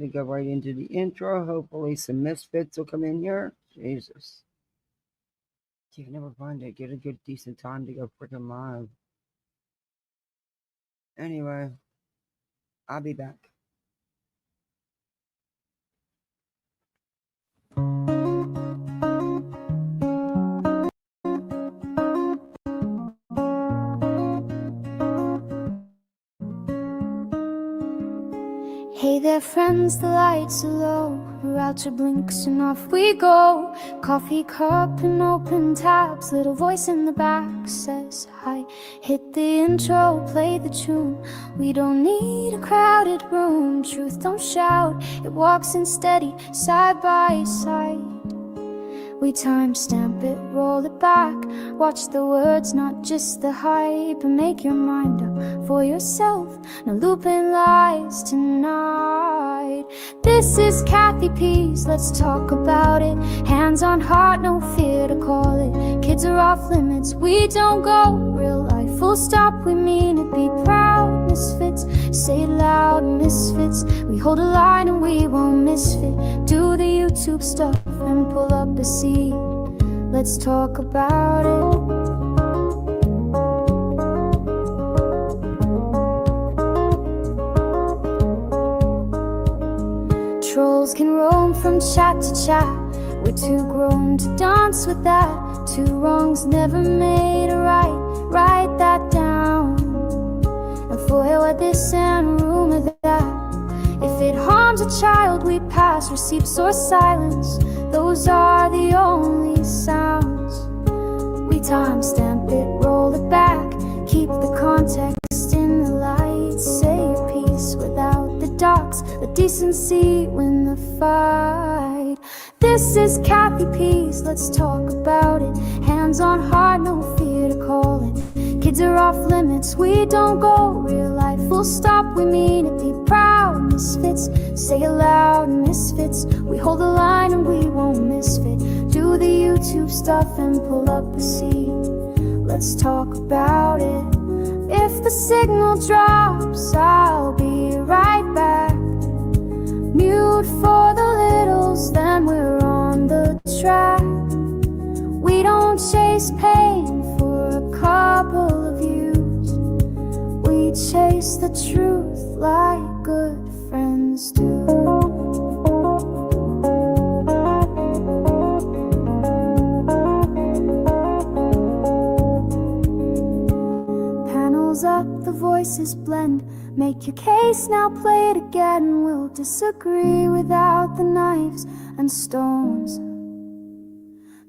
go right into the intro. Hopefully some misfits will come in here. Jesus. You can never find it. Get a good, decent time to go freaking live. Anyway, I'll be back. Hey there friends, the lights are low. We're out to blinks and off we go. Coffee cup and open tabs. Little voice in the back says hi. Hit the intro, play the tune. We don't need a crowded room. Truth don't shout, it walks in steady, side by side. We timestamp it, roll it back. Watch the words, not just the hype. And make your mind up for yourself. No looping lies tonight. This is Kathy P's, let's talk about it. Hands on heart, no fear to call it. Kids are off limits, we don't go. Real life, full stop, we mean it. Be proud, misfits, say it loud, misfits. We hold a line and we won't misfit. Do the YouTube stuff and pull up a seat. Let's talk about it. Trolls can roam from chat to chat. We're too grown to dance with that. Two wrongs never made a right. Write that down. And forward this and rumor that. If it harms a child, we pass receipts or silence. Those are the only sounds. We timestamp it, roll it back. Keep the context in the light. Say your piece without the docs. The decency win the fight. This is Kathy P's, let's talk about it. Hands on heart, no fear to call it. Kids are off limits, we don't go. Real life, full stop, we mean it. Be proud, misfits, say it loud, misfits. We hold the line and we won't misfit. Do the YouTube stuff and pull up a seat. Let's talk about it. If the signal drops, I'll be right back. Mute for the littles, then we're on the track. We don't chase pain for a couple of views. We chase the truth like good friends do. Panels up, the voices blend. Make your case, now play it again. We'll disagree without the knives and stones.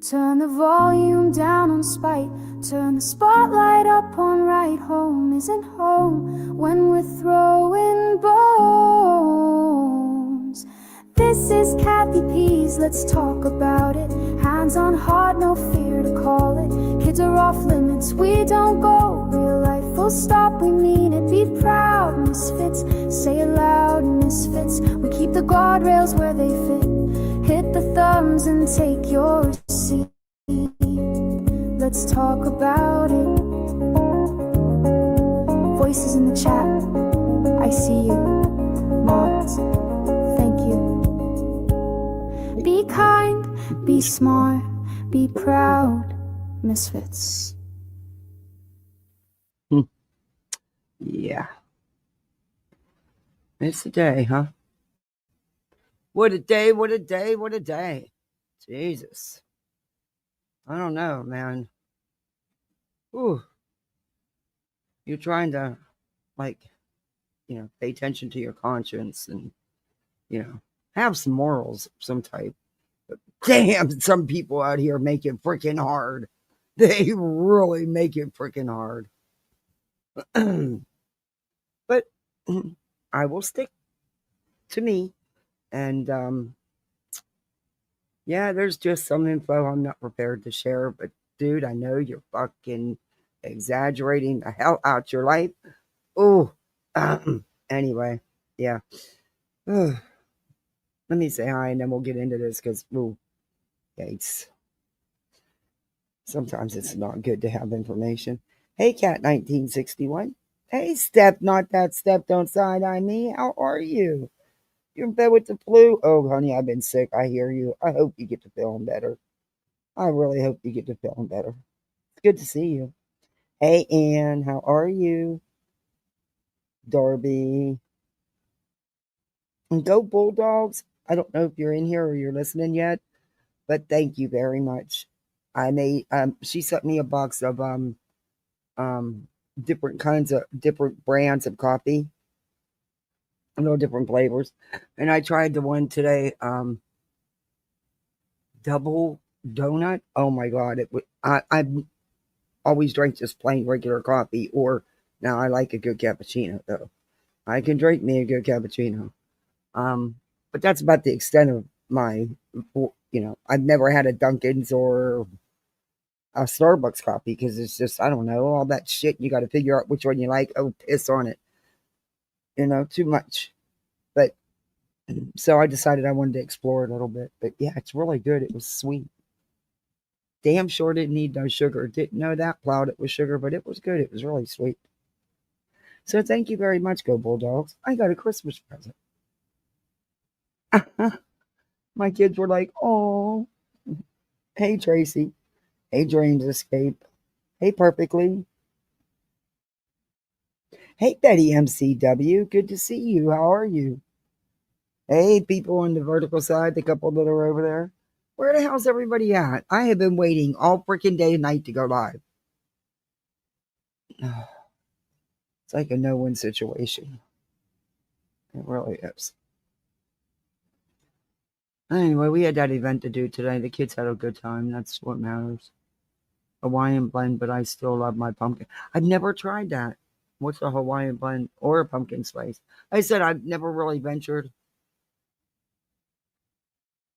Turn the volume down on spite. Turn the spotlight up on right. Home isn't home when we're throwing bones. This is Kathy P's, let's talk about it. Hands on heart, no fear to call it. Kids are off limits, we don't go. Real life, full stop, we mean it. Be proud, misfits, say it loud, misfits. We keep the guardrails where they fit. Hit the thumbs and take your seat. Let's talk about it. Voices in the chat, I see you. Mods, thank you. Be kind, be smart, be proud, misfits. Yeah. It's a day, huh? What a day, what a day, what a day. Jesus. I don't know, man. Ooh. You're trying to, like, pay attention to your conscience and, have some morals of some type. But damn, some people out here make it freaking hard. They really make it freaking hard. But I will stick to me. And, yeah, there's just some info I'm not prepared to share. But, dude, I know you're fucking exaggerating the hell out your life. Oh, anyway, yeah. Let me say hi and then we'll get into this because, ooh, yikes. Sometimes it's not good to have information. Hey, Cat 1961. Hey, Step, not that Step, don't side-eye me. How are you? You're in bed with the flu? Oh, honey, I've been sick. I hear you. I hope you get to feeling better. I really hope you get to feeling better. It's good to see you. Hey, Ann, how are you? Darby. And go Bulldogs. I don't know if you're in here or you're listening yet, but thank you very much. I made she sent me a box of um different kinds of different brands of coffee, little different flavors. And I tried the one today, double donut. Oh my god, I always drank just plain regular coffee, or now I like a good cappuccino though. I can drink me a good cappuccino. Um, but that's about the extent of my, I've never had a Dunkin's or a Starbucks coffee because it's just, I don't know, all that shit. You got to figure out which one you like. Oh, piss on it. Too much. But so I decided I wanted to explore it a little bit. But yeah, it's really good. It was sweet. Damn sure didn't need no sugar. Didn't know that plowed it with sugar, but it was good. It was really sweet. So thank you very much, Go Bulldogs. I got a Christmas present. My kids were like, oh, hey, Tracy. Hey, Dreams Escape. Hey, Perfectly. Hey, Betty MCW. Good to see you. How are you? Hey, people on the vertical side, the couple that are over there. Where the hell's everybody at? I have been waiting all freaking day and night to go live. It's like a no-win situation. It really is. Anyway, we had that event to do today. The kids had a good time. That's what matters. Hawaiian blend, but I still love my pumpkin. I've never tried that. What's a Hawaiian blend or a pumpkin spice? I said I've never really ventured.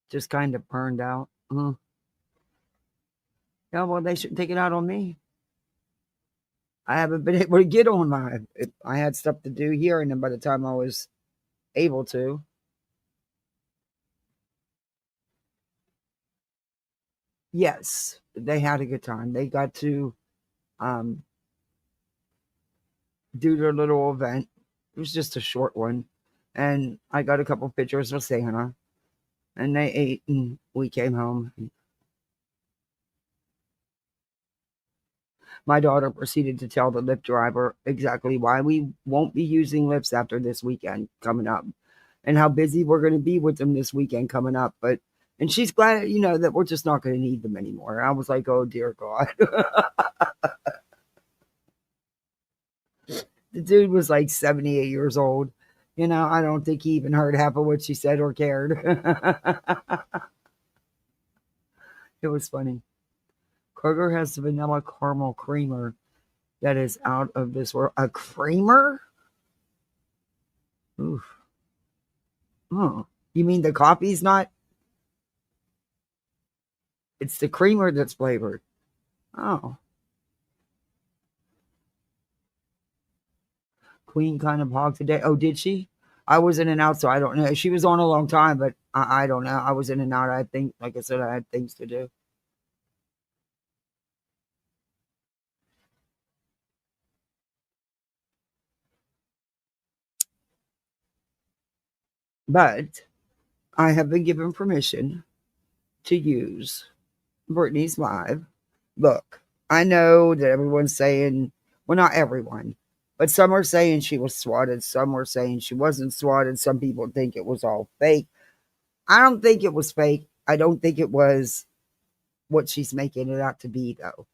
Just kind of burned out. Yeah, well, they shouldn't take it out on me. I haven't been able to get on live. I had stuff to do here, and then by the time I was able to, yes, they had a good time. They got to um, do their little event. It was just a short one, and I got a couple pictures with Santa, and they ate, and we came home. My daughter proceeded to tell the Lyft driver exactly why we won't be using Lyfts after this weekend coming up, and how busy we're going to be with them this weekend coming up. And she's glad, that we're just not going to need them anymore. I was like, oh dear God. The dude was like 78 years old. I don't think he even heard half of what she said or cared. It was funny. Kroger has the vanilla caramel creamer that is out of this world. A creamer? Oof. Oh, you mean the coffee's not? It's the creamer that's flavored. Oh. Queen kind of hog today. Oh, did she? I was in and out, so I don't know. She was on a long time, but I don't know. I was in and out. I think, like I said, I had things to do. But I have been given permission to use Brittany's live. Look, I know that everyone's saying, well, not everyone, but some are saying she was swatted. Some are saying she wasn't swatted. Some people think it was all fake. I don't think it was fake. I don't think it was what she's making it out to be, though.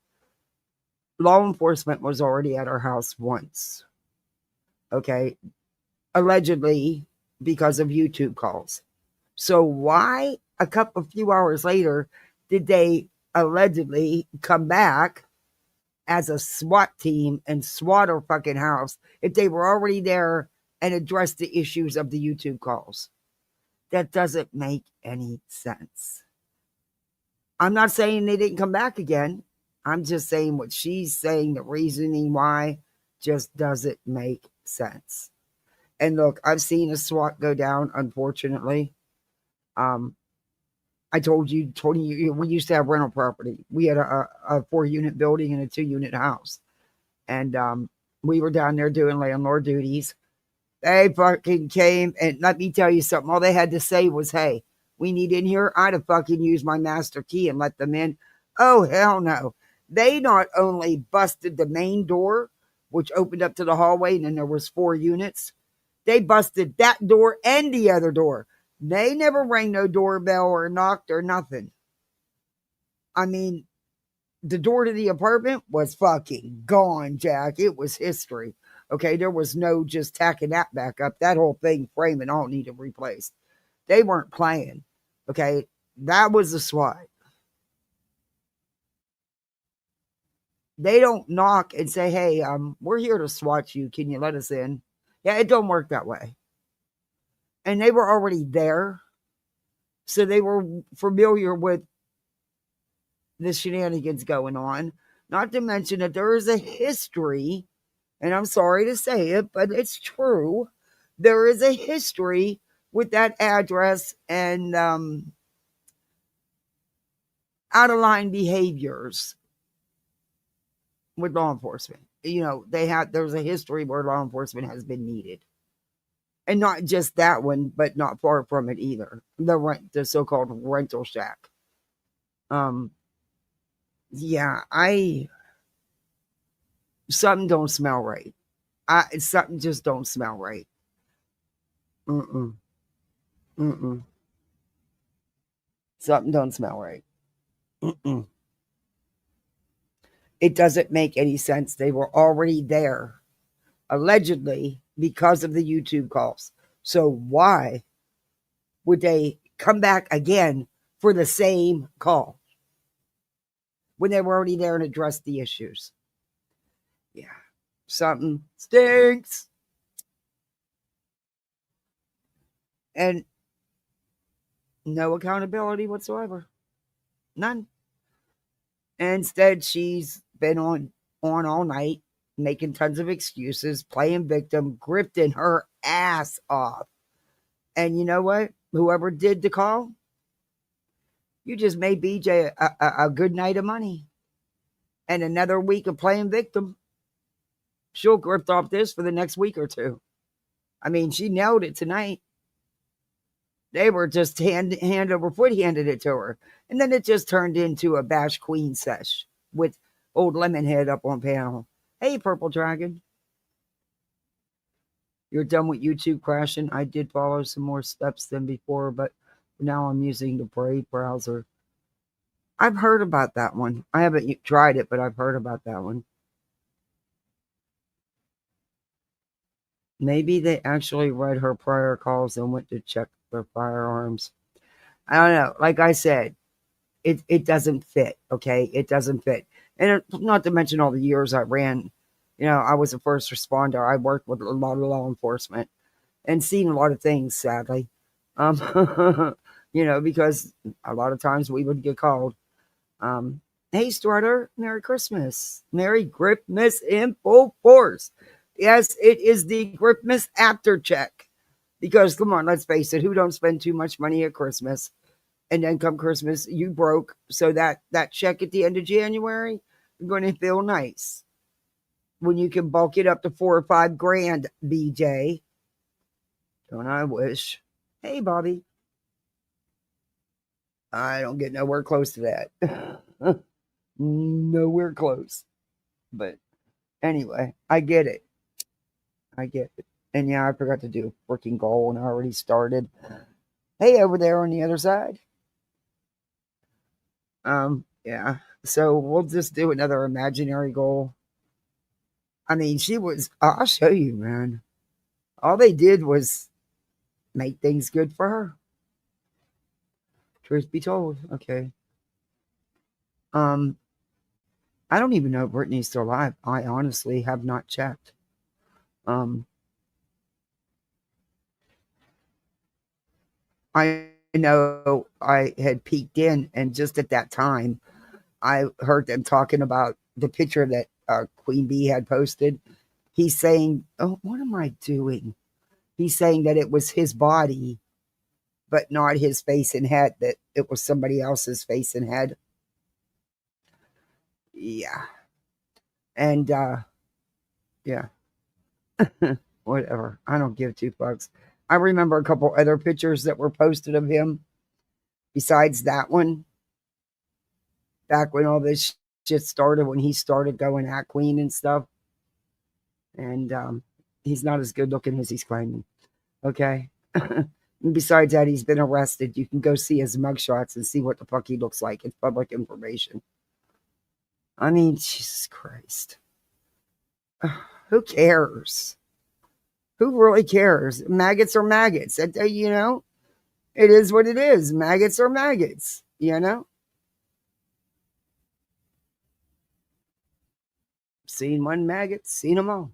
Law enforcement was already at her house once. Okay. Allegedly because of YouTube calls. So why a few hours later did they allegedly come back as a SWAT team and SWAT her fucking house if they were already there and addressed the issues of the YouTube calls? That doesn't make any sense. I'm not saying they didn't come back again. I'm just saying what she's saying, the reasoning why just doesn't make sense. And look, I've seen a SWAT go down, unfortunately. I told you, 20 years, we used to have rental property. We had a 4-unit building and a 2-unit house. And we were down there doing landlord duties. They fucking came, and let me tell you something. All they had to say was, hey, we need in here. I'd have fucking used my master key and let them in. Oh, hell no. They not only busted the main door, which opened up to the hallway, and then there was 4 units. They busted that door and the other door. They never rang no doorbell or knocked or nothing. I mean, the door to the apartment was fucking gone, Jack. It was history. Okay, there was no just tacking that back up. That whole thing, frame and all, needed replaced. They weren't playing. Okay, that was a SWAT. They don't knock and say, hey, we're here to SWAT you. Can you let us in? Yeah, it don't work that way. And they were already there. So they were familiar with the shenanigans going on. Not to mention that there is a history, and I'm sorry to say it, but it's true. There is a history with that address and out of line behaviors with law enforcement. You know, there's a history where law enforcement has been needed. And not just that one, but not far from it either. The so-called rental shack. Yeah, something don't smell right. Something just don't smell right. Mm-mm. Mm-mm. Something don't smell right. Mm-mm. It doesn't make any sense. They were already there, allegedly, because of the YouTube calls. So why would they come back again for the same call when they were already there and addressed the issues? Yeah, something stinks. And no accountability whatsoever. None. Instead, she's been on all night, making tons of excuses, playing victim, grifting her ass off. And you know what? Whoever did the call, you just made BJ a good night of money. And another week of playing victim. She'll grift off this for the next week or two. I mean, she nailed it tonight. They were just hand over foot handed it to her. And then it just turned into a Bash Queen sesh with old Lemonhead up on panel. Hey, Purple Dragon. You're done with YouTube crashing. I did follow some more steps than before, but now I'm using the Brave browser. I've heard about that one. I haven't tried it, but I've heard about that one. Maybe they actually read her prior calls and went to check their firearms. I don't know. Like I said, it doesn't fit. Okay, it doesn't fit. And not to mention all the years I ran. You know, I was a first responder. I worked with a lot of law enforcement and seen a lot of things. Sadly, you know, because a lot of times we would get called. Hey, Strutter, Merry Christmas. Merry Christmas in full force. Yes, it is the Christmas after check. Because, come on, let's face it, who don't spend too much money at Christmas? And then come Christmas, you broke. So that check at the end of January, you're going to feel nice. When you can bulk it up to $4 or $5 grand, BJ. Don't I wish? Hey, Bobby. I don't get nowhere close to that. Nowhere close. But anyway, I get it. I get it. And yeah, I forgot to do a working goal and I already started. Hey, over there on the other side. Yeah. So we'll just do another imaginary goal. I mean, I'll show you, man. All they did was make things good for her. Truth be told. Okay. I don't even know if Brittany's still alive. I honestly have not checked. I know I had peeked in, and just at that time, I heard them talking about the picture that Queen Bee had posted. He's saying, oh, what am I doing? He's saying that it was his body, but not his face and head, that it was somebody else's face and head. Yeah. And, yeah. Whatever. I don't give two fucks. I remember a couple other pictures that were posted of him besides that one. Back when all this shit started, when he started going at Queen and stuff. And he's not as good looking as he's claiming. Okay. And besides that, he's been arrested. You can go see his mugshots and see what the fuck he looks like. It's public information. I mean, Jesus Christ. Who cares? Who really cares? Maggots are maggots. You know, it is what it is. Maggots are maggots, you know? Seen one maggot, seen them all.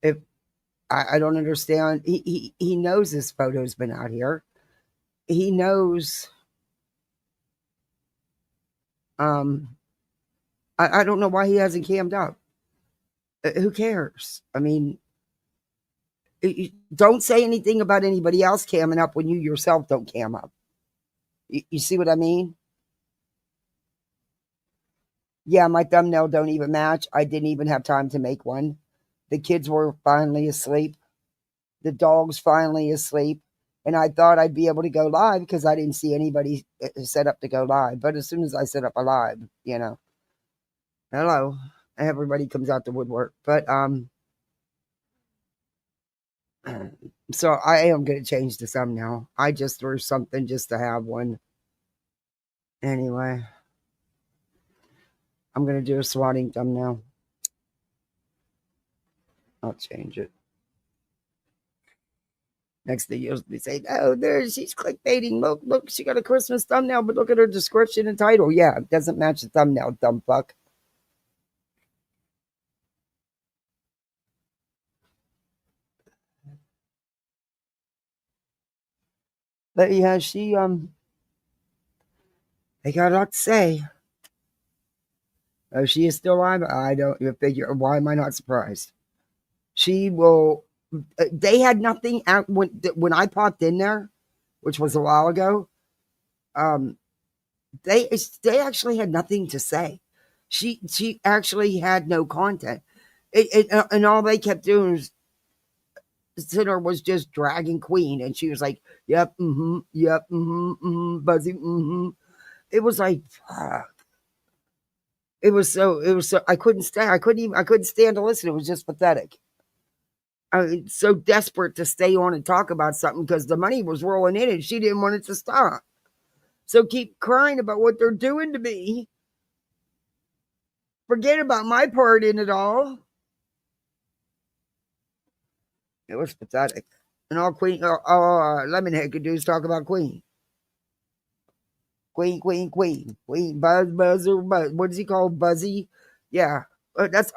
If I don't understand, he knows this photo's been out here. He knows. I don't know why he hasn't cammed up. Who cares? I mean, don't say anything about anybody else camming up when you yourself don't cam up. You see what I mean? Yeah, my thumbnail don't even match. I didn't even have time to make one. The kids were finally asleep. The dog's finally asleep. And I thought I'd be able to go live because I didn't see anybody set up to go live. But as soon as I set up a live, you know, hello, everybody comes out the woodwork. But so I am going to change the thumbnail. I just threw something just to have one. Anyway, I'm going to do a swatting thumbnail. I'll change it. Next thing you'll be saying, oh, there, she's clickbaiting. Look, she got a Christmas thumbnail, but look at her description and title. Yeah, it doesn't match the thumbnail, dumb fuck. But yeah, she, they got a lot to say. Oh, she is still alive? I don't even figure. Why am I not surprised? She will. They had nothing out when I popped in there, which was a while ago. They actually had nothing to say. She actually had no content. And all they kept doing was Sinner was just dragging Queen, and she was like, "Yep, yep, Buzzy, It was like, fuck. It was so. I couldn't stand. I couldn't stand to listen. It was just pathetic. I was so desperate to stay on and talk about something because the money was rolling in and she didn't want it to stop. So keep crying about what they're doing to me. Forget about my part in it all. It was pathetic. And all Queen, Lemonhead could do is talk about Queen. Queen, Buzzer, Buzz. What does he call Buzzy? Yeah, that's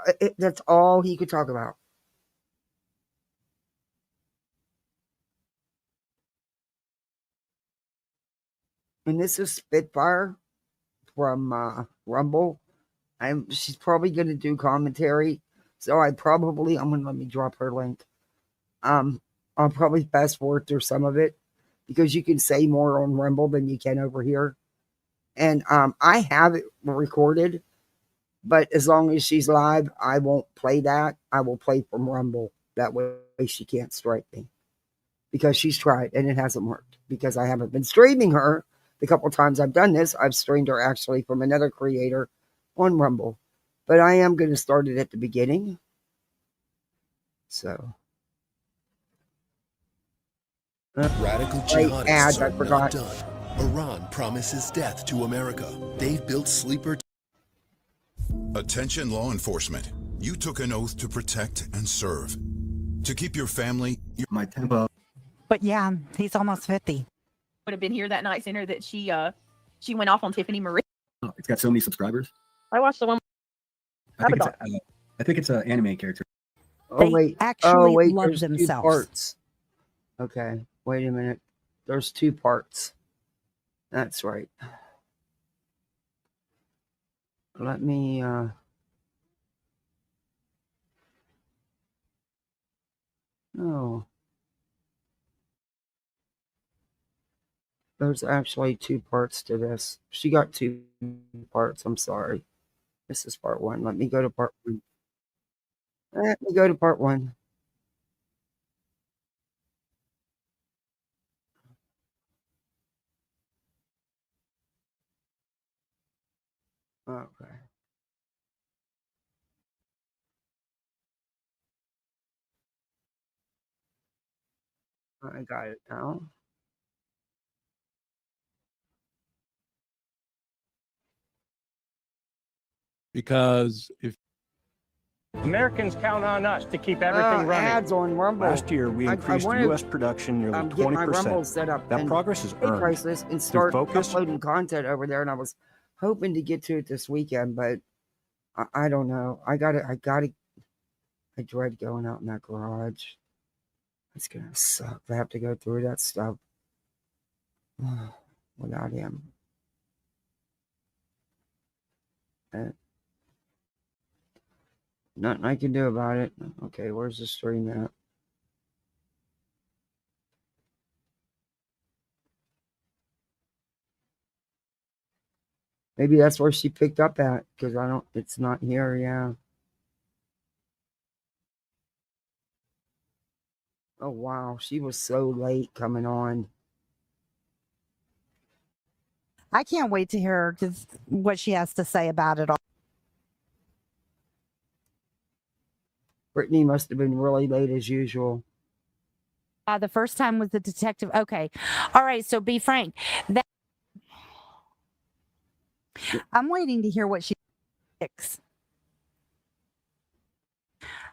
all he could talk about. And this is Spitfire from Rumble. She's probably gonna do commentary, so I'm gonna let me drop her link. I'll probably fast forward through some of it because you can say more on Rumble than you can over here. And I have it recorded, but as long as she's live, I won't play that. I will play from Rumble. That way she can't strike me because she's tried and it hasn't worked because I haven't been streaming her. The couple times I've done this, I've streamed her actually from another creator on Rumble, but I am going to start it at the beginning. So. Radical jihadists are not done. Iran promises death to America. They've built sleeper. Attention law enforcement. You took an oath to protect and serve. To keep your family... My tempo. But yeah, he's almost 50. Would have been here that night, Center, that she went off on Tiffany Marie. Oh, it's got so many subscribers. I watched the one. I think it's an anime character. Oh, wait. Actually love there's themselves. 2 parts. Okay, wait a minute. There's 2 parts. That's right. Let me oh. There's actually 2 parts to this. She got 2 parts. I'm sorry. This is part 1. Let me go to part 1. Let me go to part 1. Okay. I got it now. Because if Americans count on us to keep everything running. Ads on Rumble. Last year, we increased U.S. production nearly get my Rumble 20%. set up That and progress is pay earned. priceless and start focus- uploading content over there. And I was hoping to get to it this weekend, but I don't know. I dread going out in that garage. It's gonna suck. I have to go through that stuff without him. And nothing I can do about it. Okay, where's the stream at? Maybe that's where she picked up at, because it's not here, yeah. Oh wow, she was so late coming on. I can't wait to hear what she has to say about it all. Brittany must have been really late as usual. The first time was the detective. Okay. All right. So be frank. I'm waiting to hear what she picks.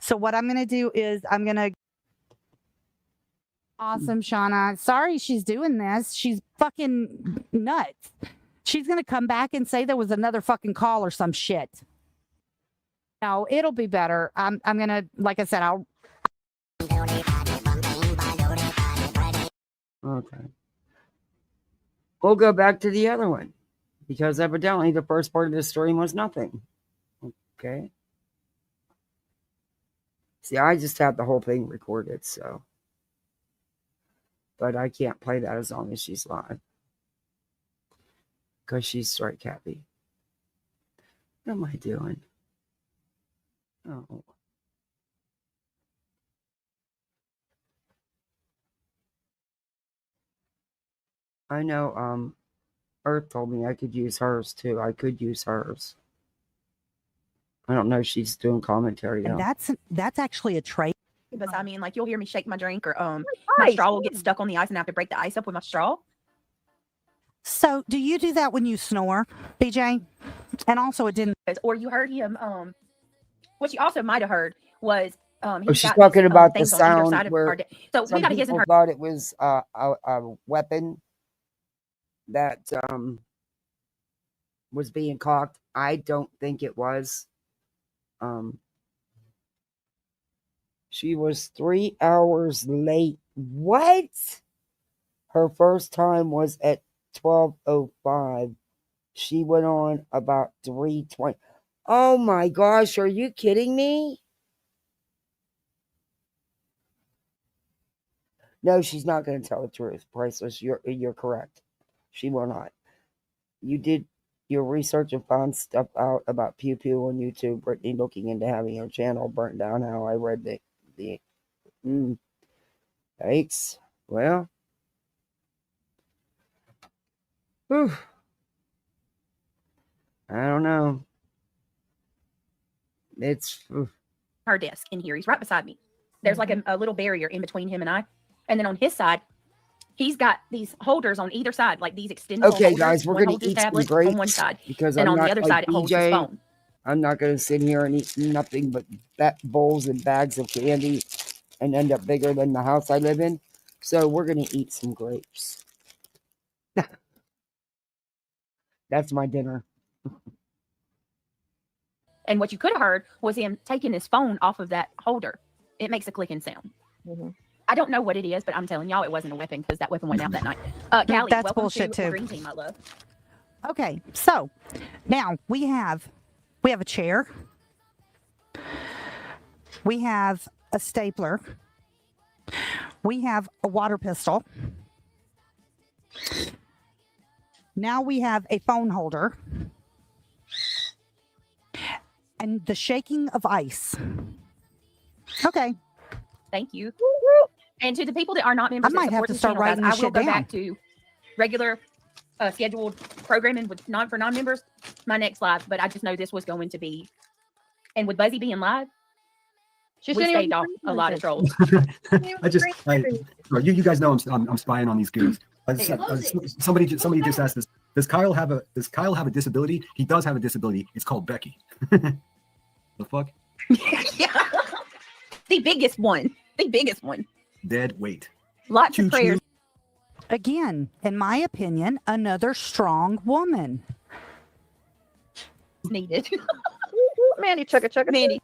So what I'm going to do is I'm going to. Awesome, Shauna. Sorry she's doing this. She's fucking nuts. She's going to come back and say there was another fucking call or some shit. No, it'll be better. I'm going to, like I said, I'll. Okay. We'll go back to the other one, because evidently the first part of the stream was nothing. Okay. See, I just had the whole thing recorded, so. But I can't play that as long as she's live, because she's strike happy. What am I doing? Oh. I know Earth told me I could use hers too. I could use hers. I don't know if she's doing commentary though. And that's actually a trait. Because I mean, like, you'll hear me shake my drink, or my straw will get stuck on the ice and I have to break the ice up with my straw. So do you do that when you snore, BJ? And also it didn't. Or you heard him, what you also might have heard was she's talking about the sound where so we got his and her. Thought it was a weapon that was being cocked. I don't think it was. She was 3 hours late. What? Her first time was at 12:05. She went on about 3:20. Oh my gosh, are you kidding me? No, she's not going to tell the truth. Priceless, you're correct. She will not. You did your research and found stuff out about Pew Pew on YouTube. Brittany looking into having her channel burnt down. How I read the Yikes. Well. Whew. I don't know. It's her desk in here. He's right beside me. There's like a little barrier in between him and I. And then on his side, he's got these holders on either side, like these extendable okay, holders. guys, we're going to eat some grapes on one side, because and I'm on not the other like side, it holds his DJ. phone. I'm not going to sit here and eat nothing but bowls and bags of candy and end up bigger than the house I live in. So we're going to eat some grapes. That's my dinner. And what you could have heard was him taking his phone off of that holder. It makes a clicking sound. Mm-hmm. I don't know what it is, but I'm telling y'all it wasn't a weapon, because that weapon went out that night. Callie, that's welcome bullshit to the too. Green Team, my love. Okay, so now we have a chair. We have a stapler. We have a water pistol. Now we have a phone holder. And the shaking of ice. Okay. Thank you. And to the people that are not members, I might that have support to this start channel, guys, writing I this will shit go down. back to regular scheduled programming with for non-members. My next live, but I just know this was going to be, and with Buzzy being live, we staved off a lot of trolls. You guys know I'm spying on these goons. Somebody just asked this. Does Kyle have a disability? He does have a disability. It's called Becky. The fuck? Yeah. The biggest one. Dead weight. Lots of prayers. Again, in my opinion, another strong woman. Needed. Mandy, chugga. Mandy.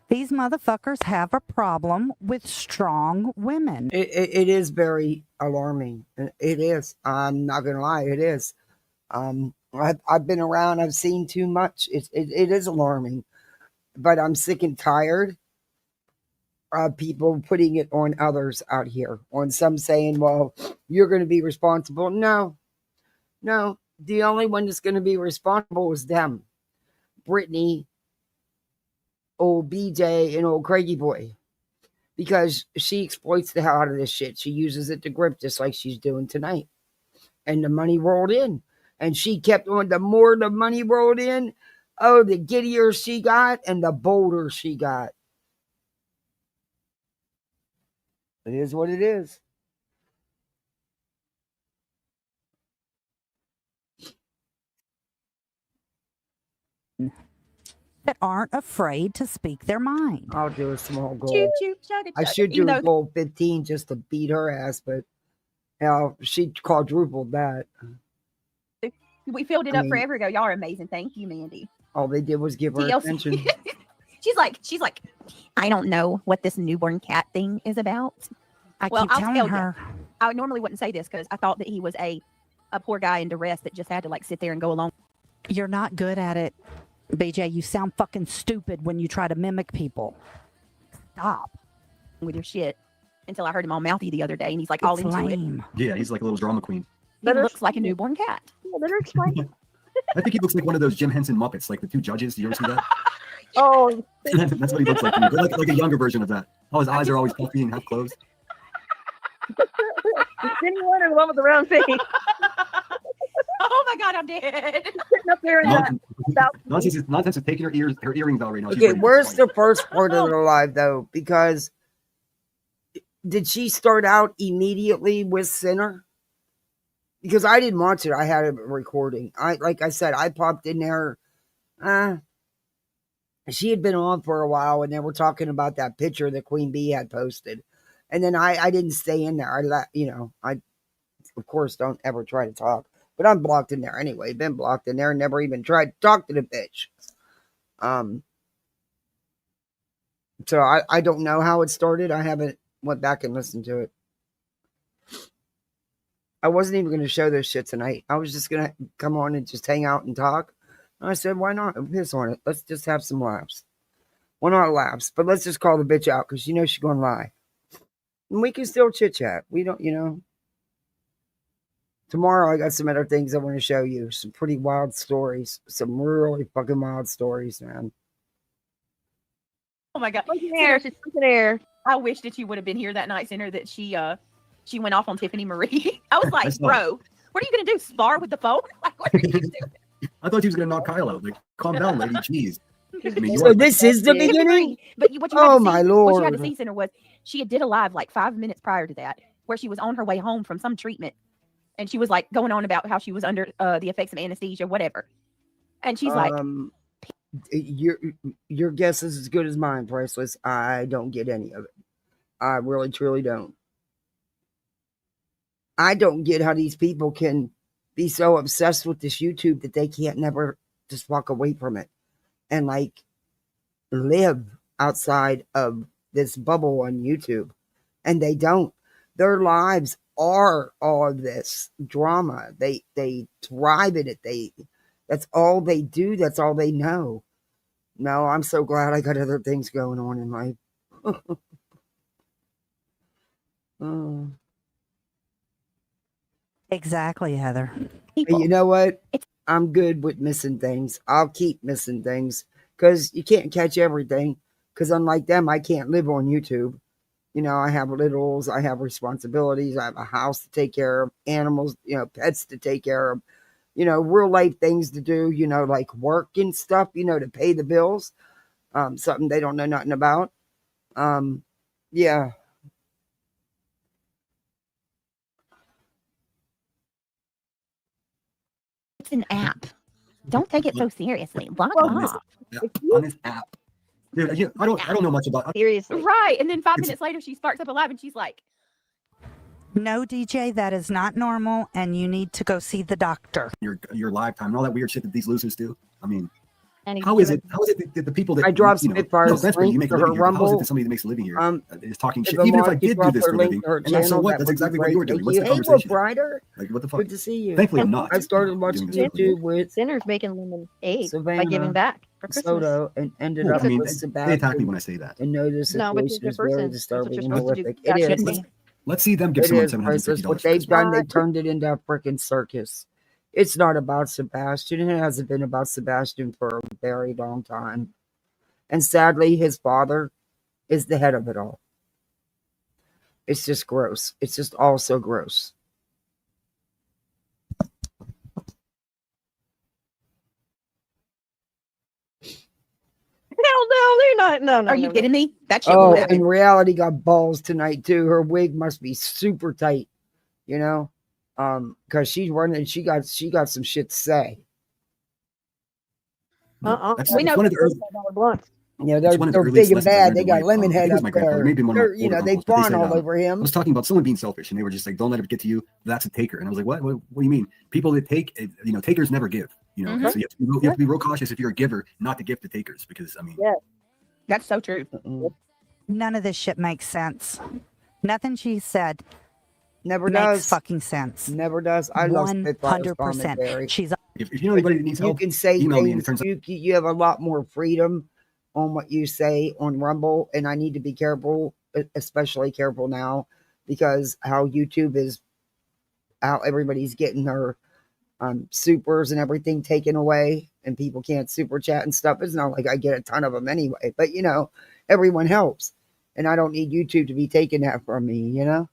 These motherfuckers have a problem with strong women. It is very alarming. It is. I'm not gonna lie. It is. I've been around. I've seen too much. It is alarming, but I'm sick and tired of people putting it on others out here. On some saying, "Well, you're going to be responsible." No. The only one that's going to be responsible is them. Brittany, old BJ, and old Craigie boy, because she exploits the hell out of this shit. She uses it to grip, just like she's doing tonight. And the money rolled in, and she kept on. The more the money rolled in, the giddier she got, and the bolder she got. It is what it is. That aren't afraid to speak their mind. I'll do a small goal. Choo, choo, chugga, I chugga. should do a goal 15 just to beat her ass, but she quadrupled that. We filled it up forever ago. Y'all are amazing. Thank you, Mandy. All they did was give her TLC. attention. She's like, I don't know what this newborn cat thing is about. I keep telling her. I normally wouldn't say this because I thought that he was a poor guy in duress that just had to like sit there and go along. You're not good at it, BJ. You sound fucking stupid when you try to mimic people. Stop with your shit. Until I heard him all mouthy the other day, and he's like all into lame. it. Yeah, he's like a little drama queen. He looks like a newborn cat. Better explain. I think he looks like one of those Jim Henson Muppets, like the two judges. Do you ever see that? Oh, That's what he looks like. Like a younger version of that. Oh, his eyes are always puffy and half closed. the skinny one or the one with the round face? Oh my god, I'm dead. Sitting up there in that. Nonsense is taking her earrings out right now. Okay, where's the first part of her live though? Because did she start out immediately with Sinner? Because I didn't watch it. I had a recording. Like I said, I popped in there. She had been on for a while, and they were talking about that picture that Queen Bee had posted. And then I didn't stay in there. I of course don't ever try to talk. But I'm blocked in there anyway. Been blocked in there and never even tried to talk to the bitch. So I don't know how it started. I haven't went back and listened to it. I wasn't even going to show this shit tonight. I was just going to come on and just hang out and talk. And I said, why not? Piss on it. Let's just have some laughs. Well, not laughs, but let's just call the bitch out because she's going to lie. And we can still chit chat. We don't, Tomorrow I got some other things I want to show you. Some pretty wild stories. Some really fucking wild stories, man. Oh my god. She's there. I wish that you would have been here that night, Sinner, that she went off on Tiffany Marie. I was like, bro, what are you gonna do? Spar with the phone? Like, what are you doing? I thought she was gonna knock Kyle out. Like, calm down, lady. Jeez. So this is the beginning? But what you had to see, my Lord. What you had to see, Sinner, was she had did a live like 5 minutes prior to that, where she was on her way home from some treatment, and she was like going on about how she was under the effects of anesthesia, whatever. And she's like, your guess is as good as mine, Priceless. I don't get any of it. I really, truly don't. I don't get how these people can be so obsessed with this YouTube that they can't never just walk away from it and like live outside of this bubble on YouTube. And they don't. Their lives are all of this drama. They thrive in it. That's all they do. That's all they know. No, I'm so glad I got other things going on in life. Exactly, Heather. You know what? I'm good with missing things. I'll keep missing things because you can't catch everything. Because unlike them, I can't live on YouTube. You know, I have littles, I have responsibilities, I have a house to take care of, animals, you know, pets to take care of, you know, real life things to do, you know, like work and stuff, you know, to pay the bills. Something they don't know nothing about. Yeah. It's an app. Don't take it so seriously. Log on this, off. on this app. Dude, I don't know much about. Seriously. Right. And then 5 minutes later, she sparks up a live and she's like, No, DJ, that is not normal, and you need to go see the doctor. Your lifetime and all that weird shit that these losers do. I mean, And how is it that the people that I dropped you know, Spitfire's no, you link make a to her living here. How is it Rumble. that somebody that makes a living here is talking if shit? Even if I Amar did could do drop this her for a link living, to her and then so channel, what? that That's would be exactly what great. you were doing. Thank What's you. the Hey, Will conversation? Brider. Like, what the fuck? Good to see you. Thankfully, I'm not. I started watching YouTube with Sinners making lemonade by Savannah, giving back for Christmas. Soto, and ended Well, up I mean, with they attack me Sebastian. when I say that. And know the No, but situation you're is the very person. That's what disturbing you're and supposed to do. horrific. It That is. shouldn't be. Let's see them give It someone is priceless. $750 What for they've this. done, they've turned it into a freaking circus. It's not about Sebastian. It hasn't been about Sebastian for a very long time. And sadly, his father is the head of it all. It's just gross. It's just all so gross. Hell no, they're not. No. Are you kidding me? That shit Oh, will happen. and Reality got balls tonight too. Her wig must be super tight, you know, because she's running. She got some shit to say. That's We know- one of the early, blunts. Yeah, That's one of the they're earliest big and lessons I bad. learned They in got life. I think Lemonhead it was up my grandfather, there. maybe one of my You know, older they uncles, but fawn said, all over I him. was talking about someone being selfish, and they were just like, "Don't let it get to you. That's a taker." And I was like, "What? What do you mean? People that take, you know, takers never give. You know, Mhm. so you have to be real cautious if you're a giver, not to give to takers, because I mean, That's so true. None of this shit makes sense. Nothing she said Never makes does. fucking sense. Never does. I love Spitfire's commentary. 100%. She's if you know anybody that needs You help, can say email me, and it things. turns out You have a lot more freedom on what you say on Rumble, and I need to be careful, especially careful now, because how YouTube is, how everybody's getting their supers and everything taken away, and people can't super chat and stuff. It's not like I get a ton of them anyway, but you know, everyone helps, and I don't need YouTube to be taking that from me, you know.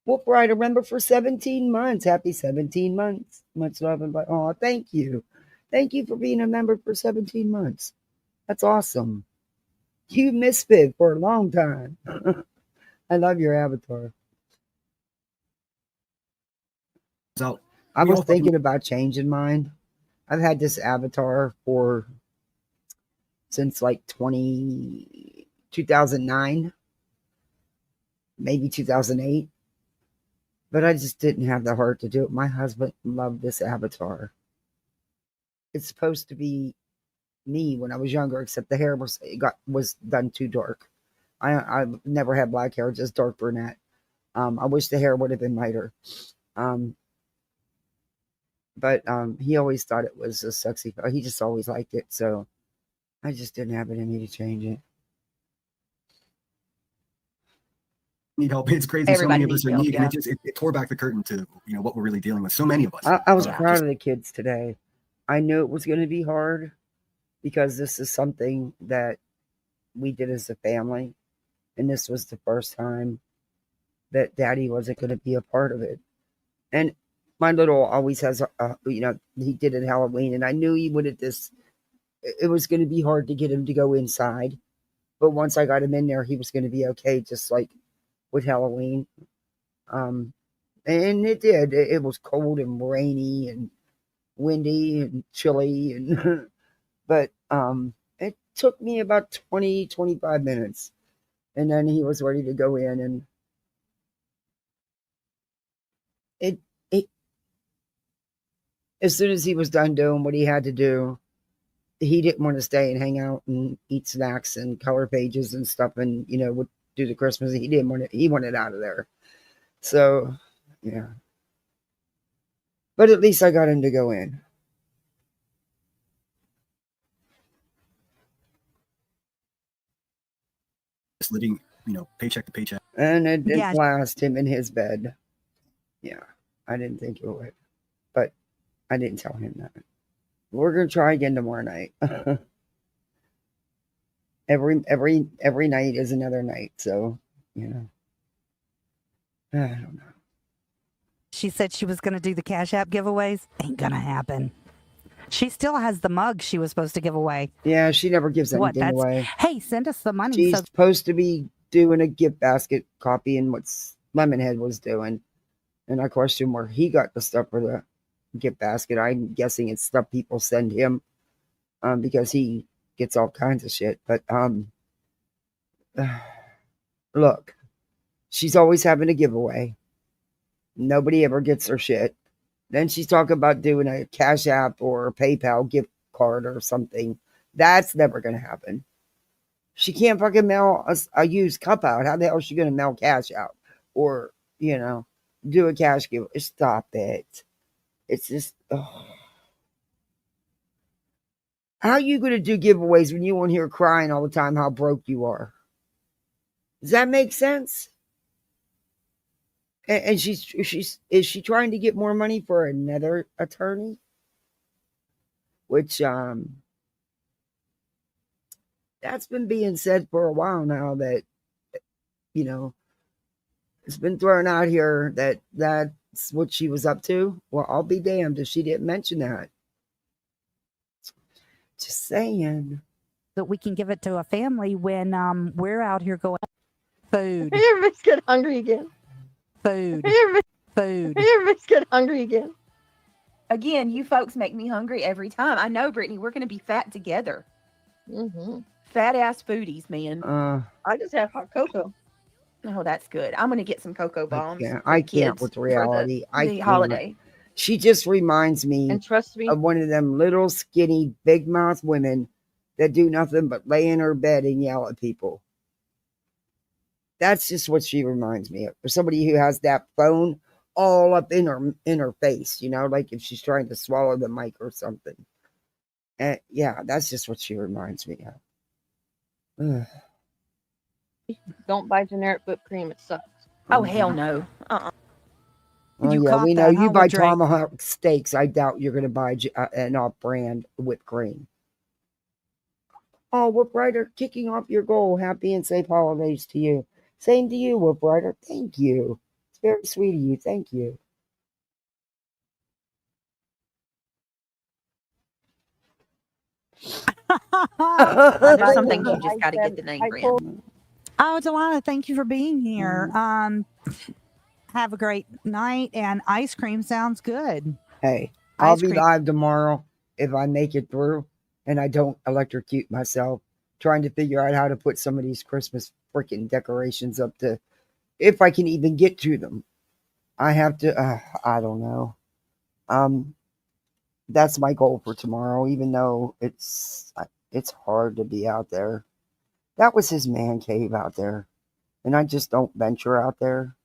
Whoop right, I remember for 17 months. Happy 17 months. Much love and oh, thank you. Thank you for being a member for 17 months. That's awesome. You misfit for a long time. I love your avatar. out. I We was all fucking- thinking about changing mine. I've had this avatar since like 2009, maybe 2008. But I just didn't have the heart to do it. My husband loved this avatar. It's supposed to be me when I was younger, except the hair was done too dark. I never had black hair, just dark brunette. I wish the hair would have been lighter. But he always thought it was a sexy. He just always liked it, so I just didn't have it in me to change it. need help. It's crazy. Everybody so many of us needs are help, needy, yeah. and it tore back the curtain to what we're really dealing with. So many of us. I was Yeah, proud just- of the kids today. I knew it was going to be hard because this is something that we did as a family, and this was the first time that Daddy wasn't going to be a part of it. And my little always has, he did it Halloween, and I knew he would at this. It was going to be hard to get him to go inside, but once I got him in there, he was going to be okay, just like with Halloween. And it did. It was cold and rainy and windy and chilly, and but it took me about 20-25 minutes, and then he was ready to go in, and it as soon as he was done doing what he had to do, he didn't want to stay and hang out and eat snacks and color pages and stuff, and would do the Christmas. He didn't want it. He wanted out of there. So yeah, but at least I got him to go in. Just living, paycheck to paycheck. And it didn't Yeah. last him in his bed. Yeah, I didn't think it would, but I didn't tell him that. We're gonna try again tomorrow night. every night is another night, so you know. I don't know. She said she was going to do the Cash App giveaways. Ain't gonna happen. She still has the mug she was supposed to give away. Yeah, she never gives anything away. Hey, send us the money. She's supposed to be doing a gift basket copying what Lemonhead was doing. And I question where he got the stuff for the gift basket. I'm guessing it's stuff people send him because he gets all kinds of shit. But look, she's always having a giveaway. Nobody ever gets her shit. Then she's talking about doing a Cash App or a PayPal gift card or something. That's never going to happen. She can't fucking mail a used cup out. How the hell is she going to mail cash out? Or, you know, do a cash giveaway? Stop it. It's just, oh. How are you going to do giveaways when you won't hear crying all the time how broke you are? Does that make sense? And is she trying to get more money for another attorney? Which that's been being said for a while now, that you know, it's been thrown out here that that's what she was up to. Well, I'll be damned if she didn't mention that. Just saying. That we can give it to a family when we're out here going food. Your bitch get hungry again. Food. Food. Your bitch get hungry again. Again, you folks make me hungry every time. I know, Brittany, we're going to be fat together. Fat ass foodies, man. I just had hot cocoa. Oh, that's good. I'm going to get some cocoa bombs. I can't with reality. For the holiday. She just reminds me, and trust me, of one of them little skinny big mouth women that do nothing but lay in her bed and yell at people. That's just what she reminds me of. For somebody who has that phone all up in her face, you know, like if she's trying to swallow the mic or something. And yeah, that's just what she reminds me of. Don't buy generic whipped cream. It sucks. Oh, hell no. Well, yeah, we know you buy tomahawk steaks. I doubt you're going to buy an off-brand whipped cream. Oh, Whip Rider, kicking off your goal. Happy and safe holidays to you. Same to you, Whip Rider. Thank you. It's very sweet of you. Thank you. There's some things you just got to get the name brand. Oh, Delana, thank you for being here. Have a great night, and ice cream sounds good. Hey, I'll be live tomorrow if I make it through and I don't electrocute myself trying to figure out how to put some of these Christmas freaking decorations up to, if I can even get to them. I have to, I don't know. That's my goal for tomorrow, even though it's hard to be out there. That was his man cave out there, and I just don't venture out there.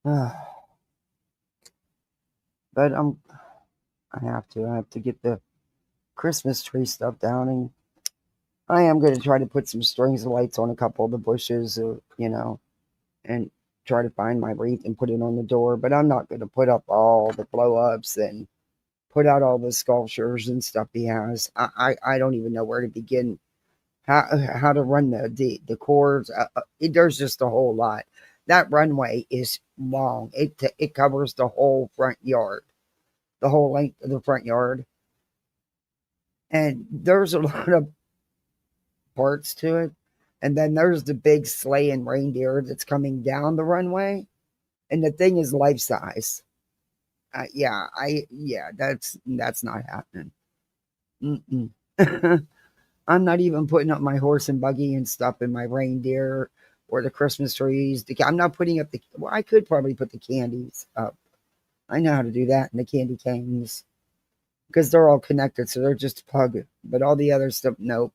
But I have to get the Christmas tree stuff down, and I am going to try to put some strings of lights on a couple of the bushes, you know, and try to find my wreath and put it on the door. But I'm not going to put up all the blow ups and put out all the sculptures and stuff he has. I don't even know where to begin. How to run the cords. There's just a whole lot. That runway is long. It covers the whole front yard, the whole length of the front yard. And there's a lot of parts to it. And then there's the big sleigh and reindeer that's coming down the runway. And the thing is life size. That's not happening. I'm not even putting up my horse and buggy and stuff and my reindeer or the Christmas trees. I'm not putting up I could probably put the candies up. I know how to do that, and the candy canes, because they're all connected, so they're just a plug. But all the other stuff, nope.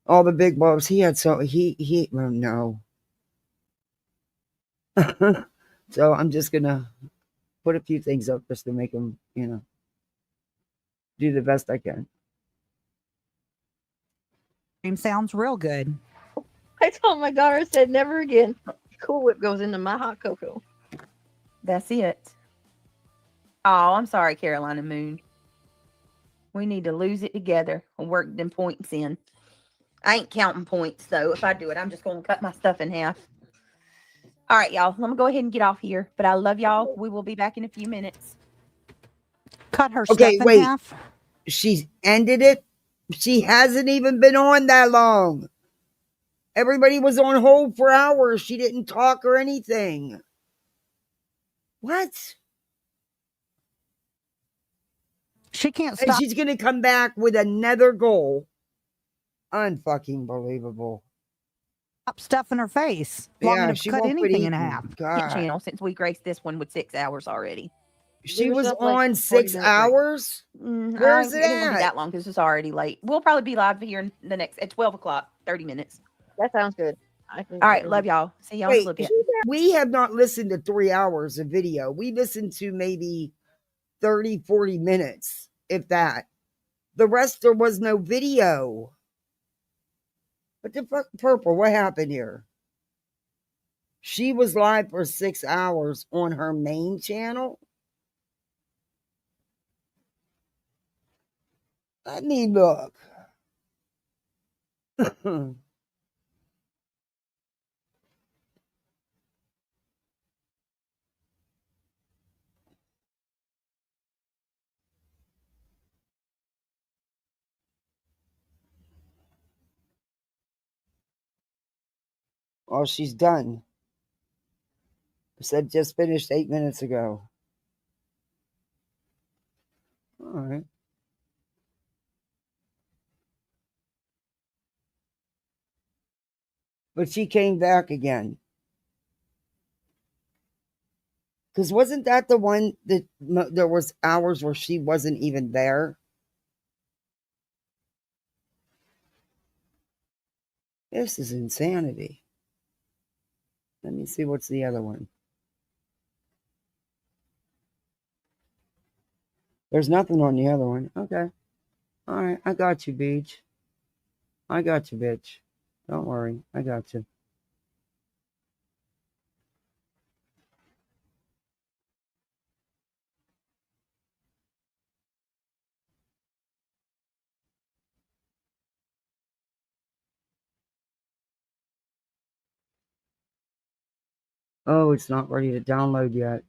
All the big bulbs, no. So I'm just gonna put a few things up just to make them, you know, do the best I can. Cream sounds real good. I told my daughter, I said, never again. Cool Whip goes into my hot cocoa. That's it. Oh, I'm sorry, Carolina Moon. We need to lose it together and work them points in. I ain't counting points, though. If I do it, I'm just going to cut my stuff in half. All right, y'all. Let me go ahead and get off here. But I love y'all. We will be back in a few minutes. Cut her Okay, stuff in wait. half. She's ended it. She hasn't even been on that long. Everybody was on hold for hours. She didn't talk or anything. What? She can't And stop. she's going to come back with another goal. Unfucking believable. Stuff in her face. Long Yeah, enough to she cut won't quit anything in eating. half. God. Channel since we graced this one with 6 hours already. She Give was herself, like, on 6 40-minute break. hours? Where's it ain't gonna be at? that long because it's already late. We'll probably be live here in the next at 12 o'clock, 30 minutes. That sounds good. All right, love y'all. See y'all in a Wait, little bit. we have not listened to 3 hours of video. We listened to maybe 30, 40 minutes, if that. The rest, there was no video. What the fuck, Purple? What happened here? She was live for 6 hours on her main channel. Let me look. Oh, she's done. It said just finished 8 minutes ago. All right. But she came back again. Because wasn't that the one that there was hours where she wasn't even there? This is insanity. Let me see what's the other one. There's nothing on the other one. Okay. All right. I got you, Beach. I got you, bitch. Don't worry. I got you. Oh, it's not ready to download yet.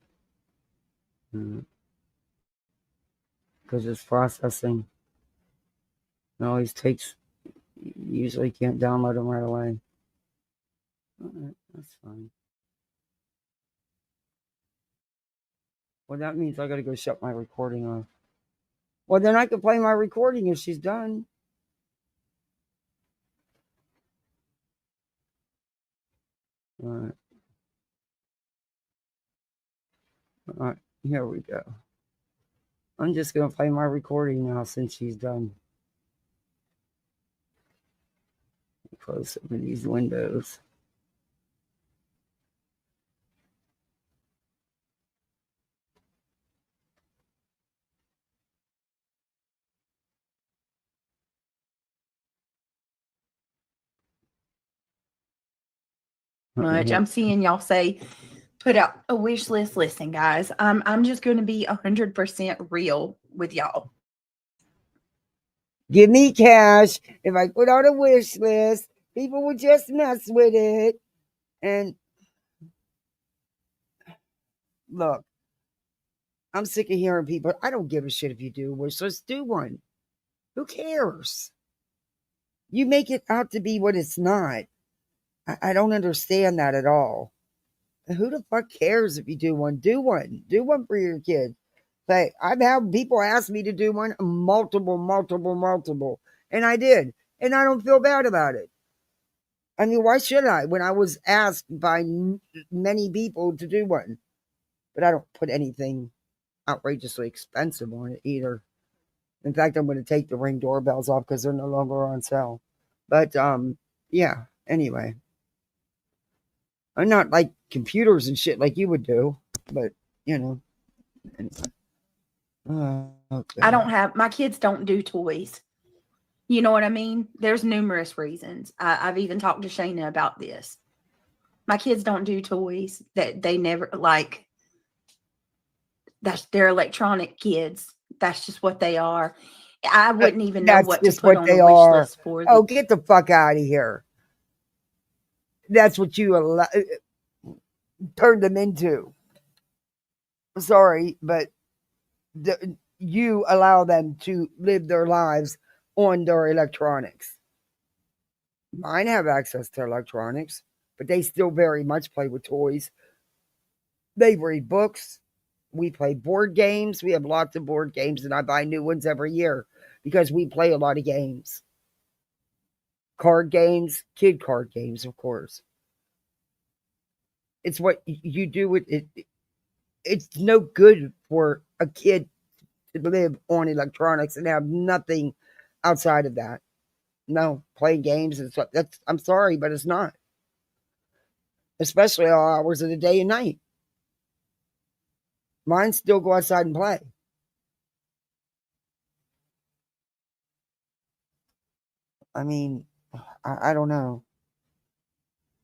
Because it's processing. It always takes, usually can't download them right away. All right, that's fine. Well, that means I got to go shut my recording off. Well, then I can play my recording if she's done. All right. All right, here we go. I'm just going to play my recording now since she's done. Close some of these windows. Much. I'm seeing y'all say put out a wish list. Listen, guys, I'm just going to be 100% real with y'all. Give me cash. If I put out a wish list, people would just mess with it. And look, I'm sick of hearing people. I don't give a shit if you do a wish list. Do one. Who cares? You make it out to be what it's not. I don't understand that at all. Who the fuck cares if you do one? Do one. Do one for your kid. Like, I've had people ask me to do one multiple. And I did. And I don't feel bad about it. I mean, why should I when I was asked by many people to do one? But I don't put anything outrageously expensive on it either. In fact, I'm going to take the Ring doorbells off because they're no longer on sale. But, yeah, anyway. I'm not like computers and shit like you would do, but, you know. Anyway. Okay. I don't have, my kids don't do toys. You know what I mean? There's numerous reasons. I've even talked to Shayna about this. My kids don't do toys that they never like. they're electronic kids. That's just what they are. I wouldn't even know That's what to just put what on they the wish are. list for Oh, them. get the fuck out of here. That's what you turned them into. Sorry, but you allow them to live their lives on their electronics. Mine have access to electronics, but they still very much play with toys. They read books. We play board games. We have lots of board games, and I buy new ones every year because we play a lot of games. Card games, kid card games, of course. It's what you do with it. It's no good for a kid to live on electronics and have nothing outside of that. No, playing games and stuff. That's, I'm sorry, but it's not. Especially all hours of the day and night. Mine still go outside and play. I mean, I don't know.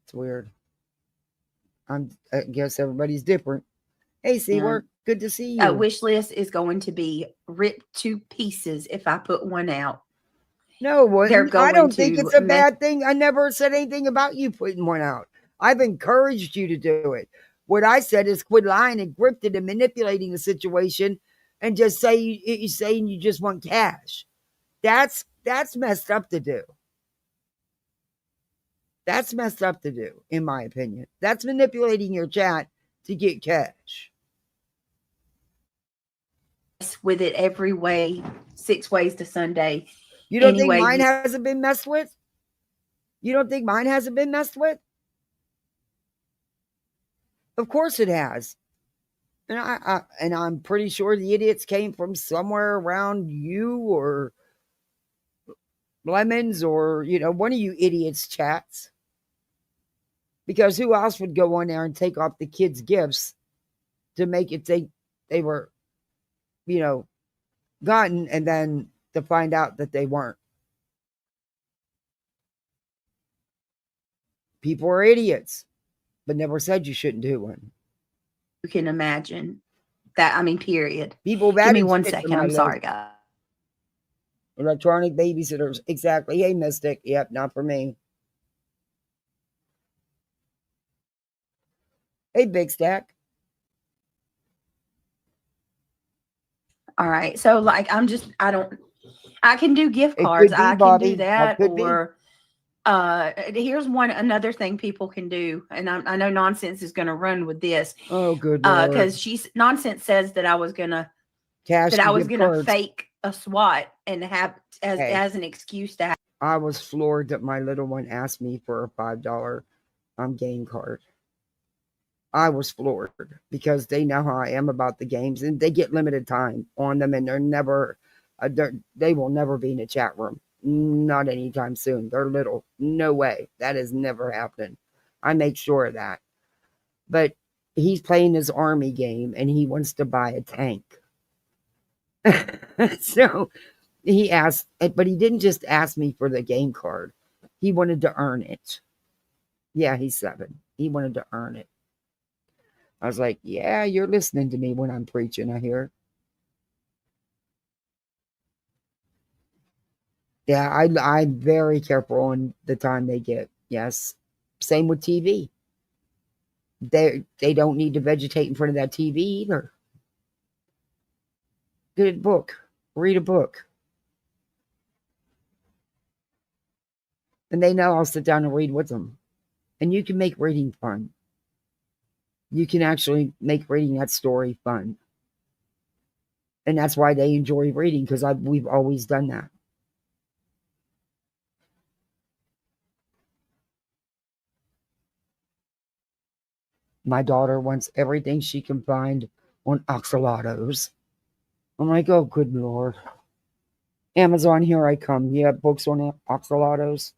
It's weird. I guess everybody's different. Hey, Seawork, good to see you. Wish list is going to be ripped to pieces if I put one out. No, I don't think it's a mess- bad thing. I never said anything about you putting one out. I've encouraged you to do it. What I said is quit lying and grifting and manipulating the situation and just saying you just want cash. That's messed up to do. That's messed up to do, in my opinion. That's manipulating your chat to get cash. With it every way, 6 ways to Sunday. You don't think mine hasn't been messed with? You don't think mine hasn't been messed with? Of course it has. And I'm pretty sure the idiots came from somewhere around you or Lemons or, one of you idiots' chats. Because who else would go on there and take off the kids' gifts to make it think they were, gotten, and then to find out that they weren't? People are idiots, but never said you shouldn't do one. You can imagine that. I mean, period. People Give me 1 second. I'm sorry, guys. Electronic babysitters. Exactly. Hey, Mystic. Yep, not for me. Hey, Big Stack. All right. So, I can do gift cards. I can do that. Or here's another thing people can do. And I know Nonsense is going to run with this. Oh, good Lord. Because Nonsense says that I was going to fake a SWAT and have as an excuse to have. I was floored that my little one asked me for a $5 game card. I was floored because they know how I am about the games, and they get limited time on them, and they're never, they will never be in a chat room. Not anytime soon. They're little. No way. That is never happening. I make sure of that. But he's playing his army game, and he wants to buy a tank. So he asked, but he didn't just ask me for the game card. He wanted to earn it. Yeah, he's 7. He wanted to earn it. I was like, yeah, you're listening to me when I'm preaching, I hear. Yeah, I'm very careful on the time they get. Yes. Same with TV. They don't need to vegetate in front of that TV either. Get a book. Read a book. And they know I'll sit down and read with them. And you can make reading fun. You can actually make reading that story fun. And that's why they enjoy reading, because we've always done that. My daughter wants everything she can find on Oxalatos. I'm like, oh, good Lord. Amazon, here I come. You have books on Oxalatos?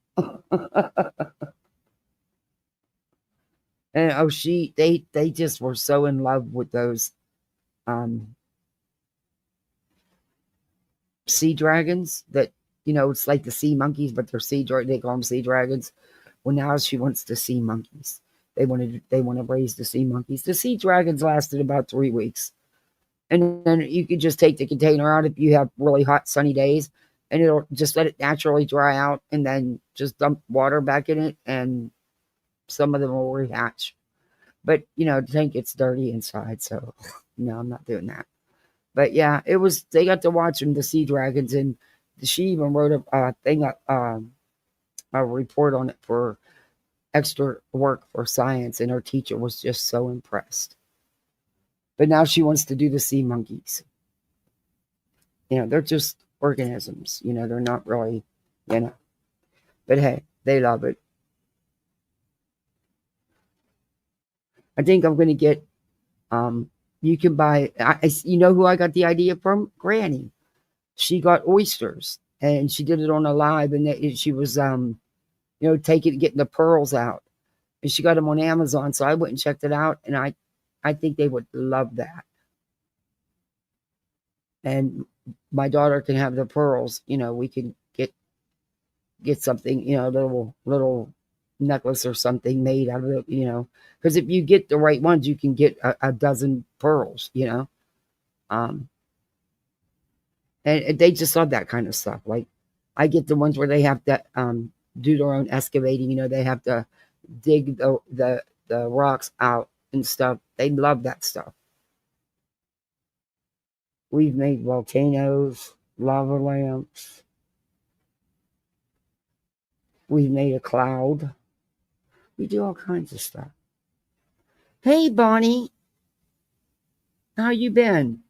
And they just were so in love with those sea dragons that, it's like the sea monkeys, but they're they call them sea dragons. Well, now she wants the sea monkeys. They want to raise the sea monkeys. The sea dragons lasted about 3 weeks. And then you could just take the container out if you have really hot, sunny days, and it'll just let it naturally dry out, and then just dump water back in it, and some of them will rehatch. But, the tank gets dirty inside, so no, I'm not doing that. But yeah, they got to watching the sea dragons, and she even wrote a report on it for extra work for science, and her teacher was just so impressed. But now she wants to do the sea monkeys. They're just organisms, they're not really, but hey, they love it. I think I'm going to get, you can buy, who I got the idea from? Granny. She got oysters, and she did it on a live, and she was, getting the pearls out, and she got them on Amazon. So I went and checked it out, and I think they would love that. And my daughter can have the pearls. We can get something, a little necklace or something made out of it, because if you get the right ones, you can get a dozen pearls, and they just love that kind of stuff. Like, I get the ones where they have to do their own excavating, they have to dig the rocks out and stuff. They love that stuff. We've made volcanoes, lava lamps. We've made a cloud. We do all kinds of stuff. Hey, Bonnie. How you been?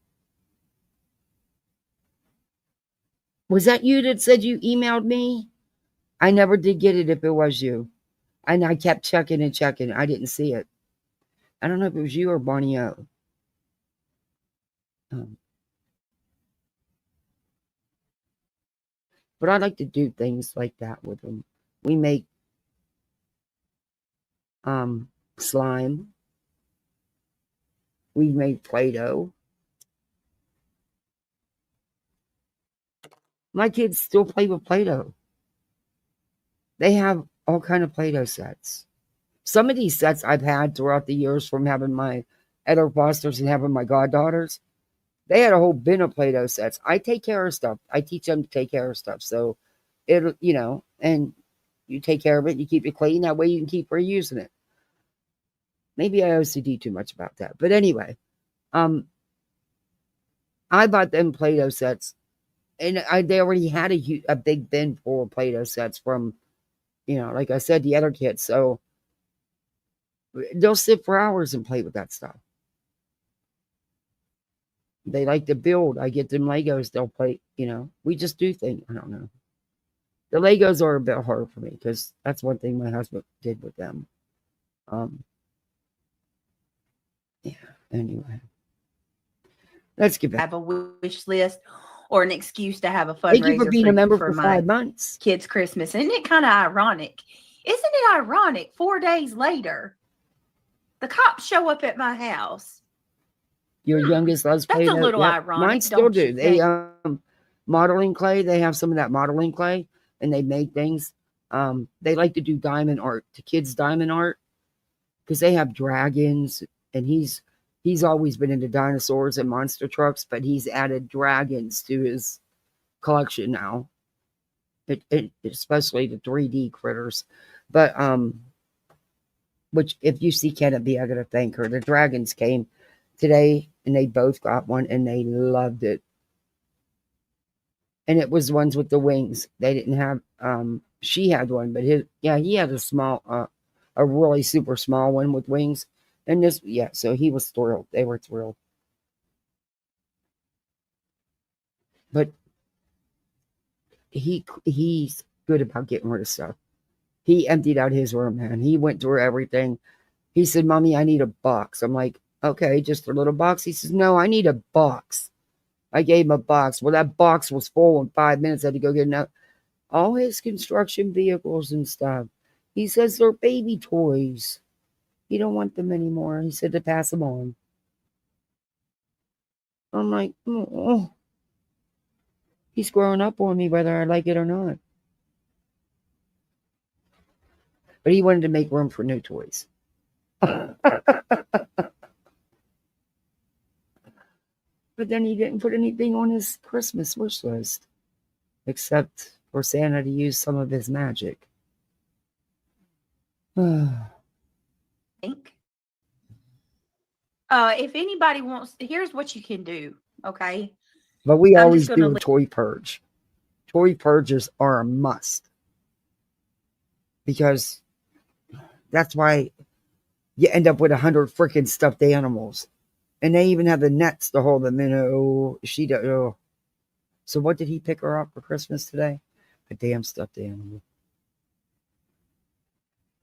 Was that you that said you emailed me? I never did get it if it was you. And I kept checking and checking. I didn't see it. I don't know if it was you or Bonnie O. But I like to do things like that with them. We make slime. We've made Play-Doh. My kids still play with Play-Doh. They have all kind of Play-Doh sets. Some of these sets I've had throughout the years from having my Edder Fosters and having my goddaughters. They had a whole bin of Play-Doh sets. I take care of stuff. I teach them to take care of stuff. So, and you take care of it. You keep it clean. That way you can keep reusing it. Maybe I OCD too much about that. But anyway, I bought them Play-Doh sets. And they already had a big bin full of Play-Doh sets from, like I said, the other kids. So they'll sit for hours and play with that stuff. They like to build. I get them Legos. They'll play, we just do things. I don't know. The Legos are a bit hard for me because that's one thing my husband did with them. Yeah, anyway. Let's get back. Have a wish list or an excuse to have a fundraiser. Thank you for being a member for 5 months. Kids' Christmas. Isn't it kind of ironic? Isn't it ironic? 4 days later, the cops show up at my house. Your youngest loves Play-Doh. That's a little ironic. Mine still do. They modeling clay. They have some of that modeling clay, and they make things. They like to do diamond art, to kids' diamond art, because they have dragons, and he's always been into dinosaurs and monster trucks, but he's added dragons to his collection now. Especially the 3D critters. But which if you see Kennedy, I gotta thank her. The dragons came today and they both got one and they loved it. And it was ones with the wings. They didn't have she had one, but he had a small a really super small one with wings. And this, so he was thrilled. They were thrilled. But he's good about getting rid of stuff. He emptied out his room, man. He went through everything. He said, Mommy, I need a box. I'm like, okay, just a little box. He says, no, I need a box. I gave him a box. Well, that box was full in 5 minutes. I had to go get another. All his construction vehicles and stuff. He says they're baby toys. He don't want them anymore. He said to pass them on. I'm like, oh. He's growing up on me whether I like it or not. But he wanted to make room for new toys. But then he didn't put anything on his Christmas wish list except for Santa to use some of his magic. Think. If anybody wants, here's what you can do. Okay. But we I'm always just gonna do a toy purge. Toy purges are a must. Because that's why you end up with 100 freaking stuffed animals. And they even have the nets to hold them in. Oh, she does. Oh. So what did he pick her up for Christmas today? A damn stuffed animal.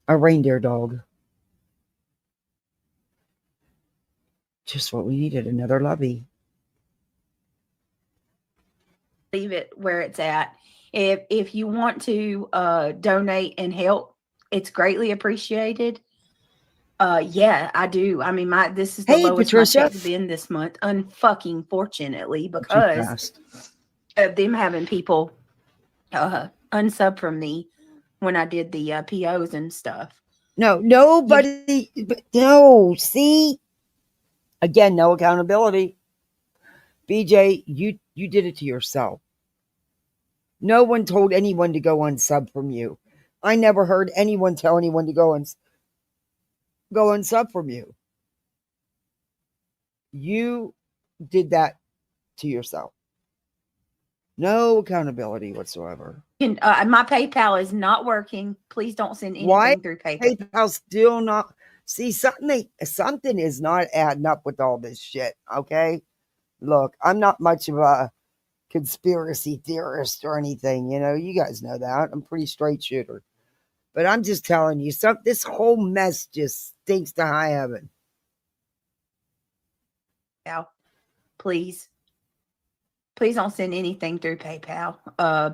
A reindeer dog. Just what we needed, another lovey. Leave it where it's at. If you want to donate and help, it's greatly appreciated. Yeah, I do. I mean, this is the lowest Patricia. my check's been this month, unfucking fortunately, because of them having people unsub from me when I did the POs and stuff. No, nobody. No, see? Again, no accountability. BJ, you did it to yourself. No one told anyone to go unsub from you. I never heard anyone tell anyone to go unsub from you. You did that to yourself. No accountability whatsoever. My PayPal is not working. Please don't send anything through PayPal. PayPal still not. See, something is not adding up with all this shit, okay? Look, I'm not much of a conspiracy theorist or anything, you guys know that. I'm a pretty straight shooter. But I'm just telling you, this whole mess just stinks to high heaven. Please don't send anything through PayPal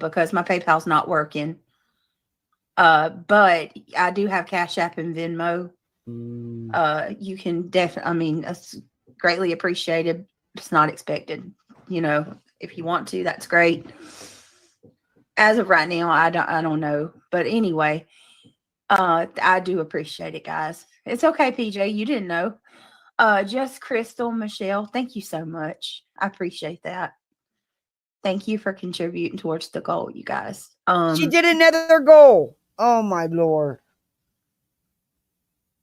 because my PayPal's not working. But I do have Cash App and Venmo. You can definitely, it's greatly appreciated. It's not expected. If you want to, that's great. As of right now, I don't know. But anyway, I do appreciate it, guys. It's okay, PJ. You didn't know. Just Crystal, Michelle, thank you so much. I appreciate that. Thank you for contributing towards the goal, you guys. She did another goal. Oh my Lord.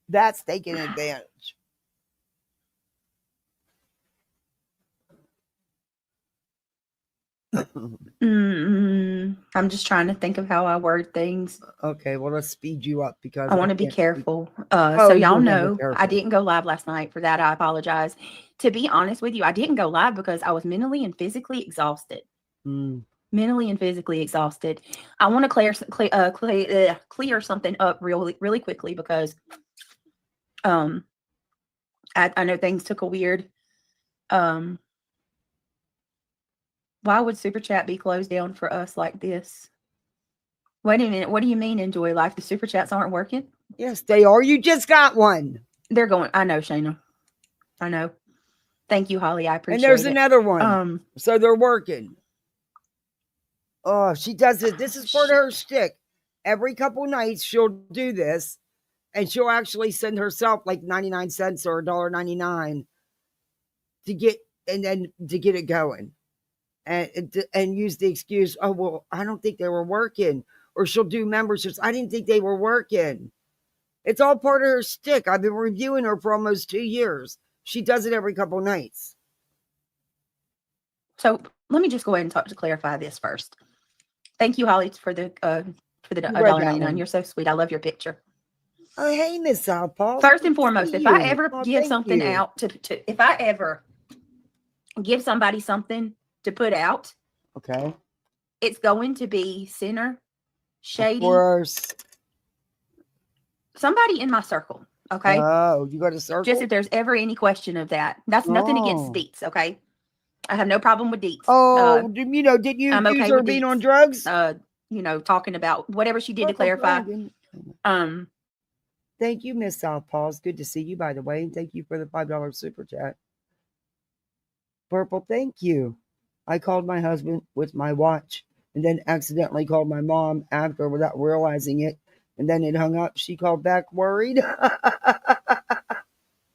That's taking advantage. I'm just trying to think of how I word things. Okay, well, let's speed you up because I want to be careful. So y'all know I didn't go live last night. For that, I apologize. To be honest with you, I didn't go live because I was mentally and physically exhausted. Mentally and physically exhausted. I want to clear something up really quickly because I know things took a weird why would Super Chat be closed down for us like this? Wait a minute. What do you mean enjoy life? The Super Chats aren't working? Yes, they are. You just got one. They're going. I know, Shayna. I know. Thank you, Holly. I appreciate it. And there's another one. So they're working. Oh, she does it. This is part of her shtick. Every couple nights she'll do this. And she'll actually send herself like 99 cents or $1.99 to get it going. And use the excuse, oh, well, I don't think they were working. Or she'll do memberships. I didn't think they were working. It's all part of her shtick. I've been reviewing her for almost 2 years. She does it every couple nights. So let me just go ahead and to clarify this first. Thank you, Holly, for the $1.99. You're so sweet. I love your picture. Oh, hey, Miss Southpaw. First and foremost, if I ever give something out if I ever give somebody something to put out, okay, it's going to be Sinner, Shady, of course, somebody in my circle. Okay. Oh, you got a circle? Just if there's ever any question of that. That's nothing against Deets. Okay. I have no problem with Deets. Oh, did you accuse her being on drugs? Talking about whatever she did to clarify. Thank you, Miss Southpaw. It's good to see you, by the way. And thank you for the $5 super chat. Purple, thank you. I called my husband with my watch and then accidentally called my mom after without realizing it. And then it hung up. She called back worried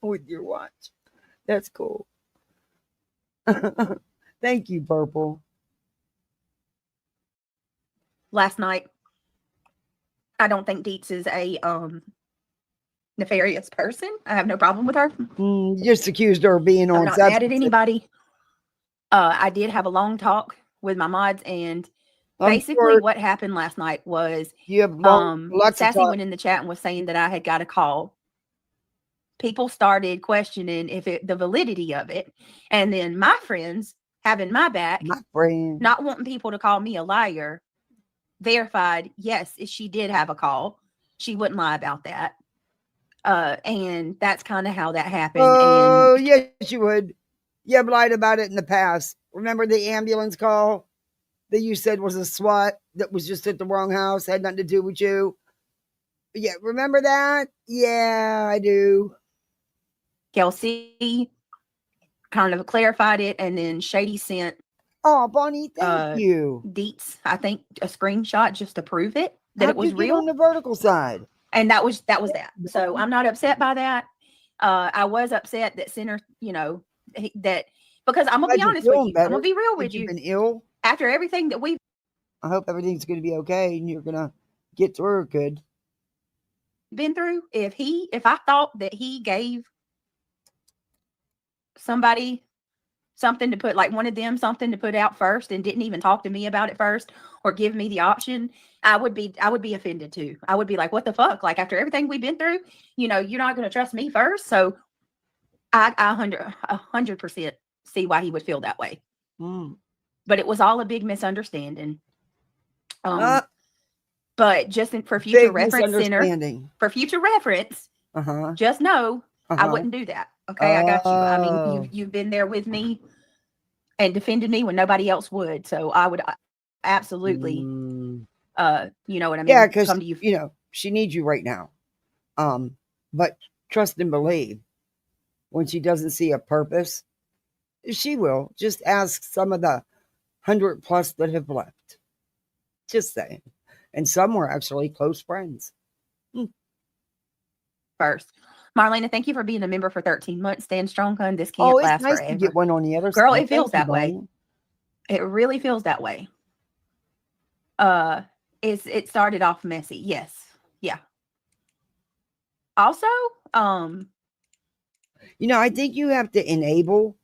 with your watch. That's cool. Thank you, Purple. Last night, I don't think Deets is a nefarious person. I have no problem with her. You just accused her of being on. I'm not mad at anybody. I did have a long talk with my mods, and basically what happened last night was Sassy went in the chat and was saying that I had got a call. People started questioning the validity of it, and then my friends having my back, not wanting people to call me a liar, verified, yes, she did have a call. She wouldn't lie about that. And that's kind of how that happened. Oh, yes, you would. You have lied about it in the past. Remember the ambulance call that you said was a SWAT that was just at the wrong house, had nothing to do with you? Yeah, remember that? Yeah, I do. Kelsey kind of clarified it, and then Shady sent Bonnie, thank you. Deets, I think, a screenshot just to prove it that it was real on the vertical side. And that was that. So I'm not upset by that. I was upset that Center, that because I'm gonna be honest with you. I'm gonna be real with you. You've been ill after everything that we've. I hope everything's gonna be okay and you're gonna get through it good. Been through. If I thought that he gave somebody something to put, like one of them something to put out first and didn't even talk to me about it first or give me the option, I would be offended too. I would be like, what the fuck? Like, after everything we've been through, you're not going to trust me first. So I 100% see why he would feel that way. But it was all a big misunderstanding. But just for future reference, just know I wouldn't do that. Okay, I got you. I mean, you've been there with me and defended me when nobody else would. So I would absolutely, you know what I mean? Yeah, because come to you. She needs you right now. But trust and believe. When she doesn't see a purpose, she will. Just ask some of the 100+ that have left. Just saying. And some were actually close friends. First. Marlena, thank you for being a member for 13 months. Stand strong, hun. This can't last nice forever. To get one on the other Girl, side. it feels that way. It really feels that way. It started off messy. Yes. Yeah. Also, I think you have to enable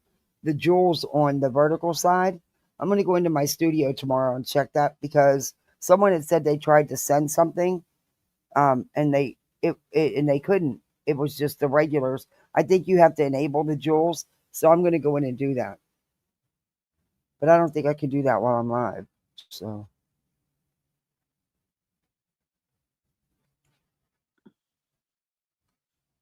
the jewels on the vertical side. I'm going to go into my studio tomorrow and check that, because someone had said they tried to send something, and they couldn't. It was just the regulars. I think you have to enable the jewels, so I'm going to go in and do that. But I don't think I can do that while I'm live. So.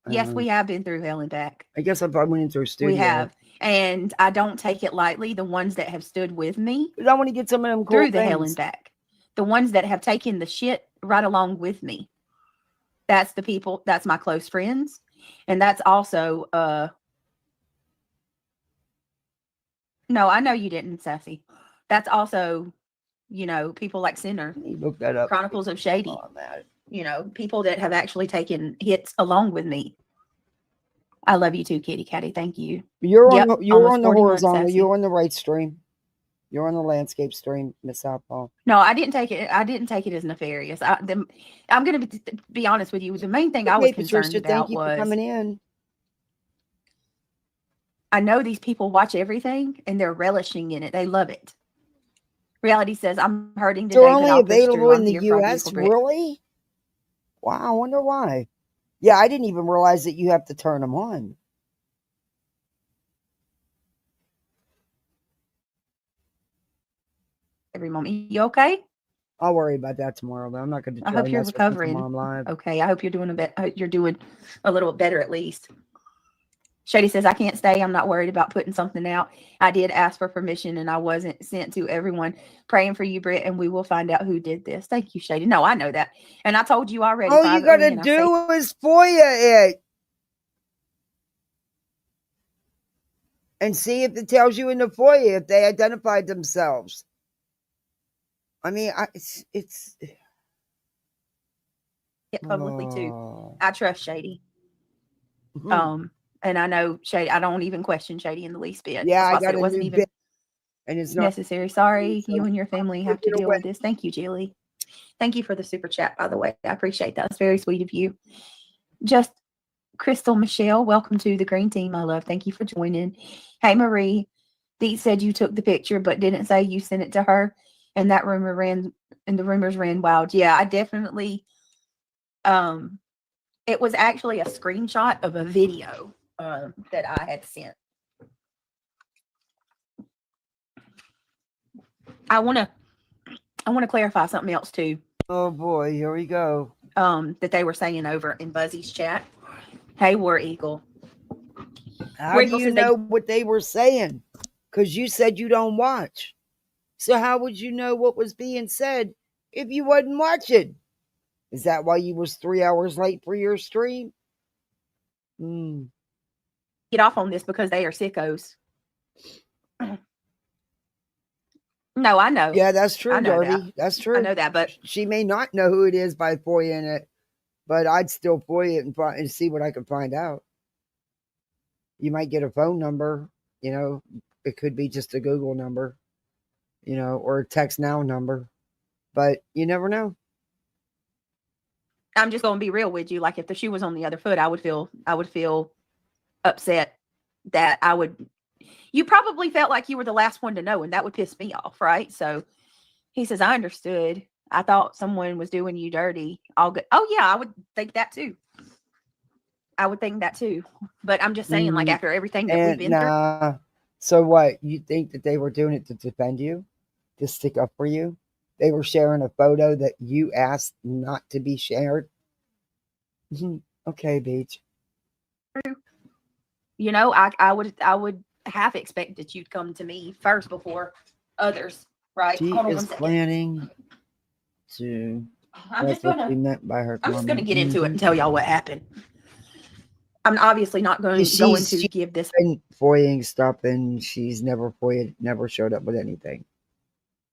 Yes, we have been through hell and back. I guess I went into her studio. We have. And I don't take it lightly, the ones that have stood with me. But I want to get some of them cool through the things. hell and back. The ones that have taken the shit right along with me. That's the people, that's my close friends. And that's also no, I know you didn't, Sassy. That's also, people like Sinner. Look that up. Chronicles of Shady. People that have actually taken hits along with me. I love you too, Kitty Catty. Thank you. You're on the horizontal. You're on the right stream. You're on the landscape stream, Miss Southpaw. No, I didn't take it. I didn't take it as nefarious. I'm going to be honest with you. The main thing I was concerned about thank you for coming in. I know these people watch everything and they're relishing in it. They love it. Reality says I'm hurting today. They're only available in the U.S. Really? Wow, I wonder why. Yeah, I didn't even realize that you have to turn them on. Every moment. You okay? I'll worry about that tomorrow, but I'm not going to. I hope you're recovering. Okay, I hope you're doing you're doing a little better at least. Shady says, I can't stay. I'm not worried about putting something out. I did ask for permission and I wasn't sent to everyone. Praying for you, Britt, and we will find out who did this. Thank you, Shady. No, I know that. And I told you already. All you got to do is FOIA it. And see if it tells you in the FOIA if they identified themselves. I mean, it's it publicly too. I trust Shady. And I know Shady, I don't even question Shady in the least bit. Yeah, I That's why got it a wasn't new even bit, and it's not necessary. Sorry, so you and your family have to take it deal away. with this. Thank you, Julie. Thank you for the super chat, by the way. I appreciate that. It's very sweet of you. Just Crystal Michelle, welcome to the green team, my love. Thank you for joining. Hey, Marie. Dee said you took the picture, but didn't say you sent it to her. And that rumor ran, and the rumors ran wild. Yeah, I definitely, it was actually a screenshot of a video that I had sent. I want to clarify something else too. Oh boy, here we go. That they were saying over in Buzzy's chat. Hey, War Eagle. How War do Eagle you says know what they were saying? Because you said you don't watch. So how would you know what was being said if you wasn't watching? Is that why you was 3 hours late for your stream? Get off on this because they are sickos. No, I know. Yeah, that's true, I know Darby. that. That's true. I know that, but she may not know who it is by FOIAing it, but I'd still FOIA it and see what I can find out. You might get a phone number, you know, it could be just a Google number, you know, or a text now number, but you never know. I'm just gonna be real with you. Like if the shoe was on the other foot, I would feel upset that you probably felt like you were the last one to know, and that would piss me off, right? So he says, I understood. I thought someone was doing you dirty. All good. Oh yeah, I would think that too. I would think that too. But I'm just saying, like after everything that we've been through. So what? You think that they were doing it to defend you? To stick up for you? They were sharing a photo that you asked not to be shared? Okay, Beach. You know, I would have expected you'd come to me first before others, right? She is planning to. I'm just gonna get into it and Mhm. tell y'all what happened. I'm obviously not going to give this FOIAing stuff, and she's never FOIAed, never showed up with anything.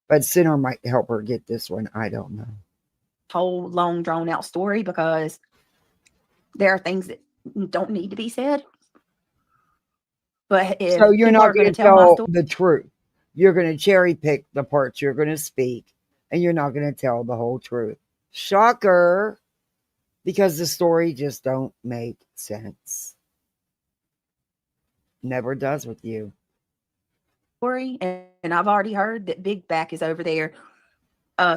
But Sinner might help her get this one. I don't know. whole long drawn out story because there are things that don't need to be said. But if So you're people not are going to tell my story, the truth. You're going to cherry pick the parts you're going to speak, and you're not going to tell the whole truth. Shocker, because the story just don't make sense. Never does with you. And I've already heard that Big Back is over there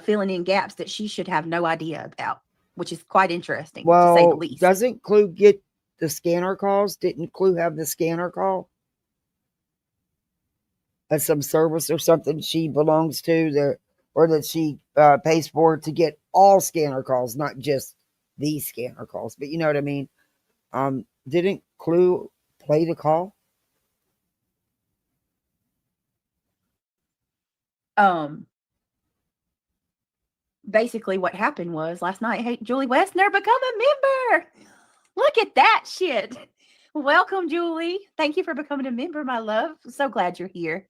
filling in gaps that she should have no idea about, which is quite interesting to say the least. Doesn't Clue get the scanner calls? Didn't Clue have the scanner call? At some service or something she belongs to, or that she pays for to get all scanner calls, not just these scanner calls. But you know what I mean? Didn't Clue play the call? Basically what happened was last night, hey, Julie Westner, become a member. Look at that shit. Welcome, Julie. Thank you for becoming a member, my love. So glad you're here.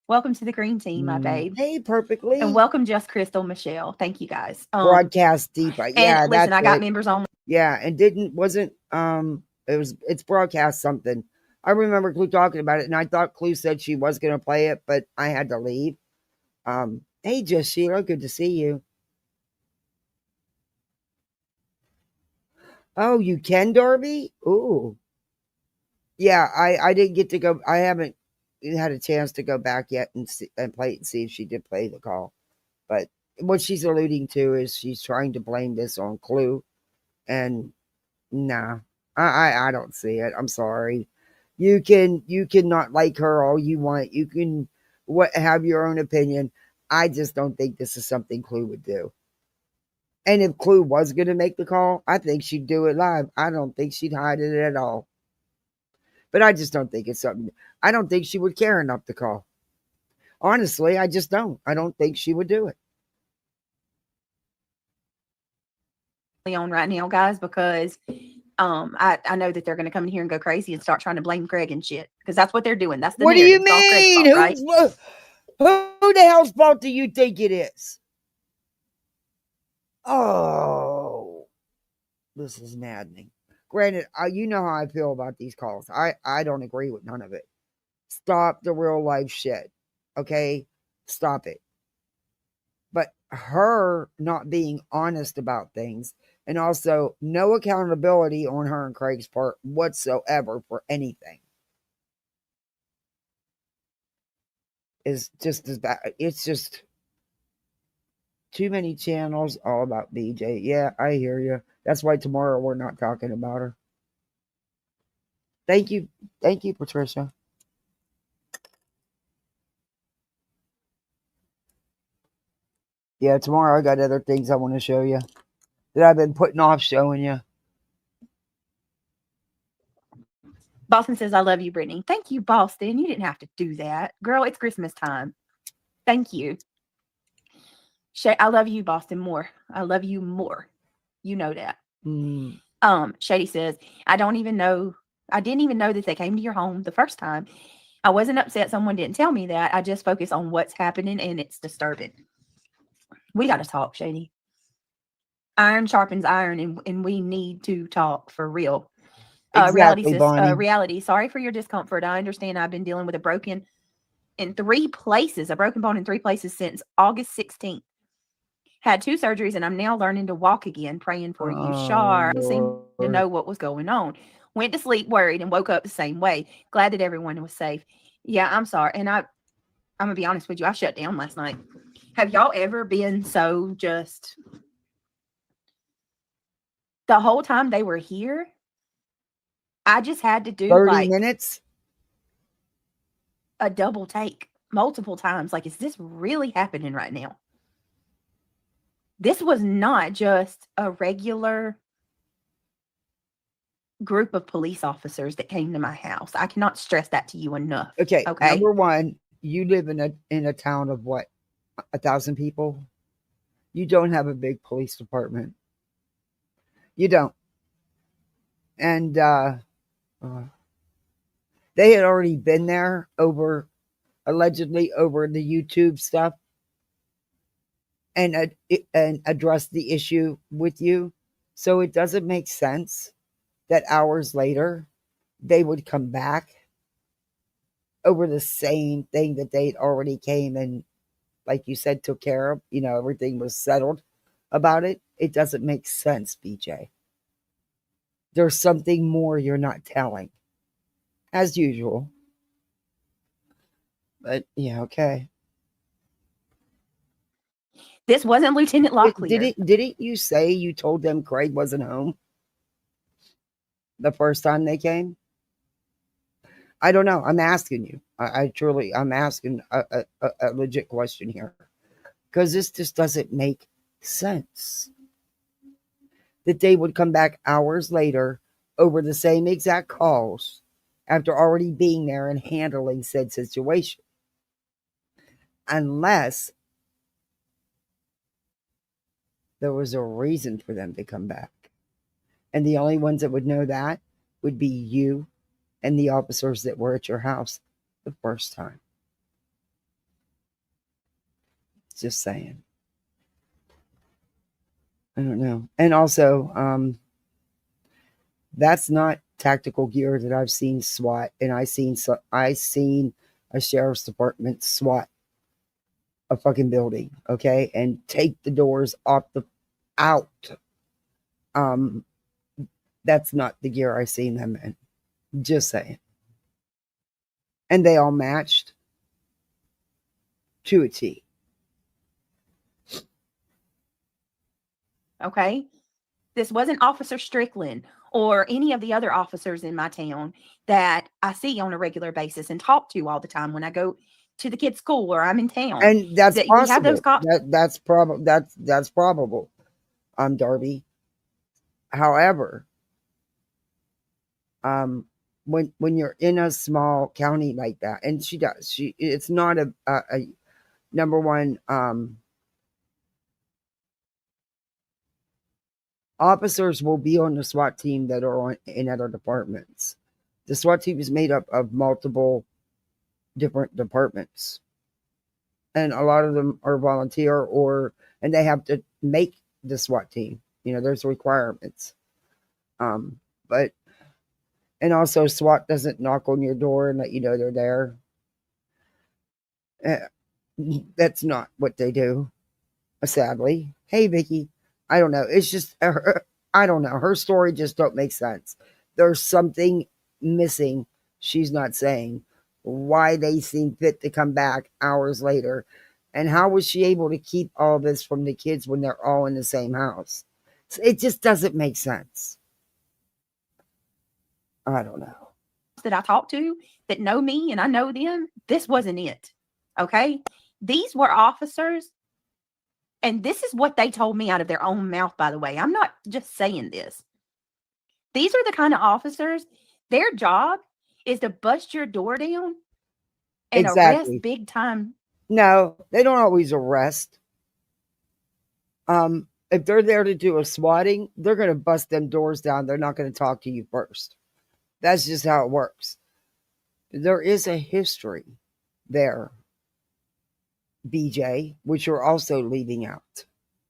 Welcome to the green team, my babe. Hey, perfectly. And welcome, Just Crystal Michelle. Thank you guys. Broadcast deep. Yeah, and listen, I got members on. Yeah, and it's broadcast something. I remember Clue talking about it, and I thought Clue said she was going to play it, but I had to leave. Hey, Just Sheila, good to see you. Oh, you can, Darby? Ooh. Yeah, I didn't get to go. I haven't had a chance to go back yet and play it and see if she did play the call. But what she's alluding to is she's trying to blame this on Clue. And nah, I don't see it. I'm sorry. You can not like her all you want. You can have your own opinion. I just don't think this is something Clue would do. And if Clue was going to make the call, I think she'd do it live. I don't think she'd hide it at all. But I just don't think it's something. I don't think she would care enough to call. Honestly, I just don't. I don't think she would do it. On right now, guys, because I know that they're going to come in here and go crazy and start trying to blame Craig and shit, because that's what they're doing. That's the what narrative. do you mean? Fault, right? Who the hell's fault do you think it is? Oh, this is maddening. Granted, you know how I feel about these calls. I don't agree with none of it. Stop the real life shit. Okay? Stop it. But her not being honest about things, and also no accountability on her and Craig's part whatsoever for anything, is just as bad. It's just too many channels all about BJ. Yeah, I hear you. That's why tomorrow we're not talking about her. Thank you, Patricia. Yeah, tomorrow I got other things I want to show you that I've been putting off showing you. Boston says, I love you, Brittany. Thank you, Boston. You didn't have to do that. Girl, it's Christmas time. Thank you. I love you, Boston, more. I love you more. You know that. Shady says, I didn't even know that they came to your home the first time. I wasn't upset someone didn't tell me that. I just focus on what's happening, and it's disturbing. We got to talk, Shady. Iron sharpens iron, and we need to talk for real. Exactly, Bonnie. Reality, sorry for your discomfort. I understand I've been dealing with a broken bone in 3 places since August 16th. Had 2 surgeries, and I'm now learning to walk again. Praying for you, Shar. I seemed to know what was going on. Went to sleep worried and woke up the same way. Glad that everyone was safe. Yeah, I'm sorry. And I'm going to be honest with you. I shut down last night. Have y'all ever been so just... The whole time they were here, I just had to do 30 minutes? A double take multiple times. Like, is this really happening right now? This was not just a regular group of police officers that came to my house. I cannot stress that to you enough. Okay. Number one, you live in a town of what? 1,000 people? You don't have a big police department. You don't. And they had already been there allegedly over the YouTube stuff and addressed the issue with you. So it doesn't make sense that hours later they would come back over the same thing that they'd already came and, like you said, took care of. Everything was settled about it. It doesn't make sense, BJ. There's something more you're not telling, as usual. But yeah, okay. This wasn't Lieutenant Locklear. Didn't you say you told them Craig wasn't home the first time they came? I don't know. I'm asking you. I'm asking a legit question here, because this just doesn't make sense. That they would come back hours later over the same exact calls after already being there and handling said situation. Unless there was a reason for them to come back. And the only ones that would know that would be you and the officers that were at your house the first time. Just saying. I don't know. And also, that's not tactical gear that I've seen SWAT, and I seen a sheriff's department SWAT a fucking building, okay, and take the doors out. That's not the gear I seen them in. Just saying. And they all matched to a T. Okay. This wasn't Officer Strickland or any of the other officers in my town that I see on a regular basis and talk to all the time when I go to the kids' school or I'm in town. And that's possible. We have those cops. That's probable. Darby. However, when you're in a small county like that, and it's not a number one, officers will be on the SWAT team that are in other departments. The SWAT team is made up of multiple different departments, and a lot of them are volunteer and they have to make the SWAT team. There's requirements. But, and also SWAT doesn't knock on your door and let you know they're there. That's not what they do, sadly. Hey, Vicky. I don't know. It's just, I don't know. Her story just don't make sense. There's something missing she's not saying. Why they seem fit to come back hours later. And how was she able to keep all this from the kids when they're all in the same house? It just doesn't make sense. I don't know. That I talked to that know me and I know them, this wasn't it. Okay? These were officers, and this is what they told me out of their own mouth, by the way. I'm not just saying this. These are the kind of officers, their job is to bust your door down and arrest big time. No, they don't always arrest. If they're there to do a swatting, they're going to bust them doors down. They're not going to talk to you first. That's just how it works. There is a history there, BJ, which you're also leaving out.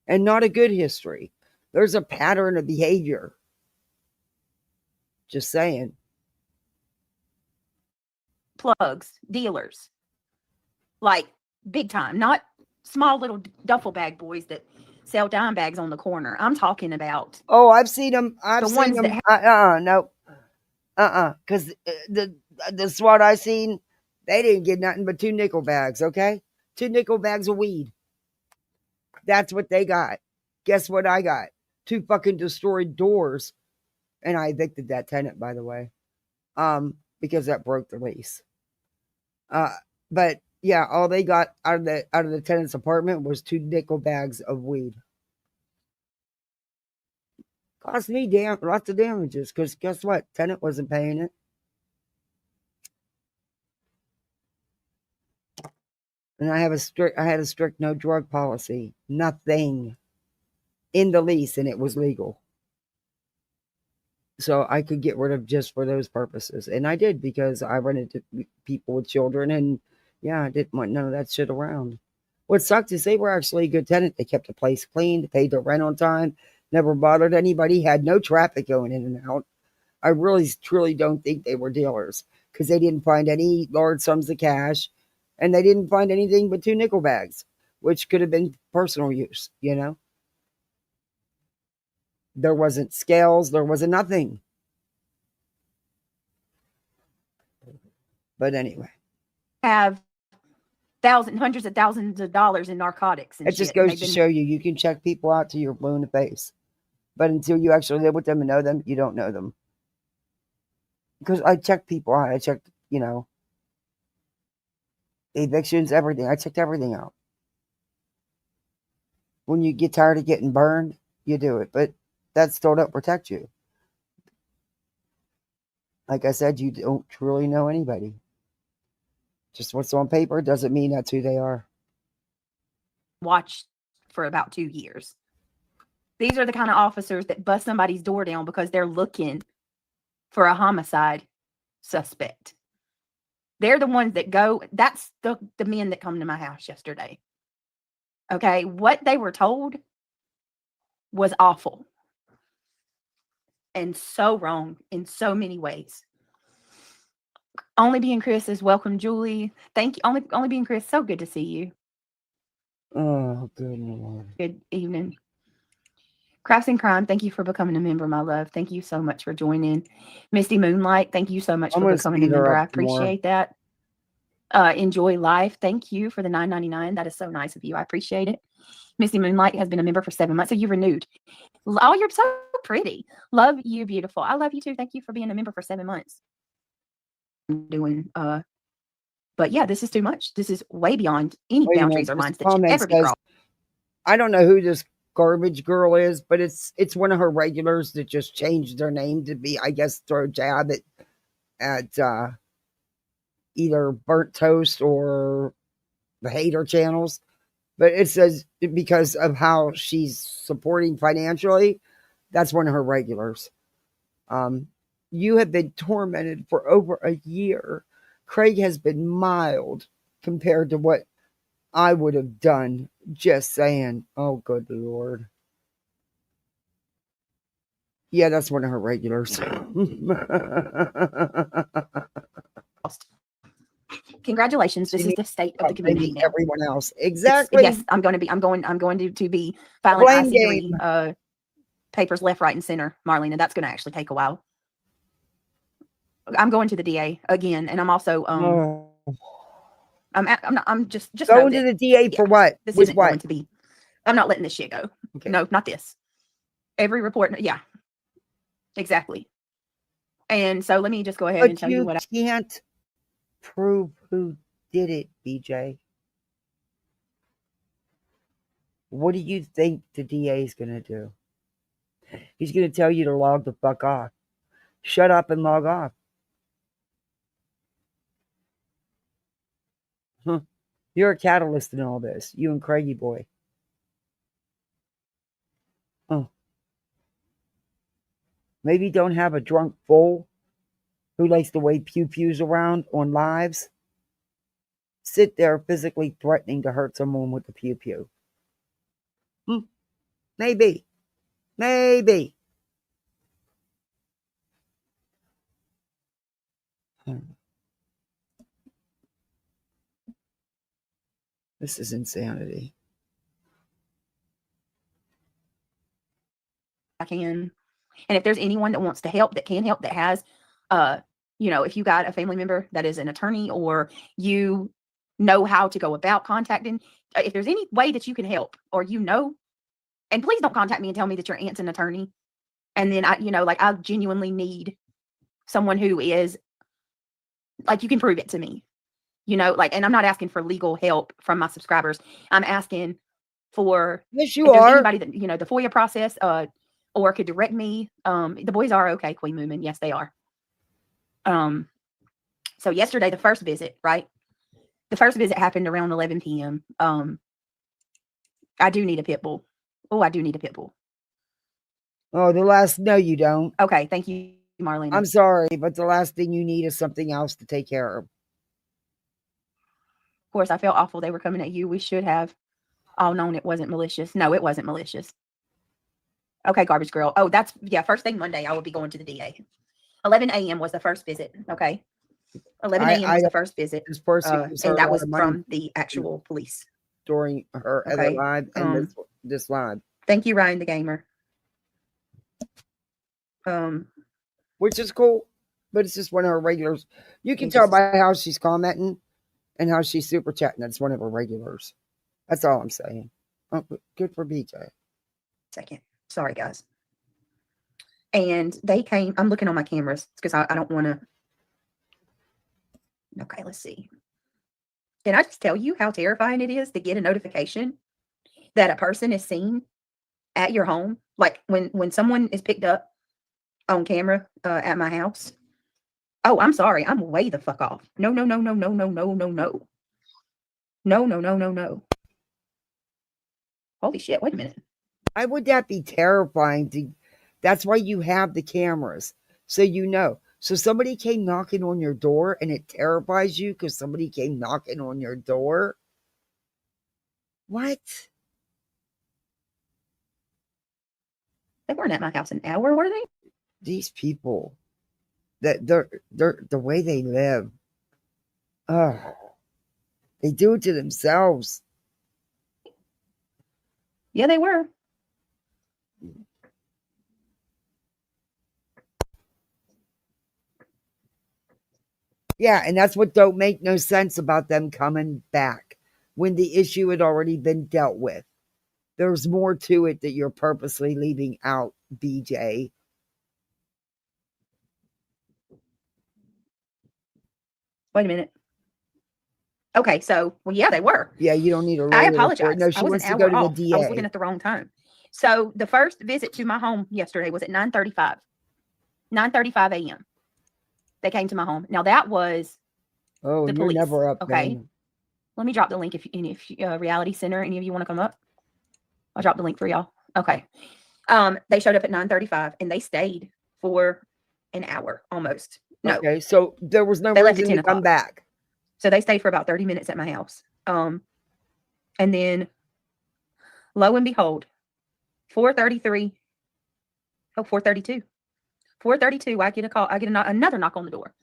And not a good history. There's a pattern of behavior. Just saying. Plugs, dealers. Like big time. Not small little duffel bag boys that sell dime bags on the corner. I'm talking about. Oh, I've seen them. I've the seen ones them. that No. Because the SWAT I seen, they didn't get nothing but 2 nickel bags, okay? 2 nickel bags of weed. That's what they got. Guess what I got? 2 fucking destroyed doors. And I evicted that tenant, by the way. Because that broke the lease. But yeah, all they got out of the tenant's apartment was 2 nickel bags of weed. Cost me lots of damages, because guess what? Tenant wasn't paying it. And I had a strict no drug policy. Nothing in the lease, and it was legal. So I could get rid of just for those purposes. And I did, because I run into people with children, and yeah, I didn't want none of that shit around. What sucked is they were actually a good tenant. They kept the place clean, they paid their rent on time, never bothered anybody, had no traffic going in and out. I really, truly don't think they were dealers, because they didn't find any large sums of cash, and they didn't find anything but 2 nickel bags, which could have been personal use, you know? There wasn't scales, there wasn't nothing. But anyway. Have hundreds of thousands of dollars in narcotics. And it just goes to show you can check people out till you're blue in the face. But until you actually live with them and know them, you don't know them. Because I checked people out. I checked, evictions, everything. I checked everything out. When you get tired of getting burned, you do it. But that still don't protect you. Like I said, you don't truly know anybody. Just what's on paper doesn't mean that's who they are. Watched for about 2 years. These are the kind of officers that bust somebody's door down because they're looking for a homicide suspect. They're the ones that go. That's the men that come to my house yesterday. Okay, what they were told was awful and so wrong in so many ways. Only being Chris says, welcome, Julie. Thank you. Only being Chris, so good to see you. Oh, good Lord. Good evening. Crafts and Crime, thank you for becoming a member, my love. Thank you so much for joining. Misty Moonlight, thank you so much for becoming a member. I appreciate that. Enjoy Life, thank you for the $9.99. That is so nice of you. I appreciate it. Misty Moonlight has been a member for 7 months, so you renewed. Oh, you're so pretty. Love you, beautiful. I love you too. Thank you for being a member for 7 months. But yeah, this is too much. This is way beyond any boundaries or lines that should ever be crossed. I don't know who this garbage girl is, but it's one of her regulars that just changed their name to be, I guess, throw a jab at either Burnt Toast or the hater channels. But it says because of how she's supporting financially, that's one of her regulars. You have been tormented for over a year. Craig has been mild compared to what I would have done. Just saying. Oh, good Lord. Yeah, that's one of her regulars. Congratulations. This is the state of the community now. Everyone else. Exactly. Yes, I'm going to be filing Blame IC3 papers left, right, and center, Marlene, and that's going to actually take a while. I'm going to the DA again, and I'm also I'm just going to the DA for what? This With isn't what? going to be. I'm not letting this shit go. Okay. No, not this. Every report, yeah, exactly. And so let me just go ahead and tell you what you can't prove who did it, BJ. What do you think the DA is going to do? He's going to tell you to log the fuck off. Shut up and log off. Huh. You're a catalyst in all this. You and Craigie boy. Oh. Maybe don't have a drunk fool who likes to wave pew-pews around on lives. Sit there physically threatening to hurt someone with the pew-pew. Maybe. Maybe. This is insanity. I can. And if there's anyone that wants to help, that can help, that has, if you got a family member that is an attorney, or you know how to go about contacting, if there's any way that you can help, or and please don't contact me and tell me that your aunt's an attorney. And then I genuinely need someone who is you can prove it to me, and I'm not asking for legal help from my subscribers. I'm asking for, yes, you are, anybody that, the FOIA process, or could direct me. The boys are okay, Queen Moomin. Yes, they are. So yesterday, the first visit, right? The first visit happened around 11 p.m. I do need a pit bull. Oh, I do need a pit bull. Oh, no, you don't. Okay, thank you, Marlene. I'm sorry, but the last thing you need is something else to take care of. Of course, I felt awful. They were coming at you. We should have all known it wasn't malicious. No, it wasn't malicious. Okay, garbage girl. Oh, first thing Monday, I will be going to the DA. 11 a.m. was the first visit. Okay. 11 a.m. was the first visit. And that was from the actual police. During her other live and this live. Thank you, Ryan the Gamer. Which is cool, but it's just one of her regulars. You can tell by how she's commenting and how she's super chatting. That's one of her regulars. That's all I'm saying. Oh, good for BJ. Second. Sorry, guys. And they came. I'm looking on my cameras because I don't want to. Okay, let's see. Can I just tell you how terrifying it is to get a notification that a person is seen at your home? Like when someone is picked up on camera at my house. Oh, I'm sorry. I'm way the fuck off. No. No. Holy shit. Wait a minute. Why would that be terrifying? That's why you have the cameras. So you know. So somebody came knocking on your door and it terrifies you because somebody came knocking on your door? What? They weren't at my house an hour, were they? These people, that they're the way they live. They do it to themselves. Yeah, they were. Yeah, and that's what don't make no sense about them coming back when the issue had already been dealt with. There's more to it that you're purposely leaving out, BJ. Wait a minute. Okay, so, yeah, they were. Yeah, you don't need a lawyer. I apologize. No, she wants to go to the DA. I was looking at the wrong time. So the first visit to my home yesterday was at 9:35 a.m. They came to my home. Now that was the police. You're never up. Okay. Man. Let me drop the link if Reality Center, any of you want to come up. I'll drop the link for y'all. Okay. They showed up at 9:35 and they stayed for an hour almost. No. Okay, so there was no reason to come back. So they stayed for about 30 minutes at my house. And then lo and behold, 4:33 Oh, 4:32. 4:32. I get a call. I get another knock on the door.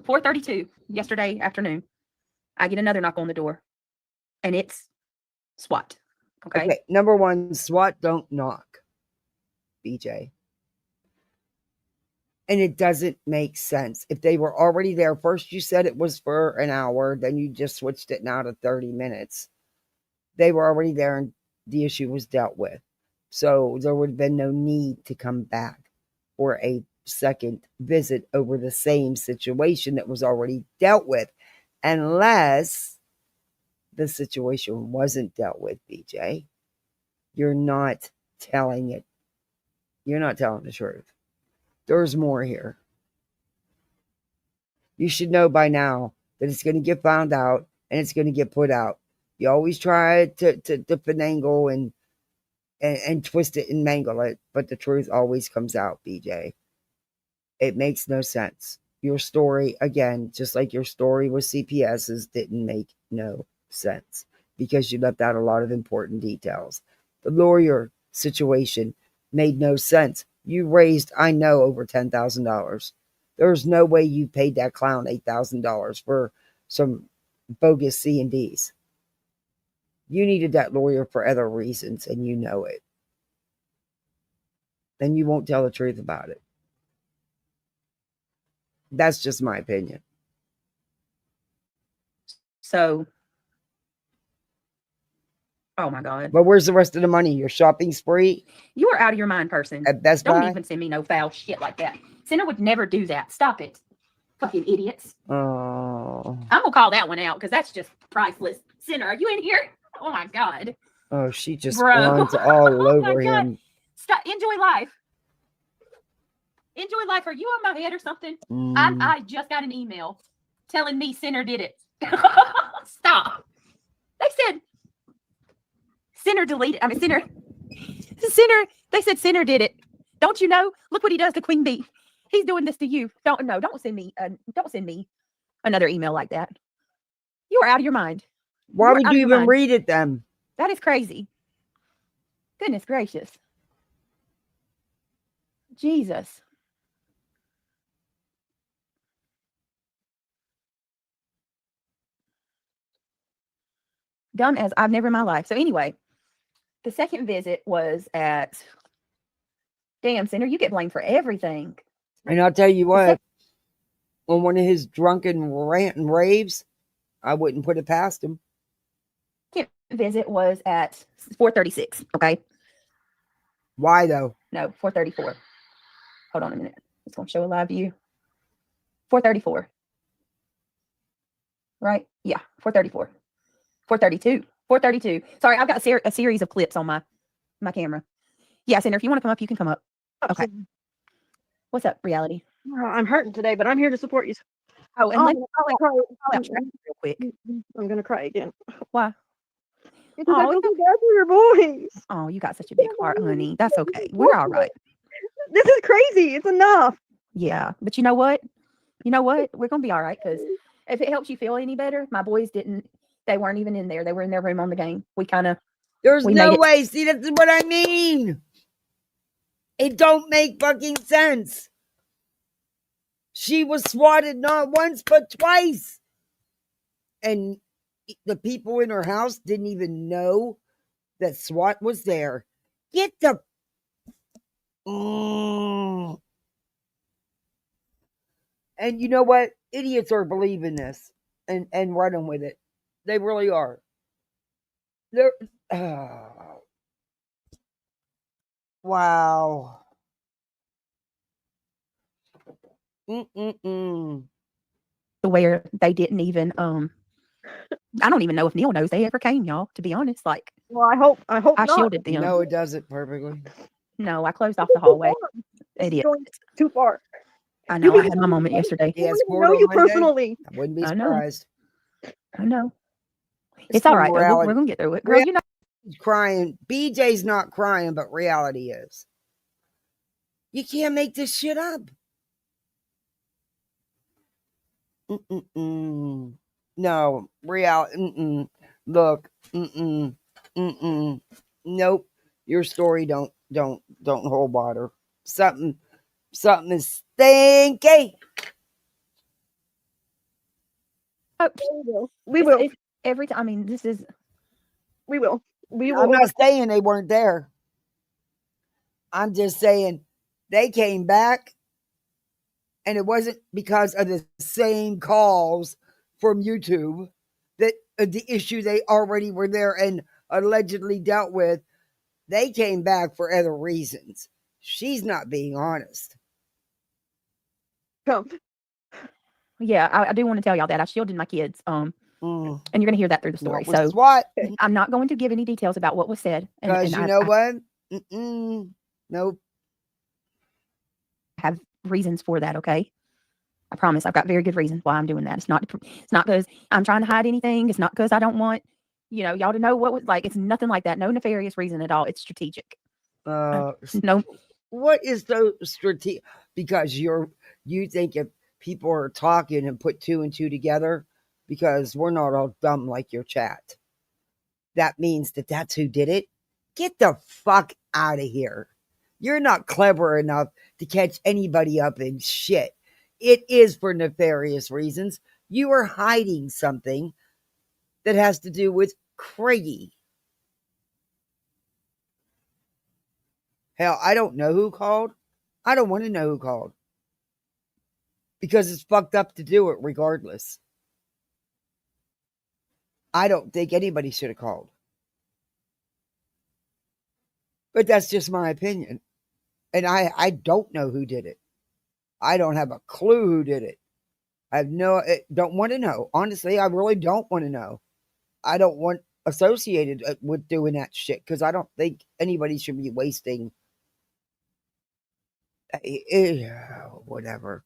4:32 yesterday afternoon. I get another knock on the door, and it's SWAT. Okay. Number one, SWAT don't knock, BJ. And it doesn't make sense. If they were already there, first you said it was for an hour, then you just switched it now to 30 minutes. They were already there and the issue was dealt with. So there would have been no need to come back for a second visit over the same situation that was already dealt with, unless the situation wasn't dealt with, BJ. You're not telling it. You're not telling the truth. There's more here. You should know by now that it's going to get found out and it's going to get put out. You always try to finagle and twist it and mangle it, but the truth always comes out, BJ. It makes no sense. Your story, again, just like your story with CPS's, didn't make no sense because you left out a lot of important details. The lawyer situation made no sense. You raised, I know, over $10,000. There's no way you paid that clown $8,000 for some bogus C&Ds. You needed that lawyer for other reasons, and you know it. And you won't tell the truth about it. That's just my opinion. So, oh my God. But where's the rest of the money? Your shopping spree? You are out of your mind, person. At Best Buy? Don't even send me no foul shit like that. Sinner would never do that. Stop it. Fucking idiots. Oh. I'm going to call that one out because that's just priceless. Sinner, are you in here? Oh my God. Oh, she just Bro. runs all Oh over my God. him. Stop. Enjoy life. Enjoy life. Are you on my head or something? I just got an email telling me Sinner did it. Stop. They said Sinner deleted. I mean, Sinner. They said Sinner did it. Don't you know? Look what he does to Queen Bee. He's doing this to you. Don't send me. Don't send me another email like that. You are out of your mind. Why would you even read it then? That is crazy. Goodness gracious. Jesus. Dumb as I've never in my life. So anyway, the second visit was at damn Sinner. You get blamed for everything. And I'll tell you what, on one of his drunken rant and raves, I wouldn't put it past him. Visit was at 4:36. Okay. Why though? No, 4:34. Hold on a minute. It's gonna show a live view. 4:34. Right? Yeah, 4:34. 4:32. 4:32. Sorry, I've got a series of clips on my camera. Yeah, Sinner, if you want to come up, you can come up. Okay. What's up, reality? I'm hurting today, but I'm here to support you. Oh, and I'll cry real quick. I'm gonna cry again. Why? Because I feel so bad for your boys. Oh, you got such a big heart, honey. That's okay. We're all right. This is crazy. It's enough. Yeah, but you know what? We're gonna be all right because if it helps you feel any better, my boys didn't. They weren't even in there. They were in their room on the game. There's no way. See, that's what I mean. It don't make fucking sense. She was swatted not once but twice. And the people in her house didn't even know that SWAT was there. Get the... And you know what? Idiots are believing this and running with it. They really are. They're... Wow. Where they didn't even I don't even know if Neil knows they ever came, y'all, to be honest. Like, well, I hope I not. shielded them. No, it doesn't perfectly. No, I closed off the hallway. Idiot. Going too far. I know. I had my moment yesterday. Yes, I know you personally. I wouldn't be surprised. I know. It's all right. We're gonna get through it. Girl, you know, crying. BJ's not crying, but reality is. You can't make this shit up. No, reality. Look. Nope. Your story don't hold water. Something is stinky. Oh, We will. It's every time. I mean, this is. We will. We I'm will. not saying they weren't there. I'm just saying they came back, and it wasn't because of the same calls from YouTube that the issue they already were there and allegedly dealt with. They came back for other reasons. She's not being honest. Come. Yeah, I do want to tell y'all that I shielded my kids. And you're going to hear that through the story. So what? I'm not going to give any details about what was said. Because you know what? Nope. I have reasons for that. Okay. I promise I've got very good reasons why I'm doing that. It's not because I'm trying to hide anything. It's not because I don't want, y'all to know what was like. It's nothing like that. No nefarious reason at all. It's strategic. No. What is the strategic? Because you think if people are talking and put two and two together, because we're not all dumb like your chat, that means that's who did it. Get the fuck out of here. You're not clever enough to catch anybody up in shit. It is for nefarious reasons. You are hiding something that has to do with Craigie. Hell, I don't know who called. I don't want to know who called. Because it's fucked up to do it regardless. I don't think anybody should have called. But that's just my opinion. And I don't know who did it. I don't have a clue who did it. Don't want to know. Honestly, I really don't want to know. I don't want associated with doing that shit because I don't think anybody should be wasting whatever.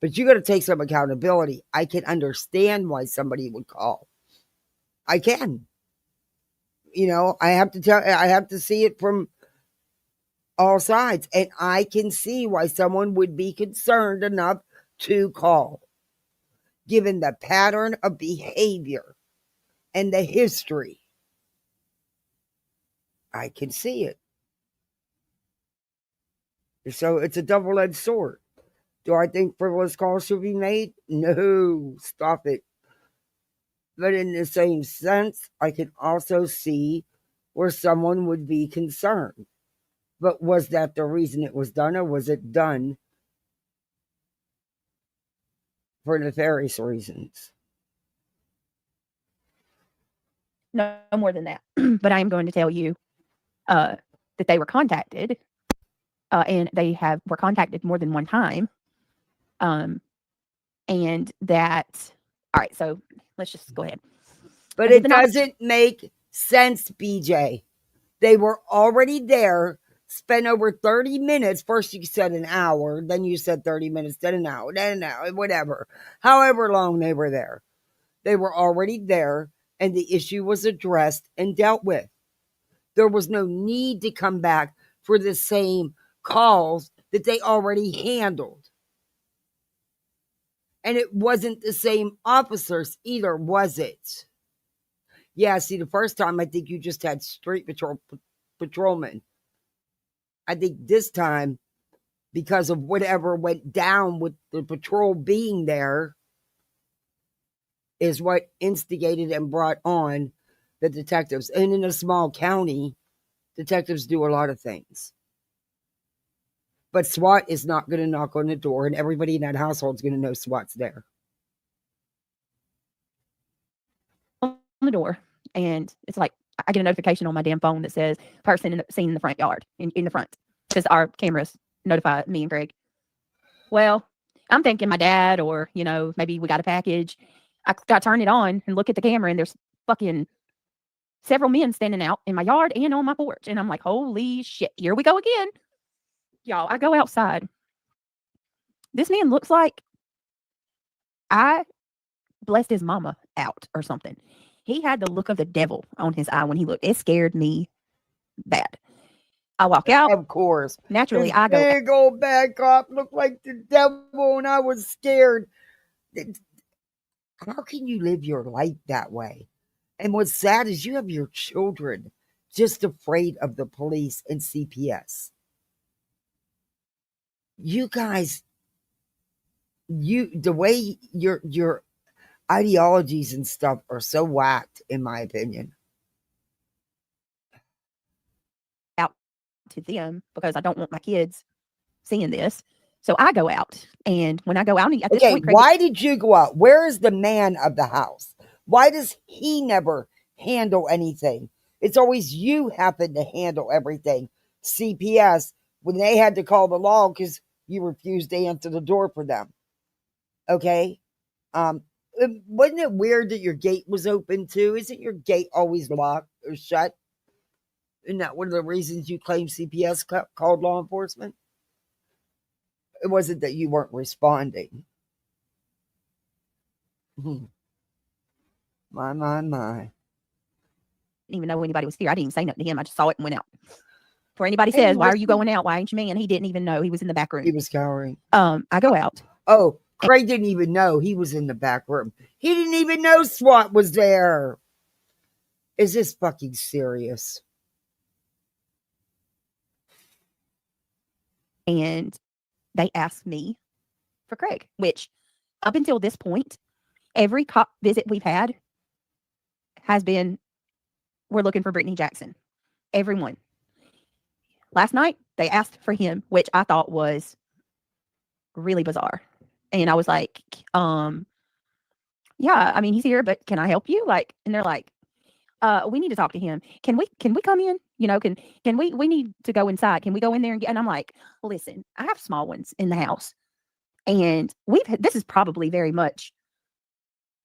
But you got to take some accountability. I can understand why somebody would call. I can. I have to see it from all sides. And I can see why someone would be concerned enough to call. Given the pattern of behavior and the history. I can see it. So it's a double-edged sword. Do I think frivolous calls should be made? No, stop it. But in the same sense, I can also see where someone would be concerned. But was that the reason it was done, or was it done for nefarious reasons? No more than that. But I am going to tell you that they were contacted, and they were contacted more than one time. And that, all right, so let's just go ahead. But it doesn't make sense, BJ. They were already there, spent over 30 minutes. First you said an hour, then you said 30 minutes, then an hour, whatever. However long they were there. They were already there, and the issue was addressed and dealt with. There was no need to come back for the same calls that they already handled. And it wasn't the same officers either, was it? Yeah, see, the first time I think you just had street patrolmen. I think this time, because of whatever went down with the patrol being there, is what instigated and brought on the detectives. And in a small county, detectives do a lot of things. But SWAT is not going to knock on the door, and everybody in that household is going to know SWAT's there. On the door, and it's like I get a notification on my damn phone that says person seen in the front yard, in the front, because our cameras notify me and Greg. Well, I'm thinking my dad, or maybe we got a package. I turn it on and look at the camera, and there's fucking several men standing out in my yard and on my porch, and I'm like, holy shit, here we go again. Y'all, I go outside. This man looks like I blessed his mama out or something. He had the look of the devil on his eye when he looked. It scared me bad. I walk out. Of course. Naturally, I go. Big old bad cop looked like the devil, and I was scared. How can you live your life that way? And what's sad is you have your children just afraid of the police and CPS. you guys, the way your ideologies and stuff are so whacked, in my opinion. Out to them because I don't want my kids seeing this. So I go out, and when I go out, at this point, Craig, why did you go out? Where is the man of the house? Why does he never handle anything? It's always you happen to handle everything. CPS, when they had to call the law because you refused to answer the door for them. Okay? Wasn't it weird that your gate was open too? Isn't your gate always locked or shut? Isn't that one of the reasons you claim CPS called law enforcement? It wasn't that you weren't responding. My. Didn't even know anybody was here. I didn't even say nothing to him. I just saw it and went out. Before anybody says, why are you going out? Why ain't you man? He didn't even know. He was in the back room. He was cowering. I go out. Oh, Craig didn't even know he was in the back room. He didn't even know SWAT was there. Is this fucking serious? And they asked me for Craig, which up until this point, every cop visit we've had has been, we're looking for Brittany Jackson. Everyone. Last night, they asked for him, which I thought was really bizarre. And I was like, yeah, I mean, he's here, but can I help you? Like, and they're like, we need to talk to him. Can we come in? You know, can we need to go inside. Can we go in there and I'm like, listen, I have small ones in the house. And this is probably very much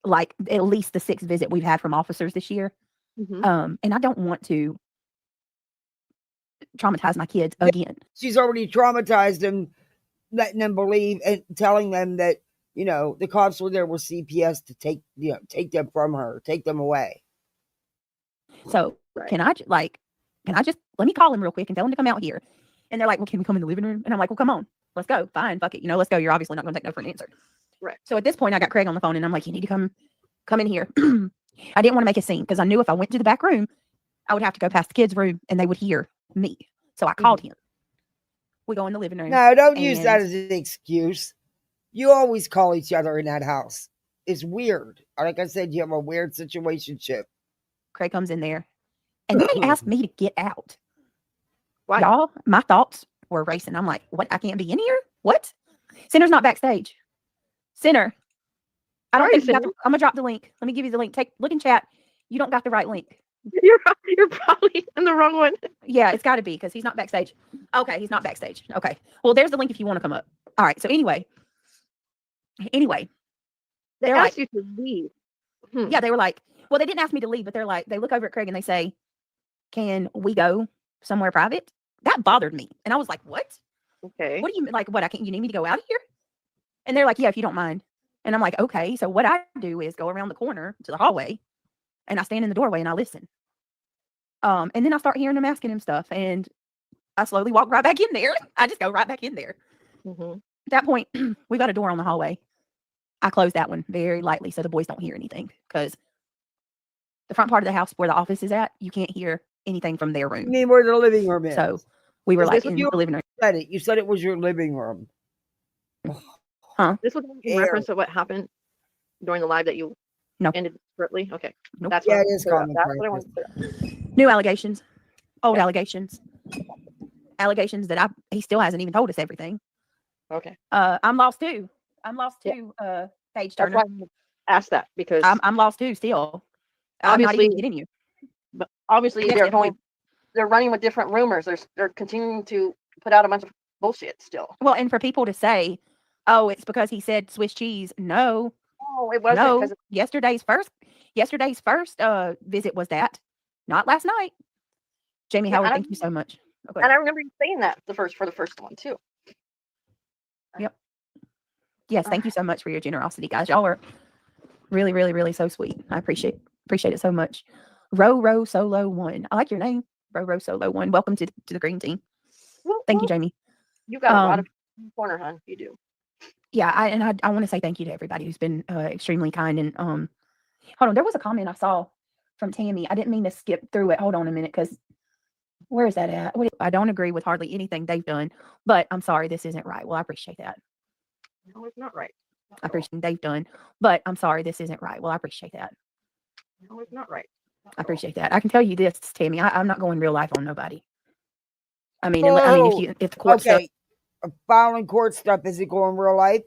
like at least the 6th visit we've had from officers this year. And I don't want to traumatize my kids again. She's already traumatized them, letting them believe and telling them that, you know, the cops were there with CPS to take them from her, take them away. So can I just let me call him real quick and tell him to come out here? And they're like, well, can we come in the living room? And I'm like, well, come on, let's go. Fine, fuck it. You know, let's go. You're obviously not going to take no for an answer. Right. So at this point, I got Craig on the phone and I'm like, you need to come in here. I didn't want to make a scene because I knew if I went to the back room, I would have to go past the kids' room and they would hear me. So I called him. We go in the living room. No, don't use that as an excuse. You always call each other in that house. It's weird. Like I said, you have a weird situationship. Craig comes in there and they asked me to get out. Why? Y'all, my thoughts were racing. I'm like, what? I can't be in here? What? Center's not backstage. Center. I don't think I'm going to drop the link. Let me give you the link. Look in chat. You don't got the right link. You're probably in the wrong one. Yeah, it's got to be because he's not backstage. Okay, he's not backstage. Okay. Well, there's the link if you want to come up. All right. So anyway. They asked you to leave. Yeah, they were like, well, they didn't ask me to leave, but they're like, they look over at Craig and they say, can we go somewhere private? That bothered me. And I was like, what? Okay. What do you like? What? You need me to go out of here? And they're like, yeah, if you don't mind. And I'm like, okay. So what I do is go around the corner to the hallway and I stand in the doorway and I listen. And then I start hearing them asking him stuff and I slowly walk right back in there. I just go right back in there. At that point, we got a door on the hallway. I closed that one very lightly so the boys don't hear anything because the front part of the house where the office is at, you can't hear anything from their room. You mean where the living room is? So we were like in the living room. You said it was your living room. Huh? This was in reference to what happened during the live that you ended abruptly. Okay. Nope. That's yeah, what, it is common that's what I wanted to clear up. New allegations. Old allegations. Allegations that he still hasn't even told us everything. Okay. I'm lost too. Paige Turner. That's why I asked that because I'm lost too still. I'm not even kidding you. But obviously they're running with different rumors. They're continuing to put out a bunch of bullshit still. Well, and for people to say, oh, it's because he said Swiss cheese. No. Oh, it wasn't. No. Yesterday's first visit was that. Not last night. Jamie Howard, thank you so much. Okay. And I remember you saying that for the first one too. Yep. Yes, thank you so much for your generosity, guys. Y'all are really, really, really so sweet. I appreciate it so much. Row Solo 1. I like your name. Row Solo 1. Welcome to the green team. Thank you, Jamie. You got a lot of corner, hon. You do. Yeah, I want to say thank you to everybody who's been extremely kind. And hold on, there was a comment I saw from Tammy. I didn't mean to skip through it. Hold on a minute, because Where is that at? I don't agree with hardly anything they've done, but I'm sorry, this isn't right. Well, I appreciate that. No, it's not right. I appreciate they've done, but I'm sorry, this isn't right. Well, I appreciate that. No, it's not right. I appreciate that. I can tell you this, Tammy. I'm not going real life on nobody. I mean, if the court stuff, filing court stuff isn't going real life.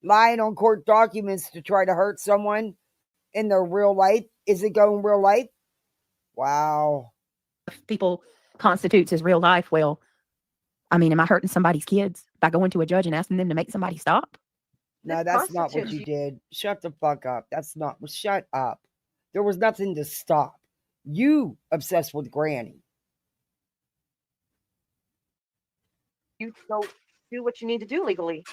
Lying on court documents to try to hurt someone in their real life, is it going real life? Wow. people constitutes as real life. Well, I mean, am I hurting somebody's kids by going to a judge and asking them to make somebody stop? No, that's not what you did. Shut the fuck up. Shut up. There was nothing to stop. You obsessed with Granny. You go do what you need to do legally.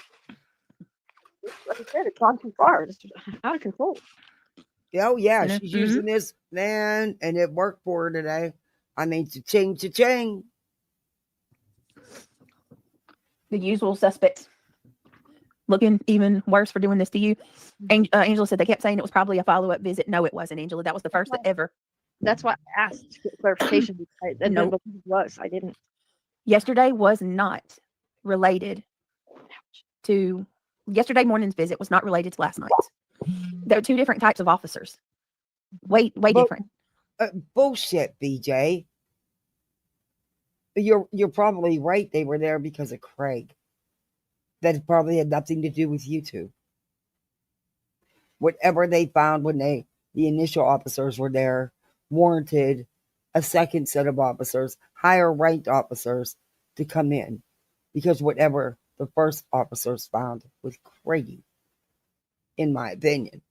Like I said, it's gone too far. It's out of control. Oh, yeah. She's using this, man, and it worked for her today. I mean, cha-ching, cha-ching. The usual suspects looking even worse for doing this to you. Angela said they kept saying it was probably a follow-up visit. No, it wasn't, Angela. That was the first that ever. That's why I asked to get clarification. No, it was. I didn't. Yesterday was not related to yesterday morning's visit. Was not related to last night's. There are two different types of officers. Way different. Bullshit, BJ. You're probably right. They were there because of Craig. That probably had nothing to do with you two. Whatever they found when the initial officers were there warranted a second set of officers, higher ranked officers, to come in, because whatever the first officers found was crazy, in my opinion.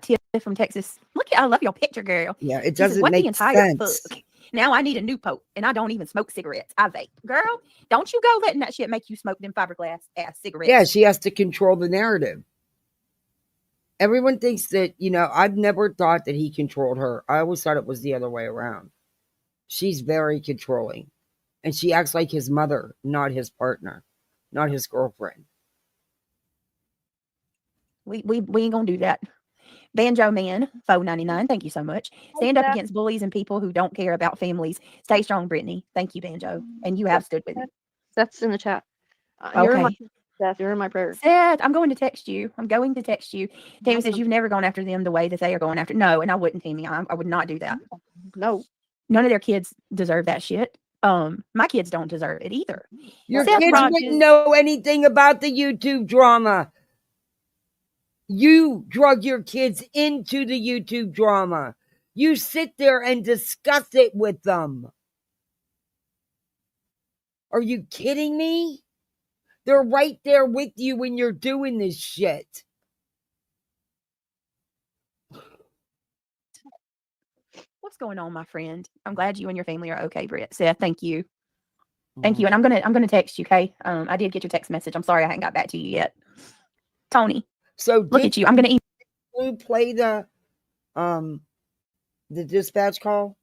Tia from Texas. Look, I love your picture, girl. Yeah, it doesn't make sense. Fuck? Now I need a new pope, and I don't even smoke cigarettes. I vape. Girl, don't you go letting that shit make you smoke them fiberglass ass cigarettes. Yeah, she has to control the narrative. Everyone thinks that, I've never thought that he controlled her. I always thought it was the other way around. She's very controlling. And she acts like his mother, not his partner, not his girlfriend. We ain't gonna do that. Banjo Man, $4.99. Thank you so much. Stand up against bullies and people who don't care about families. Stay strong, Brittany. Thank you, Banjo. And you have stood with me. That's in the chat. Okay. You're in my prayers. Seth, I'm going to text you. Tammy says you've never gone after them the way that they are going after. No, and I wouldn't, Tammy. I would not do that. No. None of their kids deserve that shit. My kids don't deserve it either. Your kids wouldn't know anything about the YouTube drama. You drug your kids into the YouTube drama. You sit there and discuss it with them. Are you kidding me? They're right there with you when you're doing this shit. What's going on, my friend? I'm glad you and your family are okay, Britt. Seth, thank you. Thank you. And I'm gonna text you, okay? I did get your text message. I'm sorry I hadn't got back to you yet. Tony. So look at you. I'm gonna you play the dispatch call?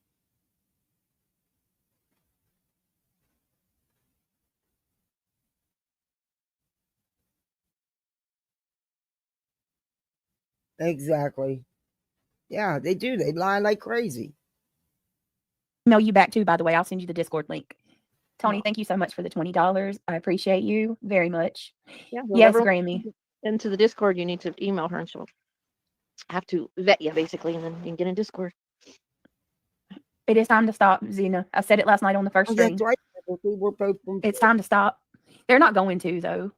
Exactly. Yeah, they do. They lie like crazy. Email you back too, by the way. I'll send you the Discord link. Tony, thank you so much for the $20. I appreciate you very much. Yeah, yes, Grammy. Into the Discord, you need to email her and she'll have to vet you basically, and then you can get in Discord. It is time to stop, Zena. I said it last night on the first stream. That's right. We're both from it's time to stop. They're not going to, though.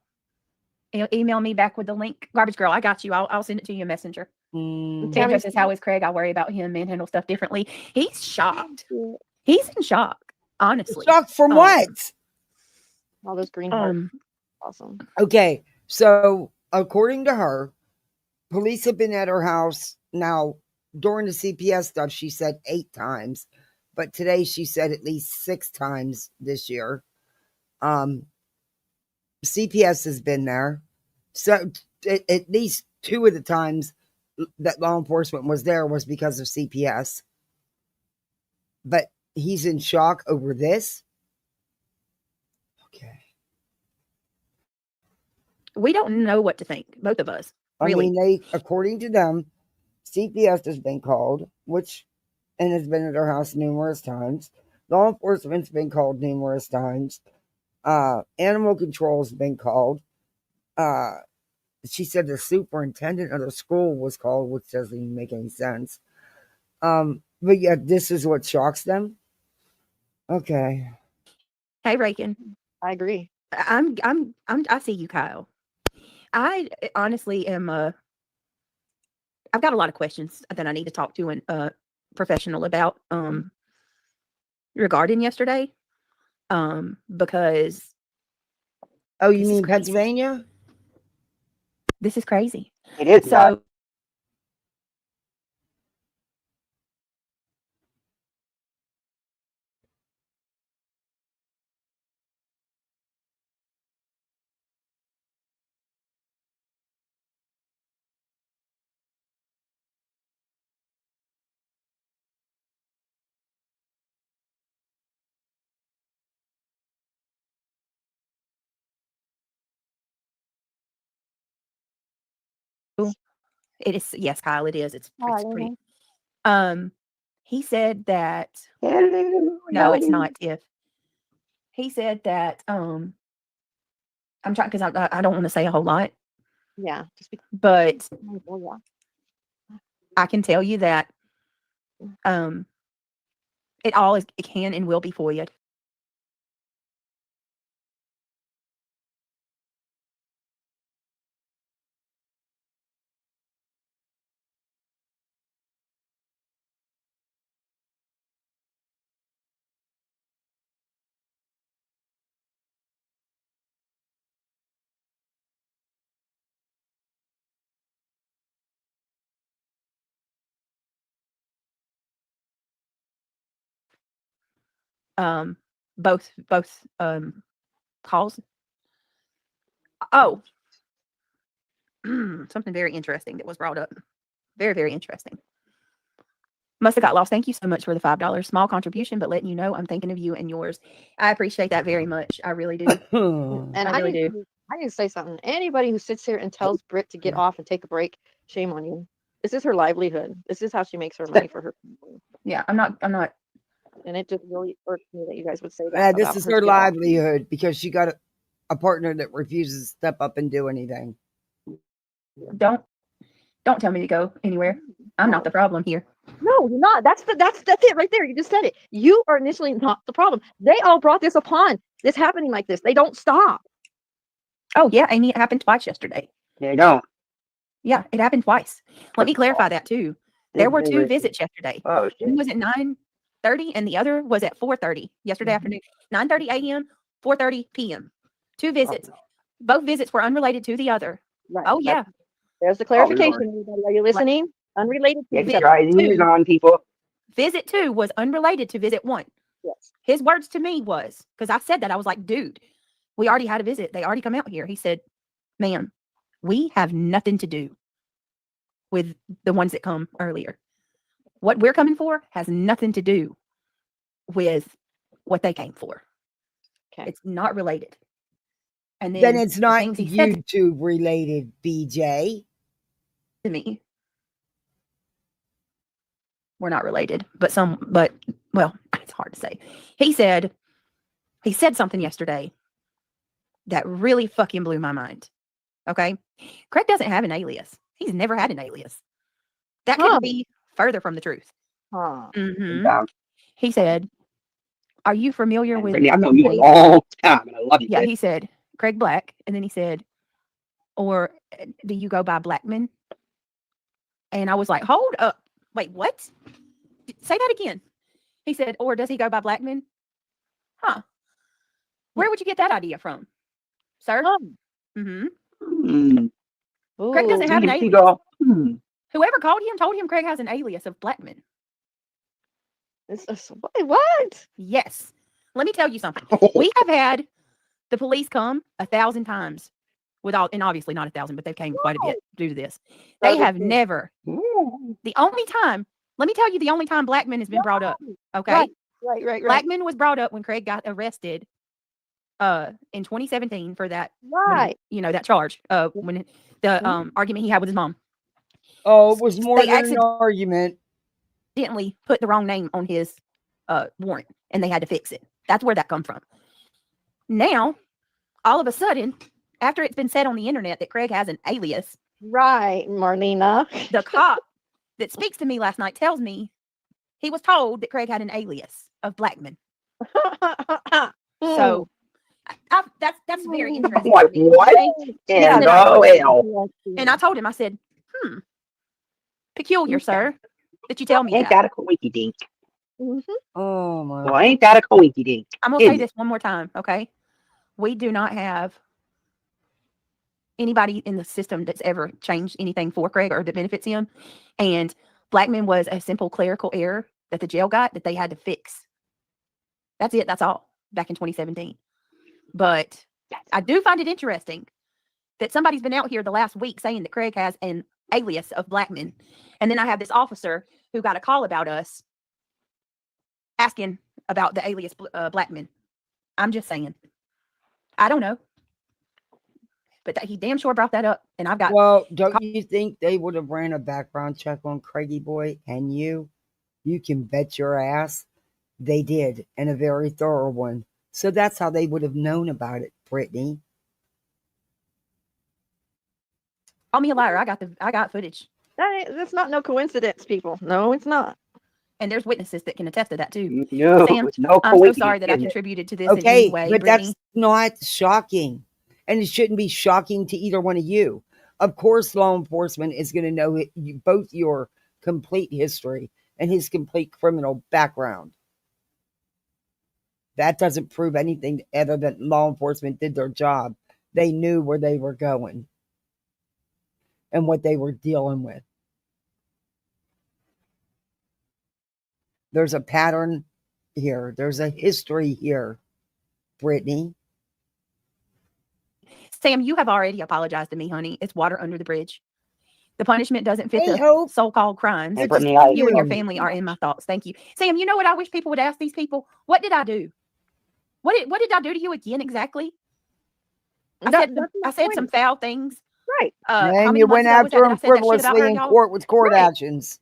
Email me back with the link. Garbage Girl, I got you. I'll send it to you in Messenger. Tammy says, how is Craig? I worry about him. Manhandle stuff differently. He's shocked. He's in shock, honestly. Shocked from what? All those green hearts. Awesome. Okay, so according to her, police have been at her house now. During the CPS stuff, she said 8 times, but today she said at least 6 times this year. CPS has been there, so at least 2 of the times that law enforcement was there was because of CPS. But he's in shock over this. Okay. We don't know what to think, both of us. Really. I mean, according to them, CPS has been called, and has been at her house numerous times. Law enforcement's been called numerous times. Animal control's been called. She said the superintendent of the school was called, which doesn't even make any sense. But yet this is what shocks them. Okay. Hey, Reagan. I agree. I see you, Kyle. I honestly am I've got a lot of questions that I need to talk to a professional about regarding yesterday. Because oh, you mean Pennsylvania? This is crazy. It is. So it is, yes, Kyle, it is. It's pretty. He said that no, it's not. If he said that I'm trying because I don't want to say a whole lot. Yeah, but yeah. I can tell you that it all is, it can and will be FOIA'd. Both calls. Oh, something very interesting that was brought up. Very, very interesting. Must have got lost. Thank you so much for the $5 small contribution, but letting you know I'm thinking of you and yours. I appreciate that very much. I really do. And I really do. I need to say something. Anybody who sits here and tells Britt to get off and take a break, shame on you. This is her livelihood. This is how she makes her money for her family. Yeah, I'm not. And it just really irks me that you guys would say that. Yeah, this about is her her to get off. livelihood because she got a partner that refuses to step up and do anything. Don't tell me to go anywhere. I'm not the problem here. No, you're not. That's it right there. You just said it. You are initially not the problem. They all brought this upon this happening like this. They don't stop. Oh yeah, Amy, it happened twice yesterday. They don't. Yeah, it happened twice. Let me clarify that too. There were two visits yesterday. Oh, shit. One was at 9:30 and the other was at 4:30 yesterday afternoon. 9:30 a.m., 4:30 p.m. Two visits. Both visits were unrelated to the other. Right. Oh yeah. There's the clarification. Everybody. Are you listening? Unrelated to each other. on people. Visit 2 was unrelated to visit 1. Yes. His words to me was, because I said that, I was like, dude, we already had a visit. They already come out here. He said, ma'am, we have nothing to do with the ones that come earlier. What we're coming for has nothing to do with what they came for. Okay. It's not related. And Then it's not he said YouTube related, BJ. to me. We're not related, but well, it's hard to say. He said something yesterday that really fucking blew my mind. Okay. Craig doesn't have an alias. He's never had an alias. That could be further from the truth. Mm-hmm. He said, are you familiar with I've known you a long time and I love you. Yeah, he said Craig Black, and then he said, or do you go by Blackman? And I was like, hold up. Wait, what? Say that again. He said, or does he go by Blackman? Huh. Where would you get that idea from, sir? Mm-hmm. Craig doesn't have an alias. Whoever called him told him Craig has an alias of Blackman. What? Yes. Let me tell you something. We have had the police come 1,000 times and obviously not 1,000, but they came quite a bit due to this. They have never. The only time, let me tell you, the only time Blackman has been brought up. Okay. Right. Blackman was brought up when Craig got arrested in 2017 for that. Right. That charge. When the argument he had with his mom. Oh, it was more than an argument. Accidentally put the wrong name on his warrant and they had to fix it. That's where that come from. Now, all of a sudden, after it's been said on the internet that Craig has an alias, right, Marlena, the cop that speaks to me last night tells me he was told that Craig had an alias of Blackman. So that's very interesting. What? To me. What? Yeah, And and I told him, I said, peculiar, sir, that you tell me ain't that. that a coinky dink? Oh my. Well, ain't that a coinky dink? I'm gonna say this one more time, okay? We do not have anybody in the system that's ever changed anything for Craig or that benefits him. And Blackman was a simple clerical error that the jail got that they had to fix. That's it. That's all. Back in 2017. But I do find it interesting that somebody's been out here the last week saying that Craig has an alias of Blackman. And then I have this officer who got a call about us asking about the alias Blackman. I'm just saying. I don't know. But he damn sure brought that up. And I've got. Well, don't you think they would have ran a background check on Craigie boy and you? You can bet your ass they did, and a very thorough one. So that's how they would have known about it, Brittany. Call me a liar. I got footage. That's not no coincidence, people. No, it's not. And there's witnesses that can attest to that too. No, Sam, it's no I'm so coincidence, sorry that I is it? contributed to this in Okay, any way, but Brittany. that's not shocking. And it shouldn't be shocking to either one of you. Of course, law enforcement is going to know both your complete history and his complete criminal background. That doesn't prove anything other than law enforcement did their job. They knew where they were going and what they were dealing with. There's a pattern here. There's a history here, Brittany. Sam, you have already apologized to me, honey. It's water under the bridge. The punishment doesn't fit the so-called crimes. Hey, Brittany, You and your family are in my thoughts. Thank you. Sam, you know what I wish people would ask these people? What did I do? What did I do to you again exactly? I said some foul things. Right. And you went after him frivolously in court with court actions.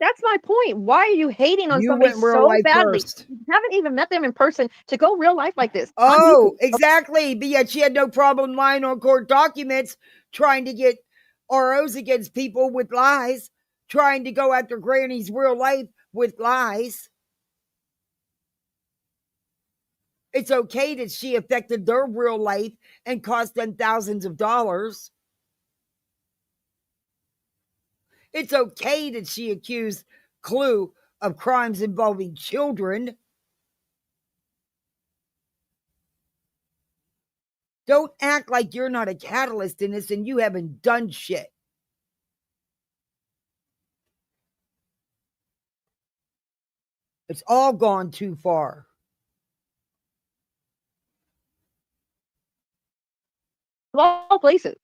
That's my point. Why are you hating on You somebody went real so life badly? first. You haven't even met them in person to go real life like this. Oh, exactly. But yet she had no problem lying on court documents, trying to get ROs against people with lies, trying to go after Granny's real life with lies. It's okay that she affected their real life and cost them thousands of dollars. It's okay that she accused Clue of crimes involving children. Don't act like you're not a catalyst in this and you haven't done shit. It's all gone too far. Of all places.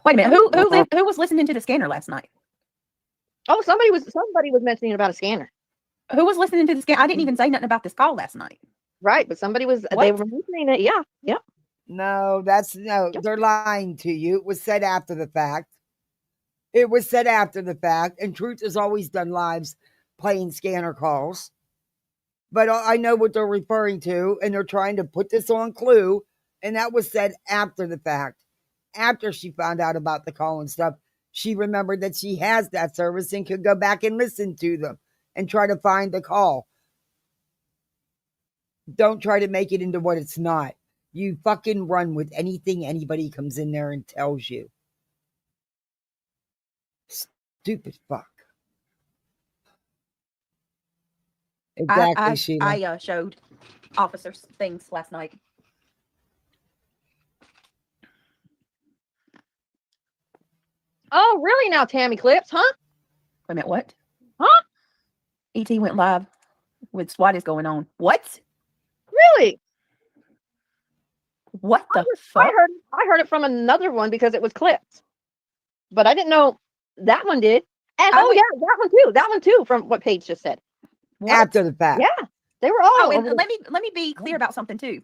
Wait a minute. Who was listening to the scanner last night? Oh, somebody was mentioning about a scanner. Who was listening to the scanner? I didn't even say nothing about this call last night. Right, but somebody was. They were mentioning it. Yeah, yeah. No, they're lying to you. It was said after the fact. It was said after the fact, and Truth has always done lives playing scanner calls. But I know what they're referring to, and they're trying to put this on Clue, and that was said after the fact. After she found out about the call and stuff, she remembered that she has that service and could go back and listen to them and try to find the call. Don't try to make it into what it's not. You fucking run with anything anybody comes in there and tells you. Stupid fuck. Exactly, Sheila. I showed officers things last night. Oh, really now, Tammy Clips, huh? Wait a minute, what? Huh? ET went live with SWAT is going on. What? Really? What the fuck? I heard it from another one because it was clipped. But I didn't know that one did. And that one too, from what Paige just said. What? After the fact. Yeah. They were all and let me be clear about something too.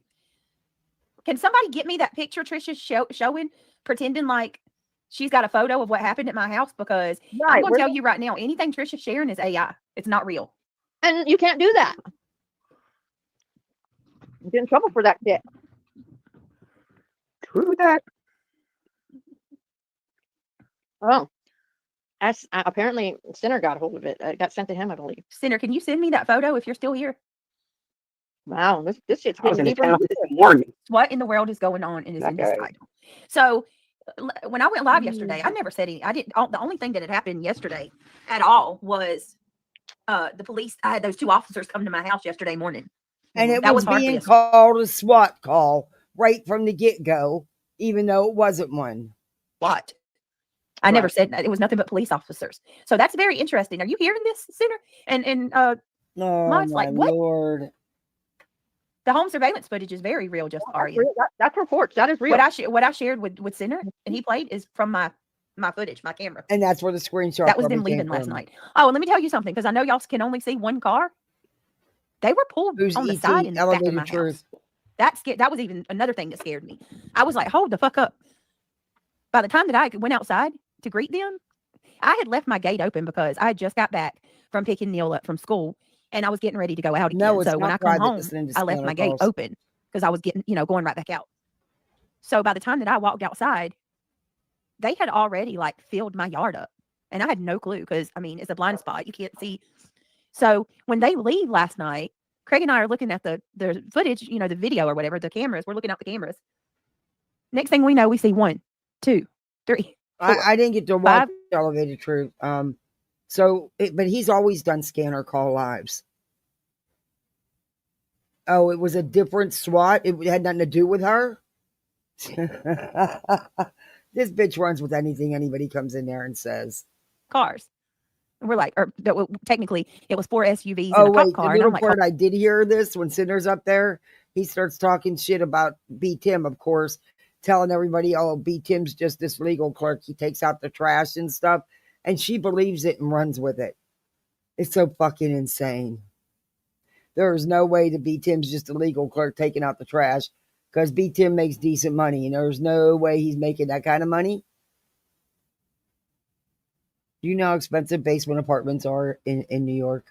Can somebody get me that picture Trisha's showing, pretending like she's got a photo of what happened at my house? Because I'm going to tell you right now, anything Trisha's sharing is AI. It's not real. And you can't do that. Get in trouble for that shit. True that. Oh, apparently Sinner got a hold of it. It got sent to him, I believe. Sinner, can you send me that photo if you're still here? Wow, this shit's I was getting in deeper. town this morning. What in the world is going on in this That guy. title? So when I went live yesterday, I never said any. I didn't. The only thing that had happened yesterday at all was the police. I had those 2 officers come to my house yesterday morning, and it that was hard for being you. called a SWAT call right from the get-go, even though it wasn't one. What? I never said that. It was nothing but police officers. So that's very interesting. Are you hearing this, Sinner? And Oh, Mine's my like, what? Lord. The home surveillance footage is very real, just That's real. That's reports. That is real. What I shared with Sinner and he played is from my footage, my camera. And that's where the screenshot That was them probably leaving came last from. night. Oh, and let me tell you something, because I know y'all can only see one car. They were pulled Who's on the ET side in the back of elevated my truth? house. That was even another thing that scared me. I was like, hold the fuck up. By the time that I went outside to greet them, I had left my gate open because I had just got back from picking Neil up from school and I was getting ready to go out again. No, it's so when not I come private home, listening to I left scammer my gate calls. open because I was getting, going right back out. So by the time that I walked outside, they had already like filled my yard up. And I had no clue because, I mean, it's a blind spot. You can't see. So when they leave last night, Craig and I are looking at the footage, the video or whatever, the cameras. We're looking at the cameras. Next thing we know, we see 1, 2, 3, 4. I didn't get to watch 5. Elevated Truth. But he's always done scanner call lives. Oh, it was a different SWAT. It had nothing to do with her. This bitch runs with anything anybody comes in there and says. Cars. And we're like, technically, it was 4 SUVs Oh, and a cop wait, car. the And little I'm like, part I did hear this when Sinner's up there. He starts talking shit about B. Tim, of course, telling everybody, oh, B. Tim's just this legal clerk. He takes out the trash and stuff. And she believes it and runs with it. It's so fucking insane. There's no way that B. Tim's just a legal clerk taking out the trash because B. Tim makes decent money. And there's no way he's making that kind of money. Do you know how expensive basement apartments are in New York?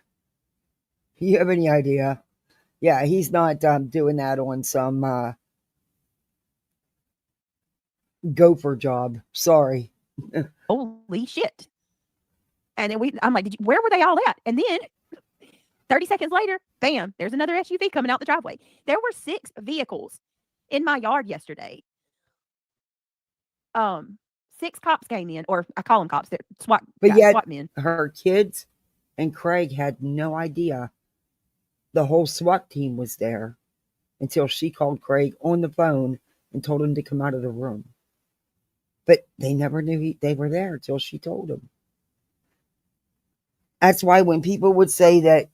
Do you have any idea? Yeah, he's not doing that on some gopher job. Sorry. holy shit. And then I'm like, where were they all at? And then 30 seconds later, bam, there's another SUV coming out the driveway. There were 6 vehicles in my yard yesterday. 6 cops came in, or I call them cops. They're SWAT men. Her kids and Craig had no idea the whole SWAT team was there until she called Craig on the phone and told him to come out of the room. But they never knew they were there until she told them. That's why when people would say that,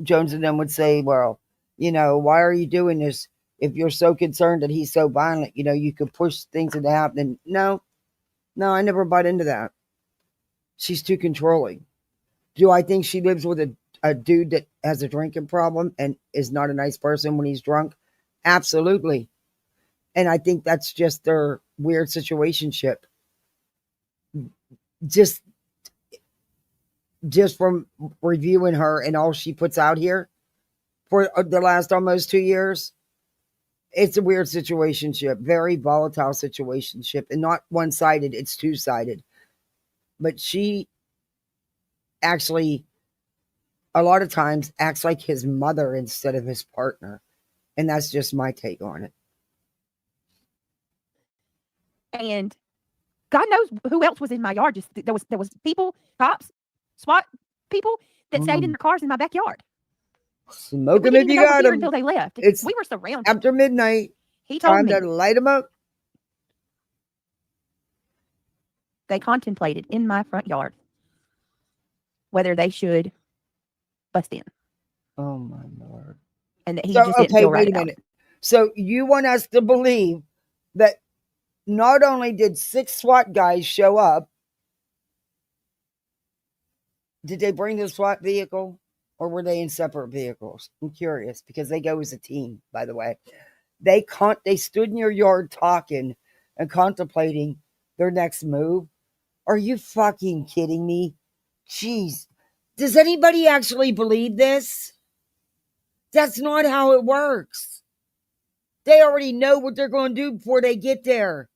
Jones and them would say, well, why are you doing this? If you're so concerned that he's so violent, you could push things into happening. No, I never bought into that. She's too controlling. Do I think she lives with a dude that has a drinking problem and is not a nice person when he's drunk? Absolutely. And I think that's just their weird situationship. Just from reviewing her and all she puts out here for the last almost 2 years, it's a weird situationship, very volatile situationship, and not one-sided, it's two-sided. But she actually, a lot of times, acts like his mother instead of his partner. And that's just my take on it. And God knows who else was in my yard. Just there was people, cops, SWAT people that stayed in their cars in my backyard. Smoke them if you got them. Until they left. We were surrounded. After midnight. He told me to light them up. They contemplated in my front yard whether they should bust in. Oh my Lord. And that he just didn't feel right wait a minute. So you want us to believe that not only did 6 SWAT guys show up, did they bring the SWAT vehicle or were they in separate vehicles? I'm curious because they go as a team, by the way. They stood in your yard talking and contemplating their next move. Are you fucking kidding me? Jeez. Does anybody actually believe this? That's not how it works. They already know what they're going to do before they get there.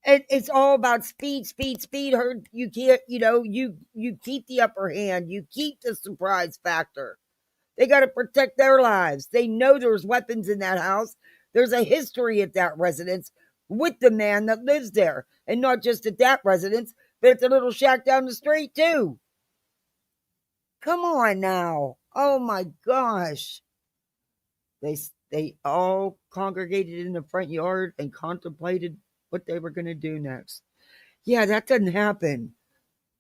And it's all about speed. You can't, you keep the upper hand. You keep the surprise factor. They got to protect their lives. They know there's weapons in that house. There's a history at that residence with the man that lives there. And not just at that residence, but at the little shack down the street, too. Come on now. Oh, my gosh. They all congregated in the front yard and contemplated what they were going to do next. Yeah, that doesn't happen.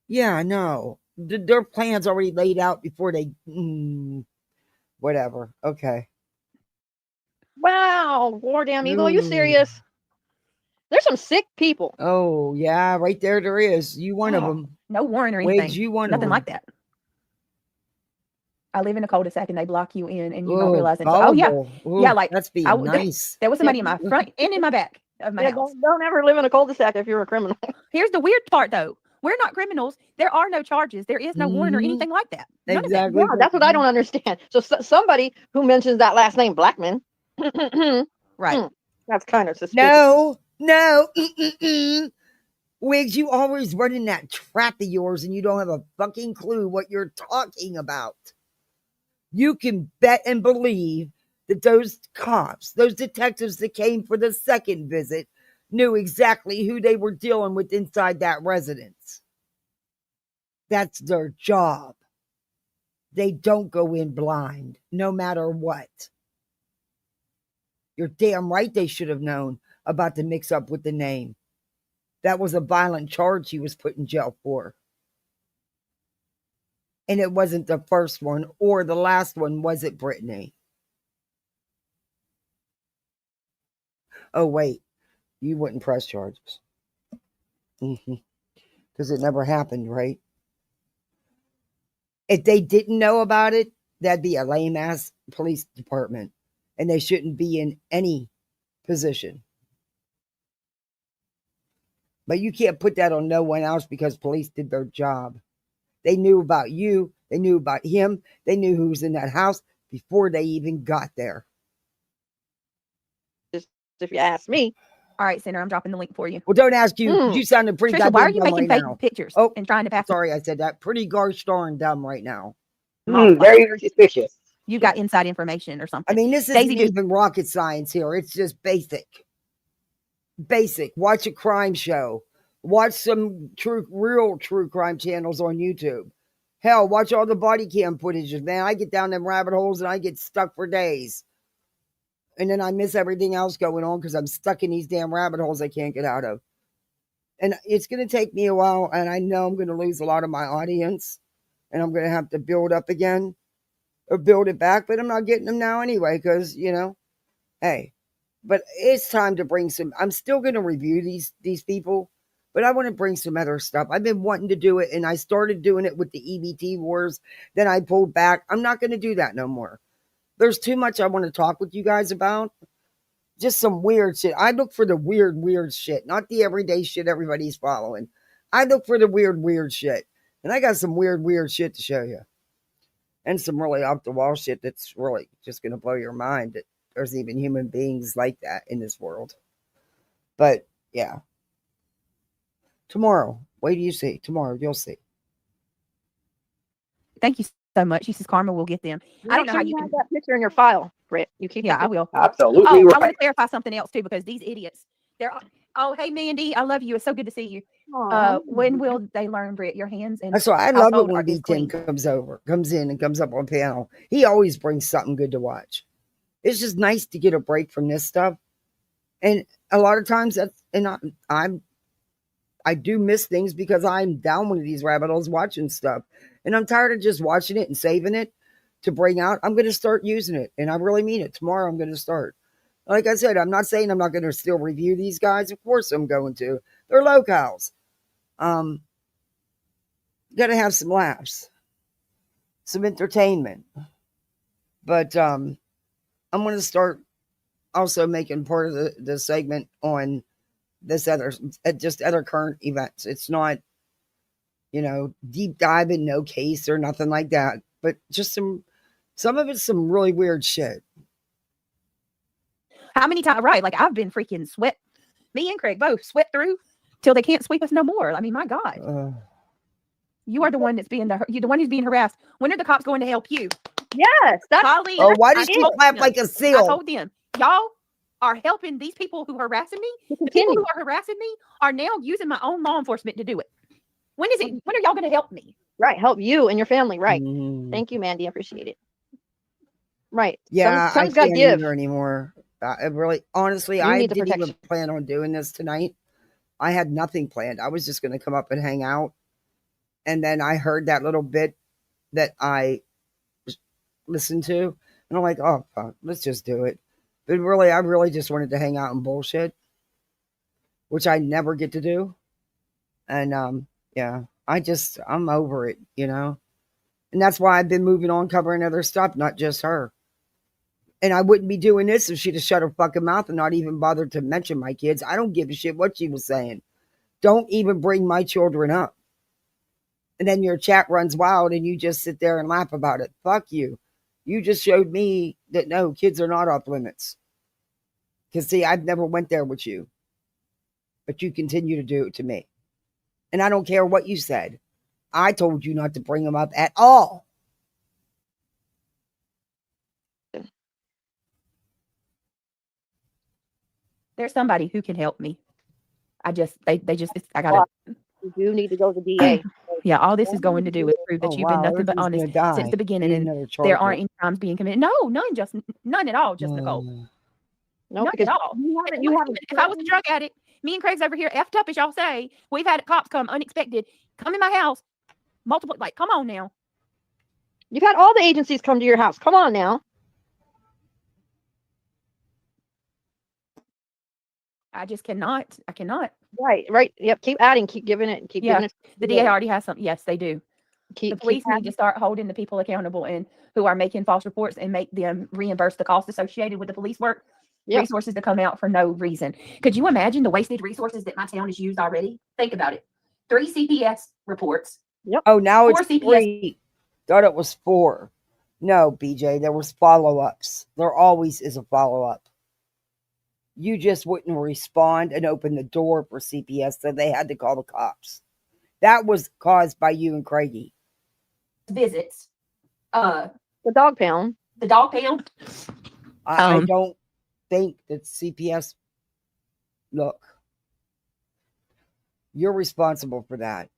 Yeah, no. Their plans already laid out before they... whatever. Okay. Wow, War Damn Eagle, are you serious? There's some sick people. Oh, yeah, right there is. You one of them. No warrant or anything. Wiggs, you one Nothing of them. like that. I live in a cul-de-sac and they block you in and you Ooh, don't realize it. gullible. Oh yeah. Ooh, Yeah, like that's being nice. There was somebody in my front and in my back of my house. Don't ever live in a cul-de-sac if you're a criminal. Here's the weird part though. We're not criminals. There are no charges. There is no warrant or anything like that. None of that. Exactly. Yeah, that's what I don't understand. So somebody who mentions that last name, Blackman, right? That's kind of suspicious. No. Wiggs, you always run in that trap of yours and you don't have a fucking clue what you're talking about. You can bet and believe that those cops, those detectives that came for the second visit, knew exactly who they were dealing with inside that residence. That's their job. They don't go in blind, no matter what. You're damn right they should have known about the mix-up with the name. That was a violent charge he was put in jail for. And it wasn't the first one or the last one, was it, Brittany? Oh, wait. You wouldn't press charges. Because it never happened, right? If they didn't know about it, that'd be a lame-ass police department. And they shouldn't be in any position. But you can't put that on no one else because police did their job. They knew about you. They knew about him. They knew who was in that house before they even got there. Just if you ask me. All right, Senator, I'm dropping the link for you. Well, don't ask you. You sounded pretty Trisha, why are you dumb making right fake now. pictures and trying to pass? Sorry, I said that. Pretty gosh darn dumb right now. Very suspicious. You got inside information or something. I mean, this isn't even rocket science here. It's just basic. Watch a crime show. Watch some real true crime channels on YouTube. Hell, watch all the body cam footages, man. I get down them rabbit holes and I get stuck for days. And then I miss everything else going on because I'm stuck in these damn rabbit holes I can't get out of. And it's going to take me a while, and I know I'm going to lose a lot of my audience, and I'm going to have to build up again or build it back, but I'm not getting them now anyway because, hey. But it's time to bring some... I'm still going to review these people, but I want to bring some other stuff. I've been wanting to do it, and I started doing it with the EBT wars. Then I pulled back. I'm not going to do that no more. There's too much I want to talk with you guys about. Just some weird shit. I look for the weird shit, not the everyday shit everybody's following. I look for the weird shit. And I got some weird shit to show you. And some really off-the-wall shit that's really just going to blow your mind that there's even human beings like that in this world. But, yeah. Tomorrow. Wait till you see. Tomorrow, you'll see. Thank you so much. She says Karma will get them. I don't know how you have that picture in your file, Britt. You keep I will. Absolutely. Oh, right. I want to clarify something else too, because these idiots, hey, Mandy, I love you. It's so good to see you. When will they learn, Britt? Your hands and that's why I love it when B10 comes in and comes up on panel. He always brings something good to watch. It's just nice to get a break from this stuff. And a lot of times I do miss things because I'm down one of these rabbit holes watching stuff. And I'm tired of just watching it and saving it to bring out. I'm going to start using it. And I really mean it. Tomorrow I'm going to start. Like I said, I'm not saying I'm not going to still review these guys. Of course I'm going to. They're locals. Got to have some laughs. Some entertainment. But I'm going to start also making part of the segment on this other current events. It's not, deep diving, no case or nothing like that, but just some of it's some really weird shit. How many times? Right. Like I've been freaking sweat. Me and Craig both sweat through till they can't sweep us no more. I mean, my God. You are the one that's being you're the one who's being harassed. When are the cops going to help you? Yes. That's Colleen, Oh, why does she clap like a seal? I told them, y'all are helping these people who are harassing me. The people who are harassing me are now using my own law enforcement to do it. When are y'all going to help me? Right. Help you and your family. Right. Thank you, Mandy. I appreciate it. Right. Yeah, Some's I got to can't give. either anymore. I really, honestly, You I need the didn't even protection. plan on doing this tonight. I had nothing planned. I was just going to come up and hang out. And then I heard that little bit that I listened to. And I'm like, oh, fuck, let's just do it. But really, I really just wanted to hang out and bullshit, which I never get to do. And yeah, I'm over it, you know? And that's why I've been moving on, covering other stuff, not just her. And I wouldn't be doing this if she'd have shut her fucking mouth and not even bothered to mention my kids. I don't give a shit what she was saying. Don't even bring my children up. And then your chat runs wild and you just sit there and laugh about it. Fuck you. You just showed me that no, kids are not off limits. Because see, I've never went there with you. But you continue to do it to me. And I don't care what you said. I told you not to bring them up at all. There's somebody who can help me. I gotta. You do need to go to the DA. Yeah, all this is going to do is prove that you've been nothing but honest since the beginning, and there aren't any crimes being committed. No, none at all, just Nicole. No, None because at all. If I was a drug addict, me and Craig's over here effed up, as y'all say. We've had cops come unexpected, come in my house, multiple. Like, come on now. You've had all the agencies come to your house. Come on now. I just cannot. I cannot. Right. Yep. Keep adding. Keep giving it. Keep giving it. The DA already has something. Yes, they do. The police need to start holding the people accountable and who are making false reports and make them reimburse the costs associated with the police work. Yep. Resources to come out for no reason. Could you imagine the wasted resources that my town has used already? Think about it. 3 CPS reports. Yep. Oh, now it's 4 3. Thought it was 4. No, BJ, there was follow-ups. There always is a follow-up. You just wouldn't respond and open the door for CPS, so they had to call the cops. That was caused by you and Craigie. Visits. The dog pound. The dog pound. I don't think that CPS. Look, you're responsible for that.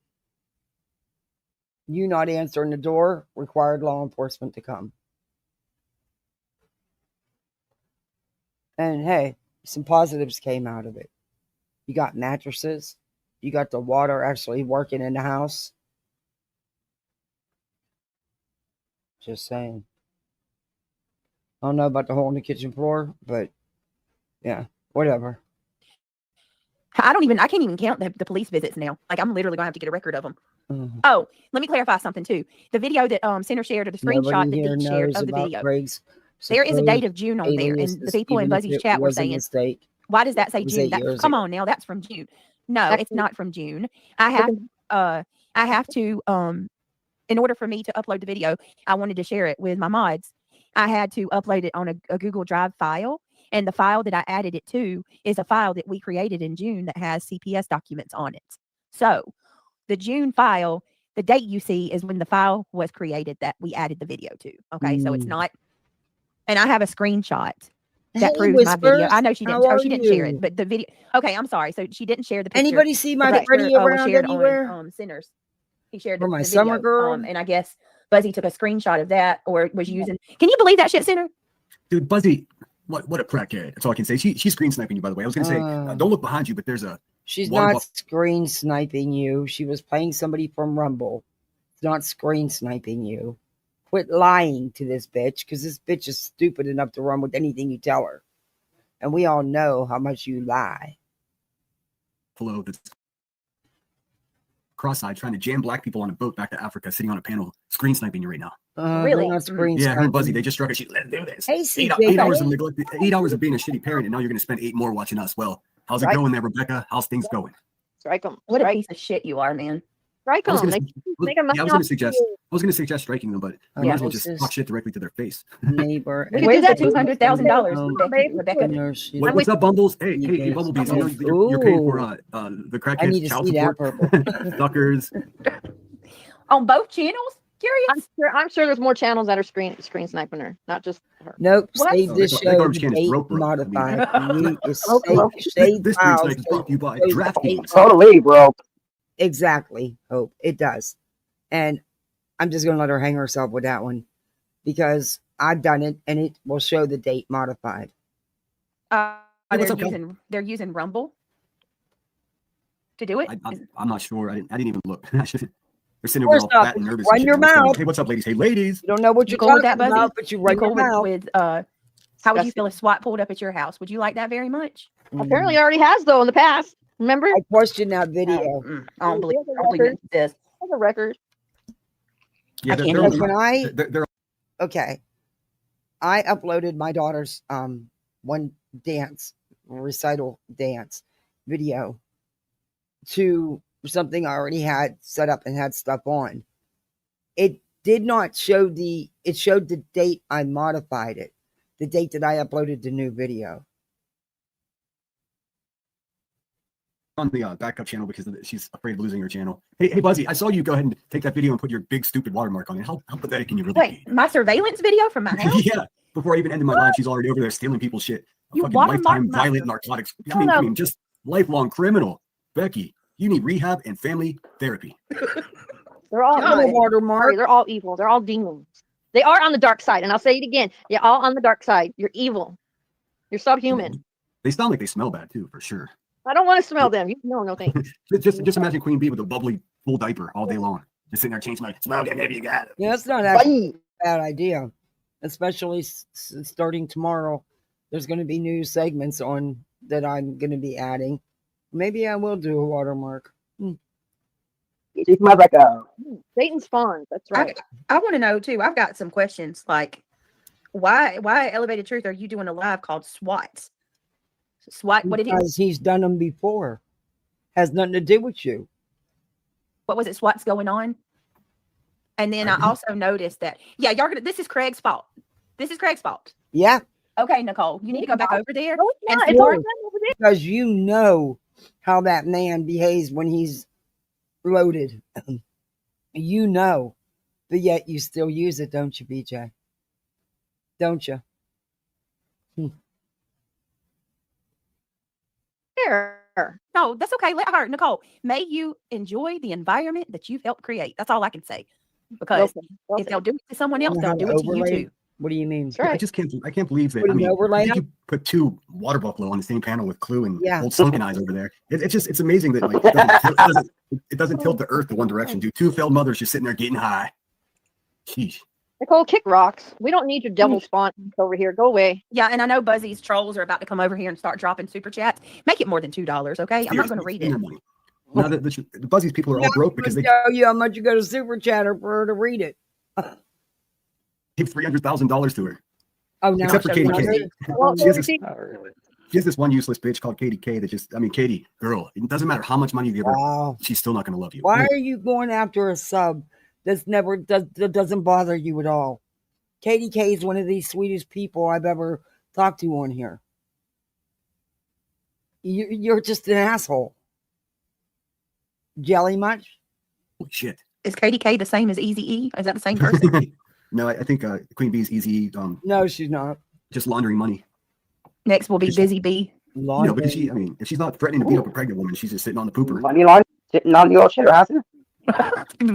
You not answering the door required law enforcement to come. And hey, some positives came out of it. You got mattresses. You got the water actually working in the house. Just saying. I don't know about the hole in the kitchen floor, but yeah, whatever. I can't even count the police visits now. Like, I'm literally going to have to get a record of them. Mm-hmm. Oh, let me clarify something too. The video that Center shared, or the screenshot that Deep shared of the video. There is a date of June on there, and the people in Buzzy's chat were saying, why does that say June? Come on now, that's from June. No, it's not from June. I have to, in order for me to upload the video, I wanted to share it with my mods. I had to upload it on a Google Drive file. And the file that I added it to is a file that we created in June that has CPS documents on it. So the June file, the date you see is when the file was created that we added the video to. Okay. So it's not, and I have a screenshot that proves my video. I know she didn't. Oh, she didn't share it, but the video. Okay, I'm sorry. So she didn't share the picture. Anybody see my Freddie around anywhere? On Sinners. He shared my the summer video, girl, and I guess Buzzy took a screenshot of that, or was using. Can you believe that shit, Sinner? Dude, Buzzy, what a crackhead. That's all I can say. She's screen sniping you, by the way. I was gonna say, don't look behind you, but there's a. She's not screen sniping you. She was playing somebody from Rumble. It's not screen sniping you. Quit lying to this bitch, because this bitch is stupid enough to run with anything you tell her. And we all know how much you lie. Hello, that's cross-eyed trying to jam black people on a boat back to Africa, sitting on a panel, screen sniping you right now. Really? Not screen yeah, her and Buzzy, they just struck it. Let's do this. Hey, 8 hours of neglect, 8 hours of being a shitty parent, and now you're going to spend 8 more watching us. Well, how's it going there, Rebecca? How's things going? Strike them. What a piece of shit you are, man. Strike I was them. gonna, Make them yeah, I was gonna suggest striking them, but Oh, you might yeah. as well just talk shit directly to their face. Neighbor. We could Where's do that that. $200,000, Rebecca? Nurse. What's up, Bumbles? Hey, Bumblebees, you know you're paying for the I need crackheads, to child see that support, purple. suckers. On both channels? Curious. I'm sure there's more channels that are screen sniping her, not just her. Nope. What? Save this that show. garbage can is Date broke, bro. I mean, modified. Mute is This save this files. snipe is brought to you by DraftKings. Totally, bro. Exactly. Hope it does. And I'm just gonna let her hang herself with that one because I've done it and it will show the date modified. Hey, what's up, they're using Rumble to do it. I'm not sure. I didn't even look. They're sitting over First all off, fat and nervous. run and shit. your What's going on? mouth. Hey, what's up, ladies? Hey, ladies. You don't know what You you're cool with talking that, Buzzy? about, but you run You cool your mouth. with how would you feel if SWAT pulled up at your house? Would you like that very much? Apparently, it already has though in the past. Remember? I questioned that video. I don't believe this. Has a record. Yeah, I can't they're, believe When I they're okay, I uploaded my daughter's one dance recital dance video to something I already had set up and had stuff on. It did not show it showed the date I modified it, the date that I uploaded the new video. on the backup channel because she's afraid of losing her channel. Hey, Buzzy, I saw you go ahead and take that video and put your big stupid watermark on it. How pathetic can you really Wait, be? my surveillance video from my house? Yeah. Before I even ended my live, she's already over there stealing people's shit. You Fucking watermarked lifetime my- violent narcotics. I mean, just lifelong criminal. Becky, you need rehab and family therapy. They're all watermark. They're all evil. They're all demons. They are on the dark side, and I'll say it again. You're all on the dark side. You're evil. You're subhuman. They sound like they smell bad too, for sure. I don't want to smell them. No thanks. just imagine Queen Bee with a bubbly full diaper all day long, just sitting there changing my smell. Maybe you got it. Yeah, that's not actually a bad idea, especially starting tomorrow. There's going to be new segments on that I'm going to be adding. Maybe I will do a watermark. She smells like a Satan spawns. That's right. I want to know too. I've got some questions like, why Elevated Truth are you doing a live called SWAT? SWAT, what did Because he's done them before. Has nothing to do with you. What was it? SWAT's going on. And then I also noticed that, yeah, y'all gonna. This is Craig's fault. This is Craig's fault. Yeah. Okay, Nicole, you need to go back over there. And and over because you know how that man behaves when he's loaded. You know, but yet you still use it, don't you, BJ? Don't you? No, that's okay. Let her, Nicole. May you enjoy the environment that you've helped create. That's all I can say. Because if they'll do it to someone else, they'll do it to you too. What do you mean? I just can't believe that. Put I an mean, overlay I think up? you put two water buffalo on the same panel with Clue and Yeah. old Sunken Eyes over there. It's amazing that like it doesn't tilt the earth to one direction. Dude, two failed mothers just sitting there getting high. Sheesh. Nicole, kick rocks. We don't need your devil spawn over here. Go away. Yeah, and I know Buzzy's trolls are about to come over here and start dropping super chats. Make it more than $2, okay? I'm not going to read it. Now the Buzzy's people are all broke because they tell you how much you go to Super Chatter for her to read it. gave $300,000 to her. Oh, no. Except for Katie K. Well, She has this one useless bitch called Katie K that just, I mean, Katie, girl, it doesn't matter how much money you give her, she's still not going to love you. Why are you going after a sub that doesn't bother you at all? Katie K is one of the sweetest people I've ever talked to on here. You're just an asshole. Jelly much? Oh, shit. Is Katie K the same as Easy E? Is that the same person? No, I think Queen Bee's easy. No, she's not. Just laundering money. Next will be Busy Bee. You know, because I mean, if she's not threatening to beat up a pregnant woman, she's just sitting on the pooper. money laundering, sitting on the old shit house.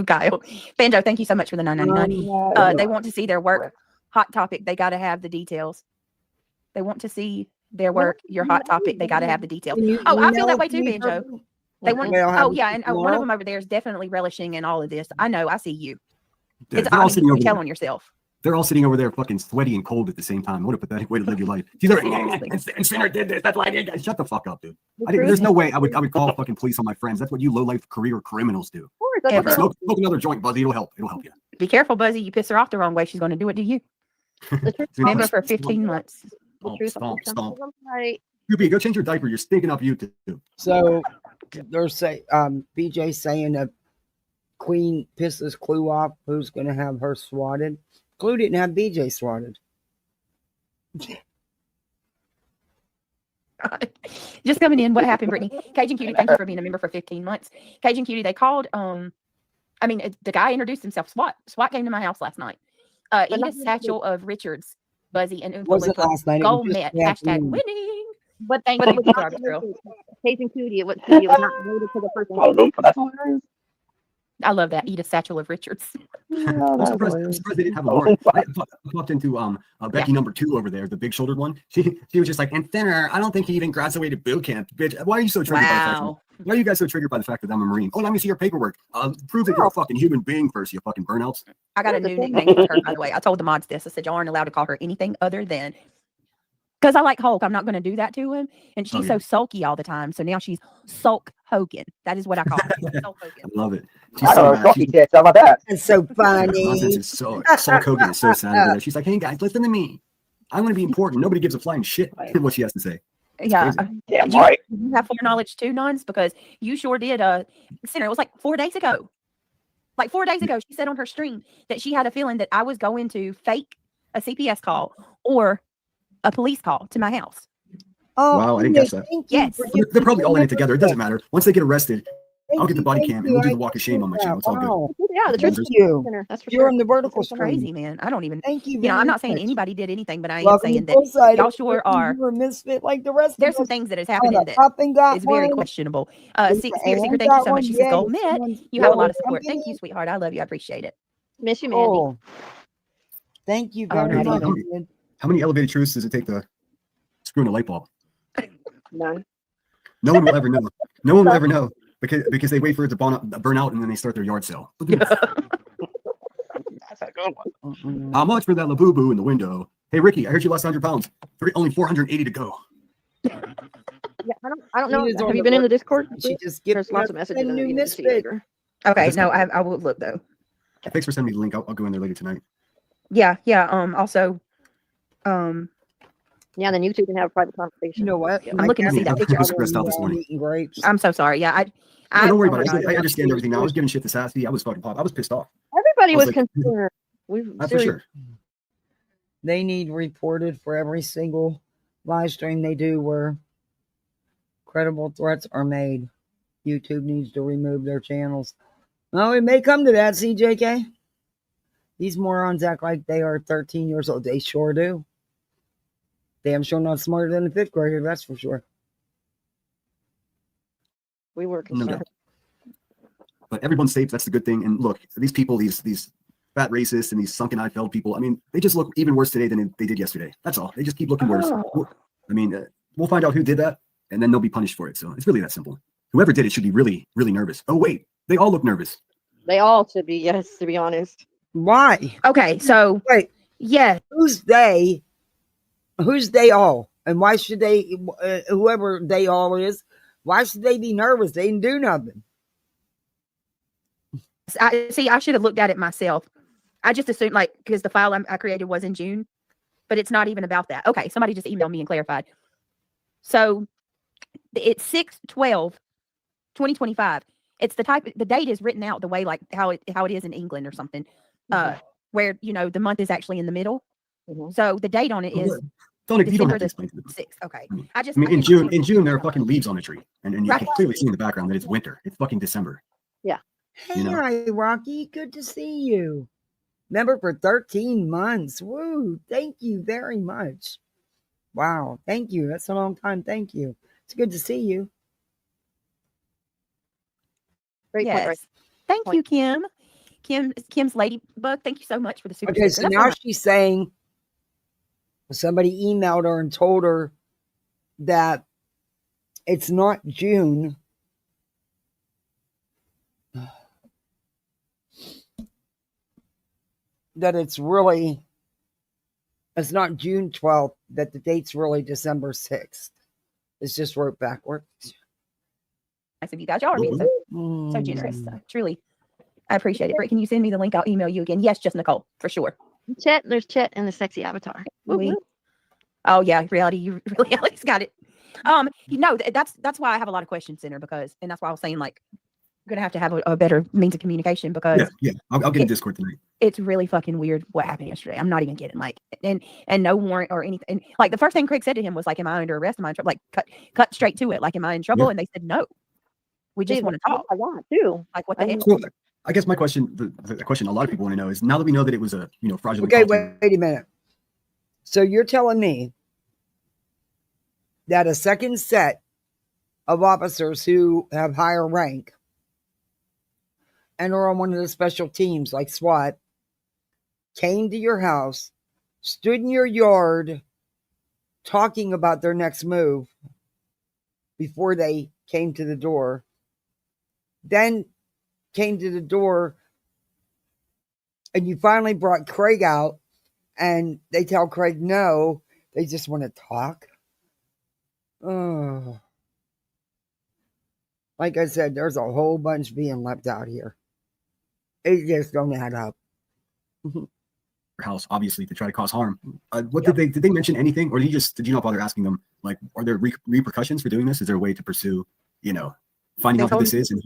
Kyle. Banjo, thank you so much for the $9.99. They want to see their work. Hot Topic, they got to have the details. They want to see their work. Your Hot Topic, they got to have the details. Oh, I feel that way too, Banjo. They want. Oh yeah, and one of them over there is definitely relishing in all of this. I know. I see you. It's They're all sitting over tell there. on yourself. They're all sitting over there, fucking sweaty and cold at the same time. What a pathetic way to live your life. She's like, and Sinner did this. That's why I did that. Shut the fuck up, dude. There's no way I would call fucking police on my friends. That's what you low life career criminals do. Smoke another joint, Buzzy. It'll help. It'll help you. Be careful, Buzzy. You piss her off the wrong way, she's going to do it to you. Remember, for 15 months. Stomp. Goopy, go change your diaper. You're stinking up you too. So they're saying BJ saying that Queen pisses Clue off. Who's going to have her swatted? Clue didn't have BJ swatted. Just coming in, what happened, Brittany? Cajun Cutie, thank you for being a member for 15 months. Cajun Cutie, they called, the guy introduced himself, SWAT. SWAT came to my house last night. Edith Satchel of Richards, Buzzy, and Oompa Wasn't Loompa. last night. It Goal was met. just Hashtag afternoon. winning. But Thank but you, it was not Garbage Girl. Cajun Cutie. It was not related to the person. Oh, look, that's hilarious. I love that. Edith Satchel of Richards. I'm surprised they didn't have a warrant. I popped into Becky number 2 over there, the big shouldered one. She was just like, and thinner. I don't think he even graduated boot camp. Bitch, why are you so triggered by the fact? Why are you guys so triggered by the fact that I'm a Marine? Oh, let me see your paperwork. Prove that you're a fucking human being first, you fucking burnouts. I got a new nickname for her, by the way. I told the mods this. I said, y'all aren't allowed to call her anything other than, because I like Hulk. I'm not going to do that to him. And she's so sulky all the time. So now she's Sulk Hogan. That is what I call her. Sulk Hogan. I love it. I know her coffee tits. How about that? That's so funny. Sulk Hogan is so sad over there. She's like, hey guys, listen to me. I'm going to be important. Nobody gives a flying shit what she has to say. Yeah. Damn right. You have foreknowledge too, Nuns, because you sure did. Sinner, it was like 4 days ago. Like 4 days ago, she said on her stream that she had a feeling that I was going to fake a CPS call or a police call to my house. Oh, wow, I didn't guess that. Yes. They're probably all in it together. It doesn't matter. Once they get arrested, I'll get the body cam and we'll do the walk of shame on my channel. It's all good. Yeah, the truth Thank you. That's for You're sure. in the vertical It's crazy, man. I don't even. Thank you. You know, I'm not saying anybody did anything, but I am saying that y'all sure are. You're a misfit like the rest. There's some things that has happened that is very questionable. Spirit Seeker, thank you so much. She says, "Gold met. You have a lot of support. Thank you, sweetheart. I love you. I appreciate it. Miss you, Mandy. Oh, thank you very much. How many elevated truths does it take to screw in a light bulb? None. No one will ever know. No one will ever know because they wait for it to burn out and then they start their yard sale. That's a good one. How much for that Labubu in the window? Hey Ricky, I heard you lost 100 pounds. Only 480 to go. Yeah, I don't know. Have you been in the Discord? She just There's lots of messages. In new misfit. Okay, no, I will look though. Thanks for sending me the link. I'll go in there later tonight. Yeah. Also, yeah, then you two can have a private conversation. You know what? I'm looking to see that picture. I was stressed out this morning. I'm so sorry. Yeah, No, don't worry about it. I understand everything now. I was giving shit to Sassy. I was fucking pop. I was pissed off. Everybody was like, concerned. For sure. They need reported for every single live stream they do where credible threats are made. YouTube needs to remove their channels. Well, it may come to that, CJK. These morons act like they are 13 years old. They sure do. Damn sure not smarter than a 5th grader, that's for sure. We were concerned. No doubt. But everyone's safe. That's the good thing. And look, these people, these fat racists and these sunken eye-filled people, I mean, they just look even worse today than they did yesterday. That's all. They just keep looking worse. I mean, we'll find out who did that, and then they'll be punished for it. So it's really that simple. Whoever did it should be really, really nervous. Oh, wait. They all look nervous. They all should be, yes, to be honest. Why? Okay, so wait. Yeah. Who's they? Who's they all? And why should they, whoever they all is, why should they be nervous? They didn't do nothing. I should have looked at it myself. I just assumed, like, because the file I created was in June, but it's not even about that. Okay, somebody just emailed me and clarified. So it's 6/12/2025. It's the date is written out the way like how it is in England or something, where the month is actually in the middle. So the date on it is you don't have to explain to them. 6th. Okay, I mean, in June there are fucking leaves on the tree, and you can clearly see in the background that it's winter. It's fucking December. Yeah. Hey, Rocky, good to see you. Member for 13 months. Woo! Thank you very much. Wow, thank you. That's a long time. Thank you. It's good to see you. Great point, right? Thank you, Kim. Kim's Ladybug. Thank you so much for the super. Okay, so now she's saying somebody emailed her and told her that it's not June. That it's not June 12th, that the date's really December 6th. It's just wrote backwards. I said, you guys, y'all are being so generous. Truly, I appreciate it. Britt, can you send me the link? I'll email you again. Yes, just Nicole, for sure. Chet, there's Chet and the sexy avatar. Oh yeah, reality's got it. That's why I have a lot of questions in her and that's why I was saying like going to have a better means of communication because I'll get in Discord tonight. It's really fucking weird what happened yesterday. I'm not even kidding. Like, and no warrant or anything. And like the first thing Craig said to him was like, "Am I under arrest? Am I in trouble?" Like, cut straight to it. Like, "Am I in trouble?" And they said, "No, we just want to talk." I want too. Like, what the hell? So, I guess my question, the question a lot of people want to know is, now that we know that it was a fraudulent. Okay, wait a minute. So you're telling me that a second set of officers who have higher rank and are on one of the special teams like SWAT came to your house, stood in your yard talking about their next move before they came to the door, then came to the door, and you finally brought Craig out, and they tell Craig no, they just want to talk? Oh. Like I said, there's a whole bunch being left out here. It just don't add up. House, obviously, to try to cause harm. Did they mention anything, or did you not bother asking them? Like, are there repercussions for doing this? Is there a way to pursue, finding out who this is? And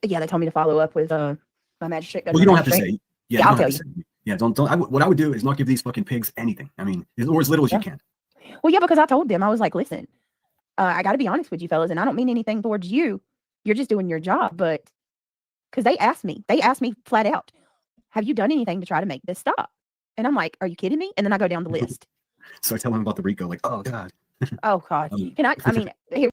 yeah, they told me to follow up with my magistrate. Well, you don't have to say. Yeah, I'll tell you. Yeah, don't. What I would do is not give these fucking pigs anything. I mean, or as little as you can. Well, yeah, because I told them, I was like, listen, I got to be honest with you, fellas, and I don't mean anything towards you. You're just doing your job, but because they asked me flat out, have you done anything to try to make this stop? And I'm like, are you kidding me? And then I go down the list. So I tell them about the RICO, like, oh God. Oh God. I mean, here.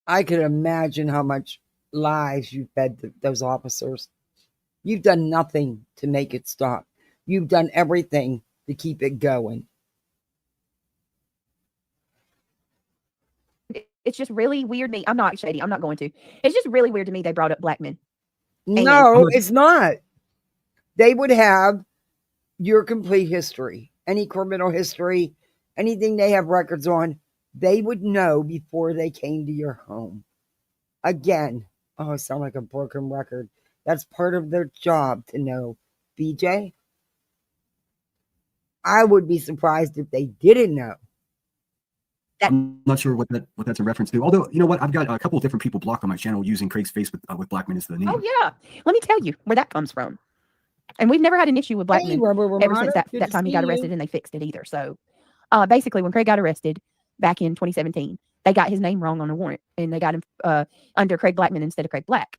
I could imagine how much lies you fed those officers. You've done nothing to make it stop. You've done everything to keep it going. It's just really weird to me. I'm not shady. I'm not going to. It's just really weird to me they brought up black men. No, it's not. They would have your complete history, any criminal history, anything they have records on, they would know before they came to your home. Again, I sound like a broken record. That's part of their job to know. BJ, I would be surprised if they didn't know. I'm not sure what that's a reference to. Although, you know what? I've got a couple of different people blocked on my channel using Craig's face with black men as the name. Oh, yeah. Let me tell you where that comes from. And we've never had an issue with black men ever since that time he got arrested, and they fixed it either. So basically, when Craig got arrested back in 2017, they got his name wrong on a warrant, and they got him under Craig Blackman instead of Craig Black.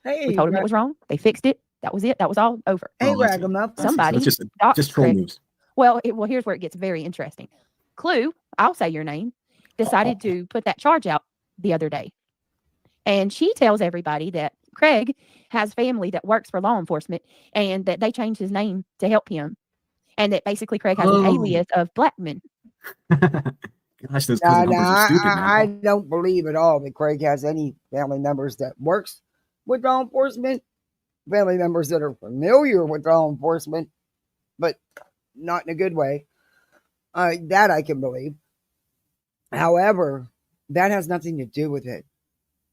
Hey, we told him it was wrong. They fixed it. That was it. That was all over. Hey, Ragamuff. Somebody. Just troll moves. Well, here's where it gets very interesting. Clue, I'll say your name, decided to put that charge out the other day. And she tells everybody that Craig has family that works for law enforcement and that they changed his name to help him. And that basically Craig has an alias of Blackman. Gosh, those cousin numbers are stupid, man. I don't believe at all that Craig has any family members that works with law enforcement, family members that are familiar with law enforcement, but not in a good way. That I can believe. However, that has nothing to do with it.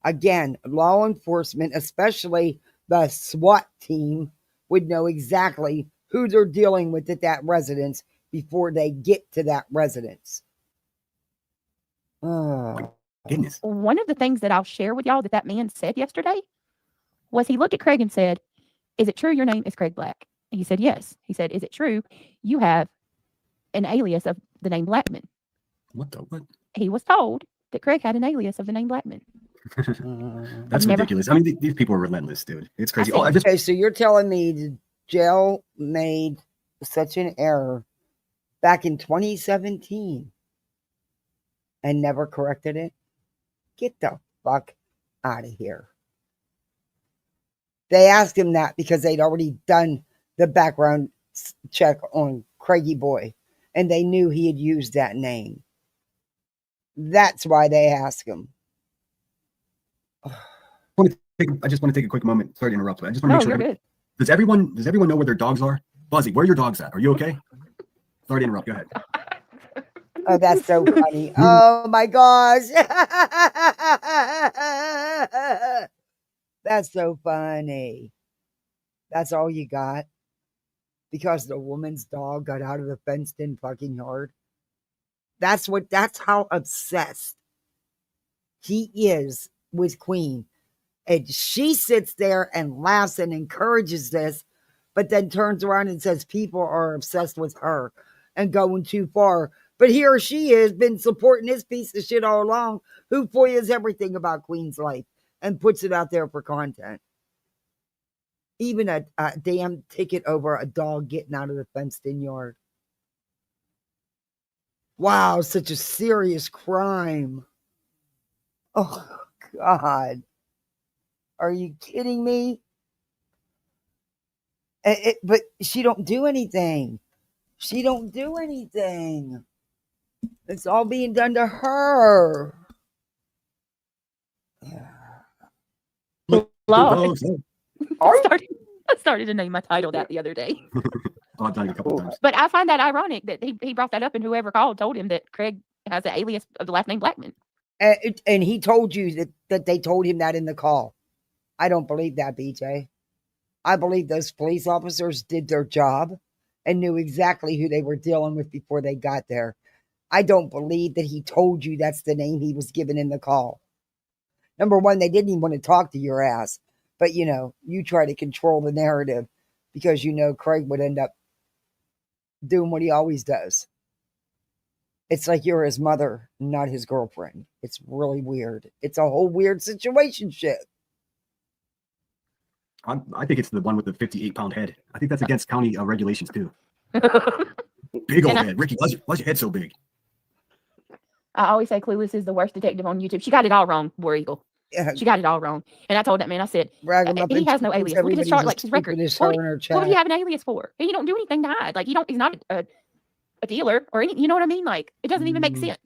Again, law enforcement, especially the SWAT team, would know exactly who they're dealing with at that residence before they get to that residence. Oh, goodness. One of the things that I'll share with y'all that man said yesterday was he looked at Craig and said, "Is it true your name is Craig Black?" And he said, "Yes." He said, "Is it true you have an alias of the name Blackman?" What the what? He was told that Craig had an alias of the name Blackman. That's ridiculous. I mean, these people are relentless, dude. It's crazy. Okay, so you're telling me the jail made such an error back in 2017 and never corrected it? Get the fuck out of here. They asked him that because they'd already done the background check on Craigie Boy, and they knew he had used that name. That's why they asked him. I just want to take a quick moment. Sorry to interrupt, but I just want to make sure. Does everyone know where their dogs are? Buzzy, where are your dogs at? Are you okay? Sorry to interrupt. Go ahead. Oh, that's so funny. Oh my gosh. That's so funny. That's all you got? Because the woman's dog got out of the fenced-in fucking yard? That's how obsessed he is with Queen. And she sits there and laughs and encourages this, but then turns around and says people are obsessed with her and going too far. But here she is, been supporting this piece of shit all along, who FOIAs everything about Queen's life and puts it out there for content. Even a damn ticket over a dog getting out of the fenced-in yard. Wow, such a serious crime. Oh, God. Are you kidding me? But she don't do anything. She don't do anything. It's all being done to her. Law. I started to name my title that the other day. I've done it a couple times. But I find that ironic that he brought that up, and whoever called told him that Craig has an alias of the last name Blackman. And he told you that they told him that in the call. I don't believe that, BJ. I believe those police officers did their job and knew exactly who they were dealing with before they got there. I don't believe that he told you that's the name he was given in the call. Number one, they didn't even want to talk to your ass. But, you try to control the narrative because Craig would end up doing what he always does. It's like you're his mother, not his girlfriend. It's really weird. It's a whole weird situation shit. I think it's the one with the 58-pound head. I think that's against county regulations too. Big old head. Ricky, why's your head so big? I always say Clueless is the worst detective on YouTube. She got it all wrong, War Eagle. Yeah. She got it all wrong. And I told that man, I said, he has no alias. Look at his chart, like his record. What would he have an alias for? He don't do anything to hide. Like he's not a dealer or any, you know what I mean? Like it doesn't even make sense.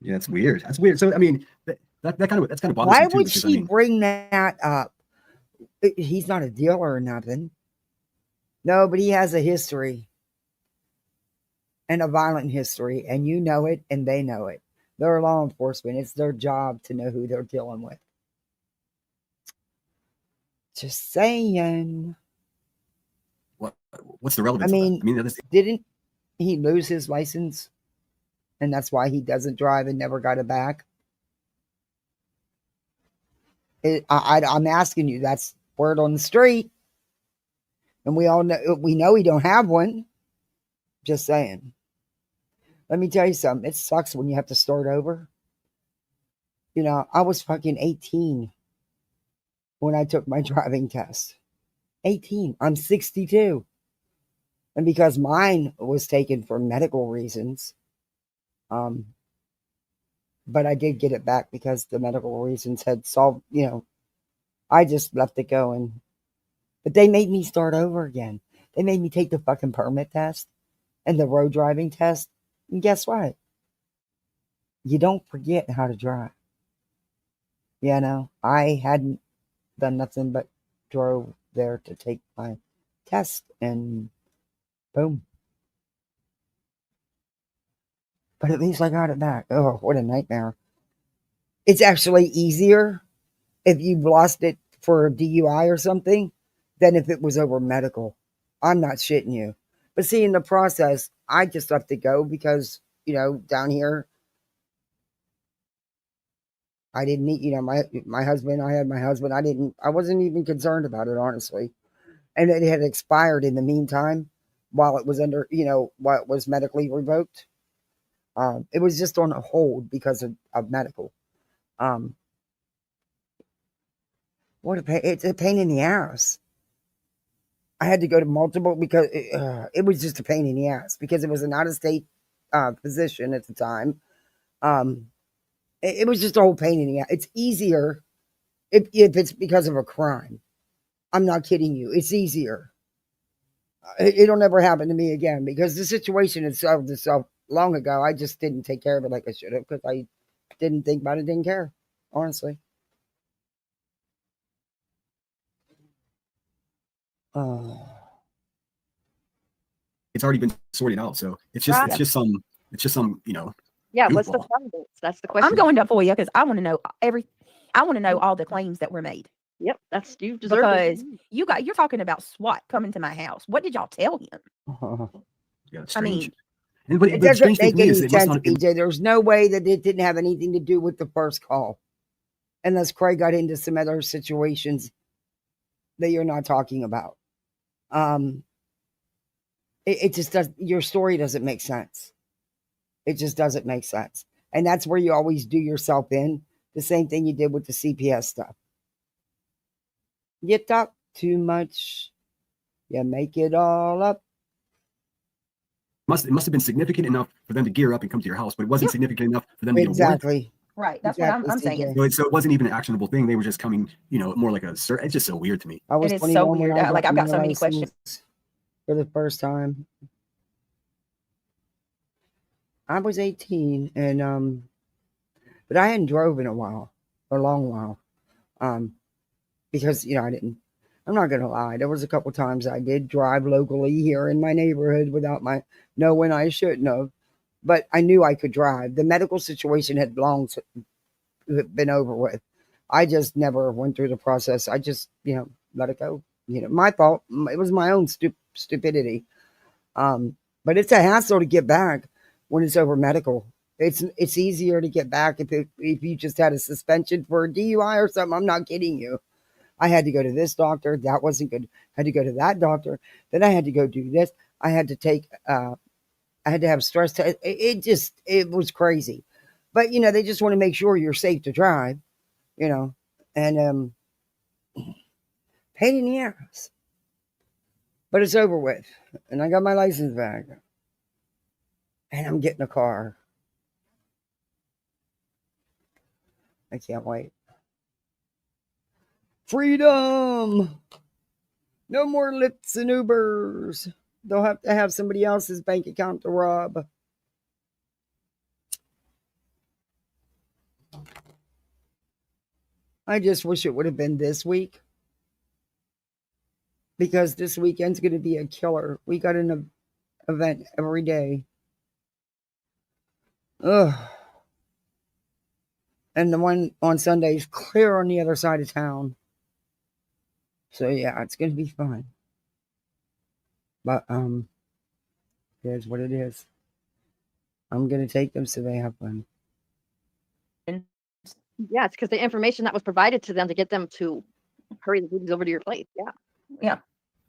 Yeah, it's weird. That's weird. So I mean, that's kind of bothersome. Why would she bring that up? He's not a dealer or nothing. No, but he has a history and a violent history, and you know it, and they know it. They're law enforcement. It's their job to know who they're dealing with. Just saying. What's the relevance? Didn't he lose his license? And that's why he doesn't drive and never got it back? I'm asking you. That's word on the street. And we know he don't have one. Just saying. Let me tell you something. It sucks when you have to start over. I was fucking 18 when I took my driving test. 18. I'm 62. And because mine was taken for medical reasons, but I did get it back because the medical reasons had solved, I just left it going. But they made me start over again. They made me take the fucking permit test and the road driving test. And guess what? You don't forget how to drive. I hadn't done nothing but drove there to take my test and boom. But at least I got it back. Oh, what a nightmare. It's actually easier if you've lost it for a DUI or something than if it was over medical. I'm not shitting you. But see, in the process, I just left it go because, down here, I didn't need, my husband, I had my husband. I wasn't even concerned about it, honestly. And it had expired in the meantime while it was under, while it was medically revoked. It was just on a hold because of medical. It's a pain in the ass. I had to go to multiple because it was just a pain in the ass because it was an out-of-state position at the time. It was just a whole pain in the ass. It's easier if it's because of a crime. I'm not kidding you. It's easier. It'll never happen to me again because the situation had solved itself long ago. I just didn't take care of it like I should have because I didn't think about it, didn't care, honestly. It's already been sorted out, so it's just some Yeah, goofball. what's the findings? That's the question. I'm going to FOIA because I want to know I want to know all the claims that were made. Yep, that's you deserve it. Because you're talking about SWAT coming to my house. What did y'all tell him? Yeah, it's I strange. mean, It doesn't make any sense, BJ. There's no way that it didn't have anything to do with the first call. unless Craig got into some other situations that you're not talking about. It just does. Your story doesn't make sense. It just doesn't make sense. And that's where you always do yourself in. The same thing you did with the CPS stuff. You talk too much. You make it all up. It must have been significant enough for them to gear up and come to your house, but it wasn't significant enough for them to get a warrant. Exactly. Right. That's what I'm saying. So it wasn't even an actionable thing. They were just coming, more like a. It's just so weird to me. I was It is so 21 when weird. I Like, I've got my so many license questions. for the first time. I was 18 and but I hadn't drove in a long while. Because I'm not gonna lie, there was a couple times I did drive locally here in my neighborhood without knowing I shouldn't have. But I knew I could drive. The medical situation had long been over with. I just never went through the process. I just, let it go. My fault. It was my own stupidity. But it's a hassle to get back when it's over medical. It's easier to get back if you just had a suspension for a DUI or something. I'm not kidding you. I had to go to this doctor. That wasn't good. I had to go to that doctor. Then I had to go do this. I had to take, I had to have stress test. It was crazy. But, they just want to make sure you're safe to drive, and pain in the ass. But it's over with. And I got my license back. And I'm getting a car. I can't wait. Freedom! No more Lyfts and Ubers. They'll have to have somebody else's bank account to rob. I just wish it would have been this week. Because this weekend's going to be a killer. We got an event every day. Ugh. And the one on Sunday is clear on the other side of town. So yeah, it's going to be fun. But here's what it is. I'm going to take them so they have fun. Yeah, it's because the information that was provided to them to get them to hurry the movies over to your place. Yeah. Yeah.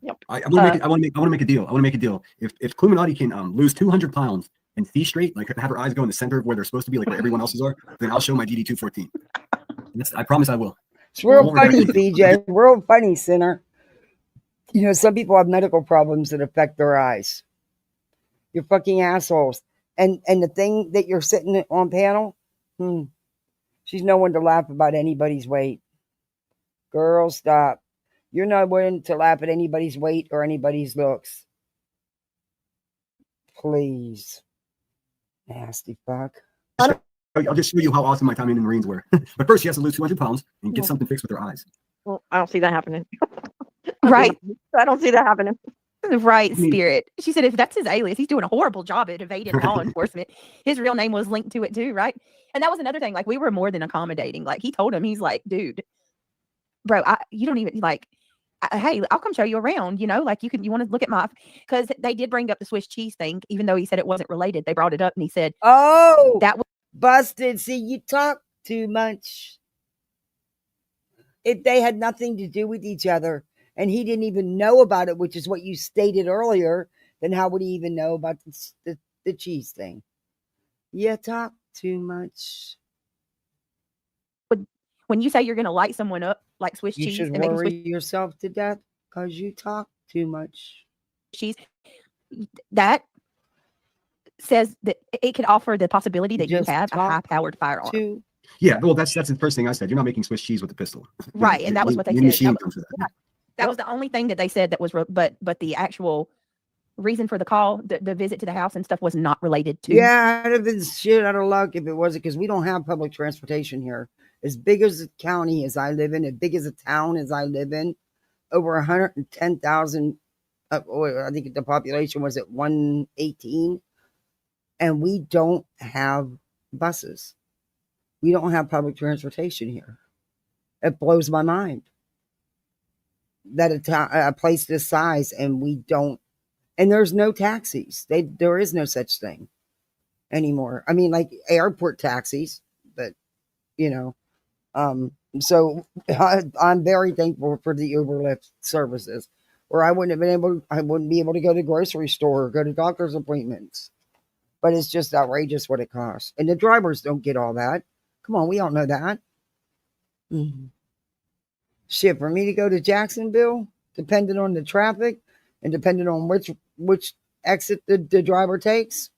Yep. I want to make a deal. I want to make a deal. If Cluminati can lose 200 pounds and see straight, like have her eyes go in the center of where they're supposed to be, like where everyone else's are, then I'll show my DD214. I promise I will. It's real funny, BJ. Real funny, sinner. Some people have medical problems that affect their eyes. You're fucking assholes. And the thing that you're sitting on panel, she's no one to laugh about anybody's weight. Girl, stop. You're not willing to laugh at anybody's weight or anybody's looks. Please. Nasty fuck. I'll just show you how awesome my time in the Marines were. But first, she has to lose 200 pounds and get something fixed with her eyes. Well, I don't see that happening. Right. I don't see that happening. Right, Spirit. She said if that's his alias, he's doing a horrible job at evading law enforcement. His real name was linked to it too, right? And that was another thing. Like, we were more than accommodating. Like, he told him, he's like, dude, bro, you don't even hey, I'll come show you around, like you want to look at because they did bring up the Swiss cheese thing, even though he said it wasn't related. They brought it up and he said, oh, that was busted. See, you talk too much. If they had nothing to do with each other and he didn't even know about it, which is what you stated earlier, then how would he even know about the cheese thing? You talk too much. When you say you're going to light someone up like Swiss cheese, you should worry yourself to death because you talk too much. Cheese, that says that it could offer the possibility that you have a high-powered firearm. Yeah, well, that's the first thing I said. You're not making Swiss cheese with a pistol, right? And that was what they said. That was the only thing that they said that was, but the actual reason for the call, the visit to the house and stuff, was not related to. Yeah, I'd have been shit out of luck if it wasn't, because we don't have public transportation here. As big as the county as I live in, as big as a town as I live in, over 110,000. I think the population was at 118, and we don't have buses. We don't have public transportation here. It blows my mind that a place this size and we don't. And there's no taxis. There is no such thing anymore. I mean, like airport taxis, but So I'm very thankful for the Uber Lyft services, or I wouldn't be able to go to the grocery store or go to doctor's appointments. But it's just outrageous what it costs. And the drivers don't get all that. Come on, we all know that. Mm-hmm. Shit, for me to go to Jacksonville, depending on the traffic and depending on which exit the driver takes,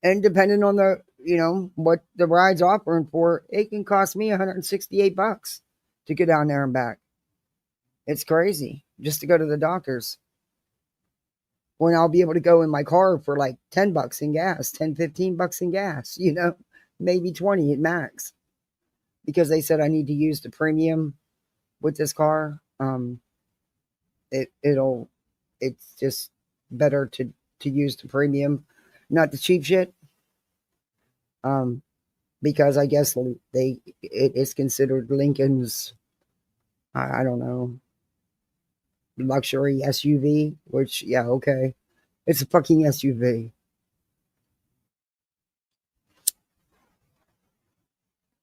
and depending on the, what the ride's offering for, it can cost me $168 to go down there and back. It's crazy just to go to the doctor's. When I'll be able to go in my car for like $10 in gas, $10-15 in gas, maybe 20 at max. Because they said I need to use the premium with this car. It's just better to use the premium, not the cheap shit. Because I guess it is considered Lincoln's, I don't know, luxury SUV, which, yeah, okay. It's a fucking SUV.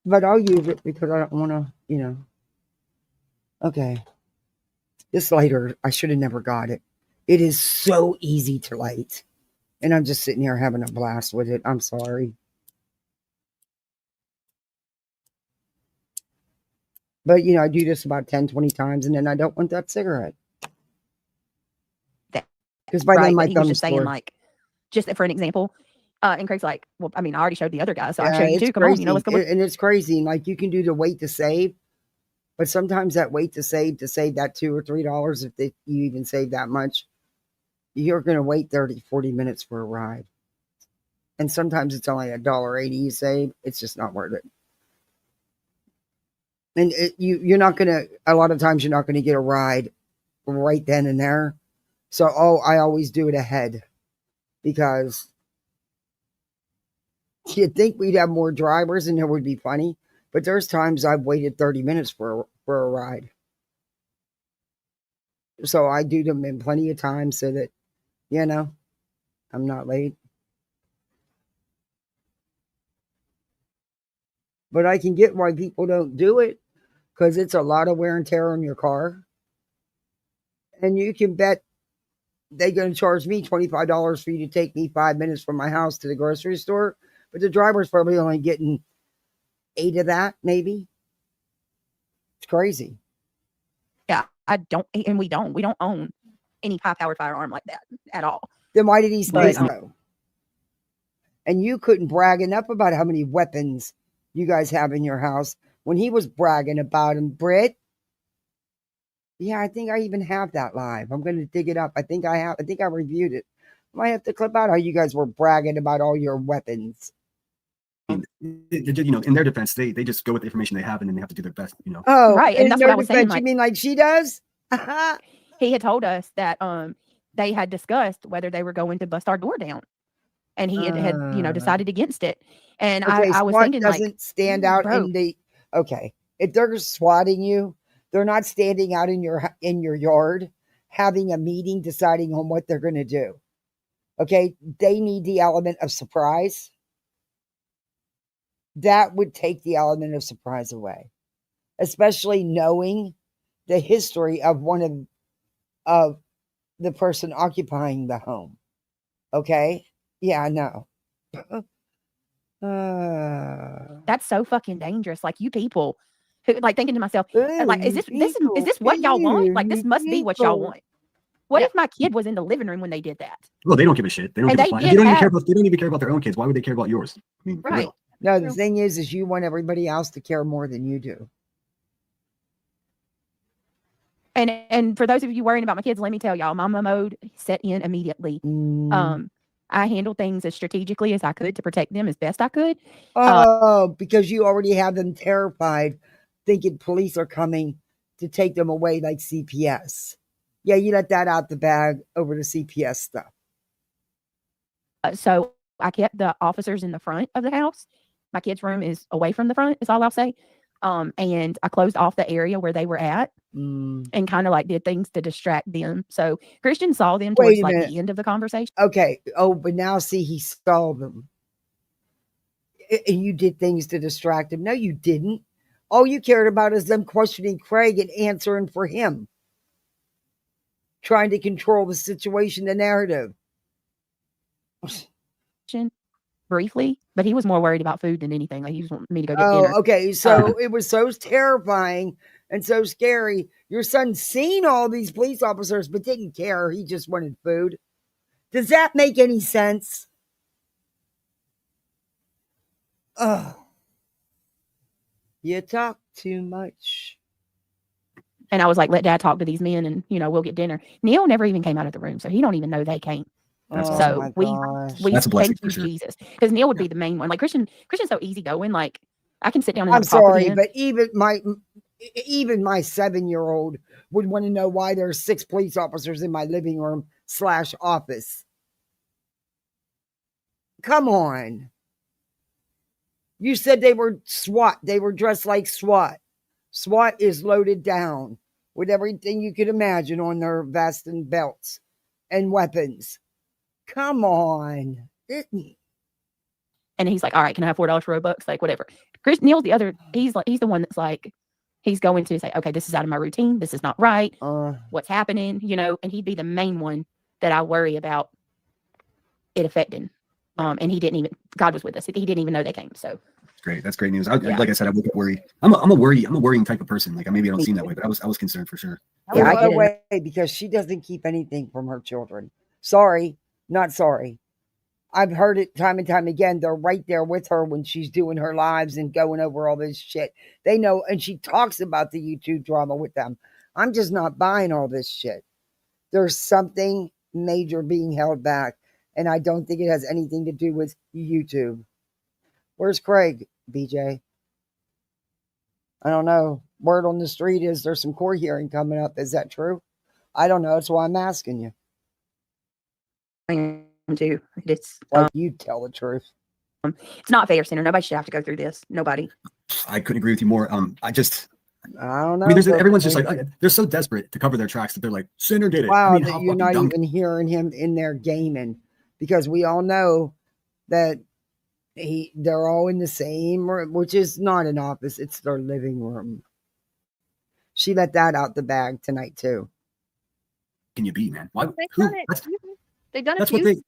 But I'll use it because I don't want to, Okay. This lighter, I should have never got it. It is so easy to light. And I'm just sitting here having a blast with it. I'm sorry. But, I do this about 10, 20 times, and then I don't want that cigarette. Because by then my he was thumb's just saying, sore. like, just for an example, and Craig's like, well, I mean, I already showed the other guy, so I'll Yeah, show you it's too. Come on, crazy. let's go. And it's crazy. Like, you can do the wait to save, but sometimes that wait to save that $2 or $3, if you even save that much, you're going to wait 30, 40 minutes for a ride. And sometimes it's only $1.80 you save. It's just not worth it. And you're not going to, a lot of times you're not going to get a ride right then and there. So, I always do it ahead because you'd think we'd have more drivers and it would be funny. But there's times I've waited 30 minutes for a ride. So I do them in plenty of time so that, I'm not late. But I can get why people don't do it because it's a lot of wear and tear on your car. And you can bet they're going to charge me $25 for you to take me 5 minutes from my house to the grocery store. But the driver's probably only getting 8 of that, maybe. It's crazy. Yeah, we don't own any high-powered firearm like that at all. Then why did he say so? And you couldn't brag enough about how many weapons you guys have in your house when he was bragging about them. Britt? Yeah, I think I even have that live. I'm going to dig it up. I think I reviewed it. I might have to clip out how you guys were bragging about all your weapons. In their defense, they just go with the information they have, and then they have to do their best. Oh, right, and that's what I was saying. You mean like she does? He had told us that they had discussed whether they were going to bust our door down, and he had decided against it. And okay, I was SWAT thinking, doesn't stand out in the if they're swatting you, they're not standing out in your yard having a meeting deciding on what they're going to do. Okay, they need the element of surprise. That would take the element of surprise away, especially knowing the history of one of the person occupying the home. Okay, yeah, I know. That's so fucking dangerous. Like, you people who, like, thinking to myself, like, is this what y'all want? Like, this must be what y'all want. What if my kid was in the living room when they did that? Well, they don't give a shit. They don't give a fuck. They don't even care about their own kids. Why would they care about yours? I mean, right. No, the thing is you want everybody else to care more than you do. And for those of you worrying about my kids, let me tell y'all, mama mode set in immediately. I handled things as strategically as I could to protect them as best I could. Because you already have them terrified, thinking police are coming to take them away like CPS. Yeah, you let that out the bag over the CPS stuff. So I kept the officers in the front of the house. My kids' room is away from the front, is all I'll say. And I closed off the area where they were at and kind of like did things to distract them. So Christian saw them towards like the end of the conversation. Okay. Oh, but now see, he saw them. And you did things to distract him. No, you didn't. All you cared about is them questioning Craig and answering for him. Trying to control the situation, the narrative. Briefly, but he was more worried about food than anything. Like he just wanted me to go get dinner. Okay. So it was so terrifying and so scary. Your son seen all these police officers but didn't care. He just wanted food. Does that make any sense? You talk too much. And I was like, let Dad talk to these men and, we'll get dinner. Neil never even came out of the room, so he don't even know they came. So we That's a blessing thank you, for sure. Jesus. Because Neil would be the main one. Like Christian's so easygoing. Like I can sit down and I'm have a talk with sorry, him. but even my 7-year-old would want to know why there's 6 police officers in my living room / office. Come on. You said they were SWAT. They were dressed like SWAT. SWAT is loaded down with everything you could imagine on their vests and belts and weapons. Come on. And he's like, all right, can I have $4 for Robux? Like, whatever. Neil's he's the one that's like, he's going to say, okay, this is out of my routine. This is not right. What's happening? And he'd be the main one that I worry about it affecting. And he didn't even, God was with us. He didn't even know they came. So great. That's great news. Like I said, I woke up worried. I'm a worrying type of person. Like maybe I don't seem that way, but I was concerned for sure. Yeah, I get it. Because she doesn't keep anything from her children. Sorry, not sorry. I've heard it time and time again. They're right there with her when she's doing her lives and going over all this shit. They know, and she talks about the YouTube drama with them. I'm just not buying all this shit. There's something major being held back, and I don't think it has anything to do with YouTube. Where's Craig, BJ? I don't know. Word on the street is there's some court hearing coming up. Is that true? I don't know. That's why I'm asking you. Do it's you tell the truth. It's not fair, Senator. Nobody should have to go through this. Nobody. I couldn't agree with you more. I don't know. Everyone's just like they're so desperate to cover their tracks that they're like, Sinner did it. Wow, that you're not even hearing him in there gaming, because we all know that they're all in the same room, which is not an office; it's their living room. She let that out the bag tonight too. Can you be, man? Why? They've done it.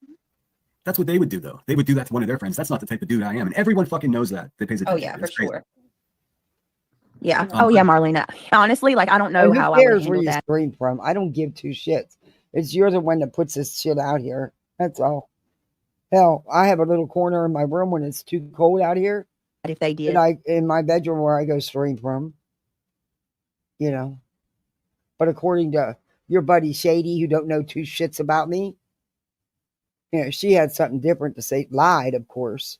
That's what they would do, though. They would do that to one of their friends. That's not the type of dude I am, and everyone fucking knows that. They pays attention. Oh yeah, for sure. Yeah. Marlena. Honestly, like I don't know how I would handle where you that. scream from. I don't give 2 shits. It's you're the one that puts this shit out here. That's all. Hell, I have a little corner in my room when it's too cold out here. If they did, in my bedroom where I go scream from. But according to your buddy Shady, who don't know 2 shits about me, she had something different to say. Lied, of course.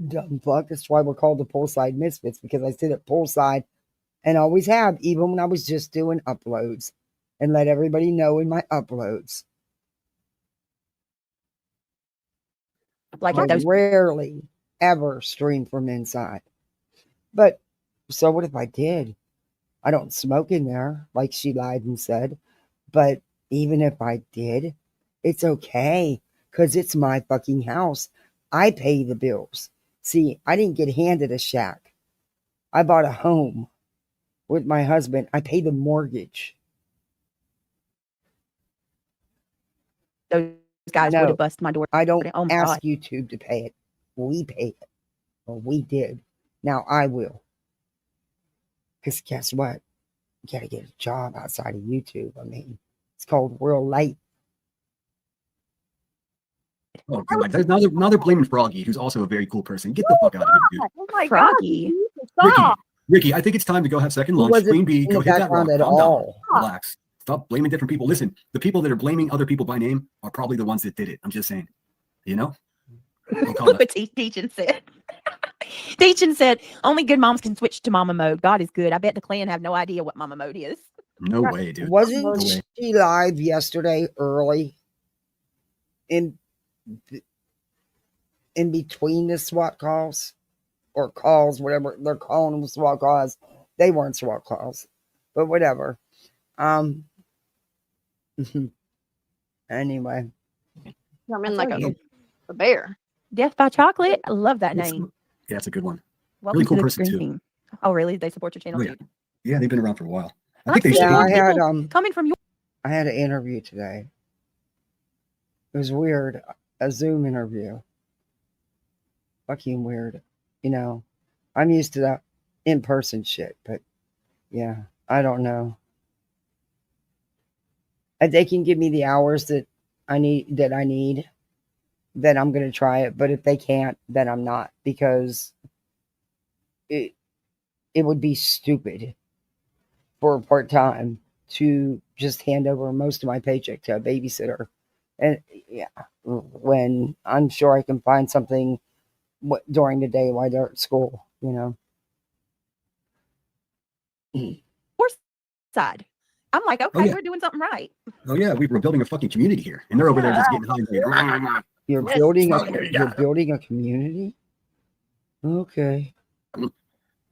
Dumb fuck. That's why we're called the Poolside Misfits, because I sit at Poolside and always have, even when I was just doing uploads, and let everybody know in my uploads. Like I rarely ever stream from inside. But so what if I did? I don't smoke in there, like she lied and said. But even if I did, it's okay, because it's my fucking house. I pay the bills. See, I didn't get handed a shack. I bought a home with my husband. I pay the mortgage. Those guys would have busted my door. I don't ask YouTube to pay it. We pay it. Well, we did. Now I will. Because guess what? You got to get a job outside of YouTube. I mean, it's called real life. Oh, God. Now they're blaming Froggy, who's also a very cool person. Get the fuck out of here, dude. Oh my Froggy. Ricky, I think it's time to go have second lunch. Queen Bee, go hit that rock. Calm down. Relax. Stop blaming different people. Listen, the people that are blaming other people by name are probably the ones that did it. I'm just saying. Look what Deacon said. Deacon said, only good moms can switch to mama mode. God is good. I bet the clan have no idea what mama mode is. No way, dude. Wasn't she live yesterday early in between the SWAT calls or calls, whatever they're calling them, SWAT calls? They weren't SWAT calls, but whatever. Anyway, I'm in like a bear. Death by Chocolate. I love that name. Yeah, it's a good one. Welcome really cool to the person Green too. Team. Oh, really? They support your channel? Oh, yeah. Yeah, they've been around for a while. I I've think they seen still more do. people coming from your. I had an interview today. It was weird. A Zoom interview. Fucking weird. You know, I'm used to that in-person shit, but yeah, I don't know. If they can give me the hours that I need, then I'm gonna try it. But if they can't, then I'm not, because it would be stupid for a part-time to just hand over most of my paycheck to a babysitter. And yeah, when I'm sure I can find something during the day while they're at school, you know. Horse side. I'm like, okay, Oh, yeah. we're doing something right. Oh yeah, we're building a fucking community here, and they're over there just getting high. You're building a community. Okay.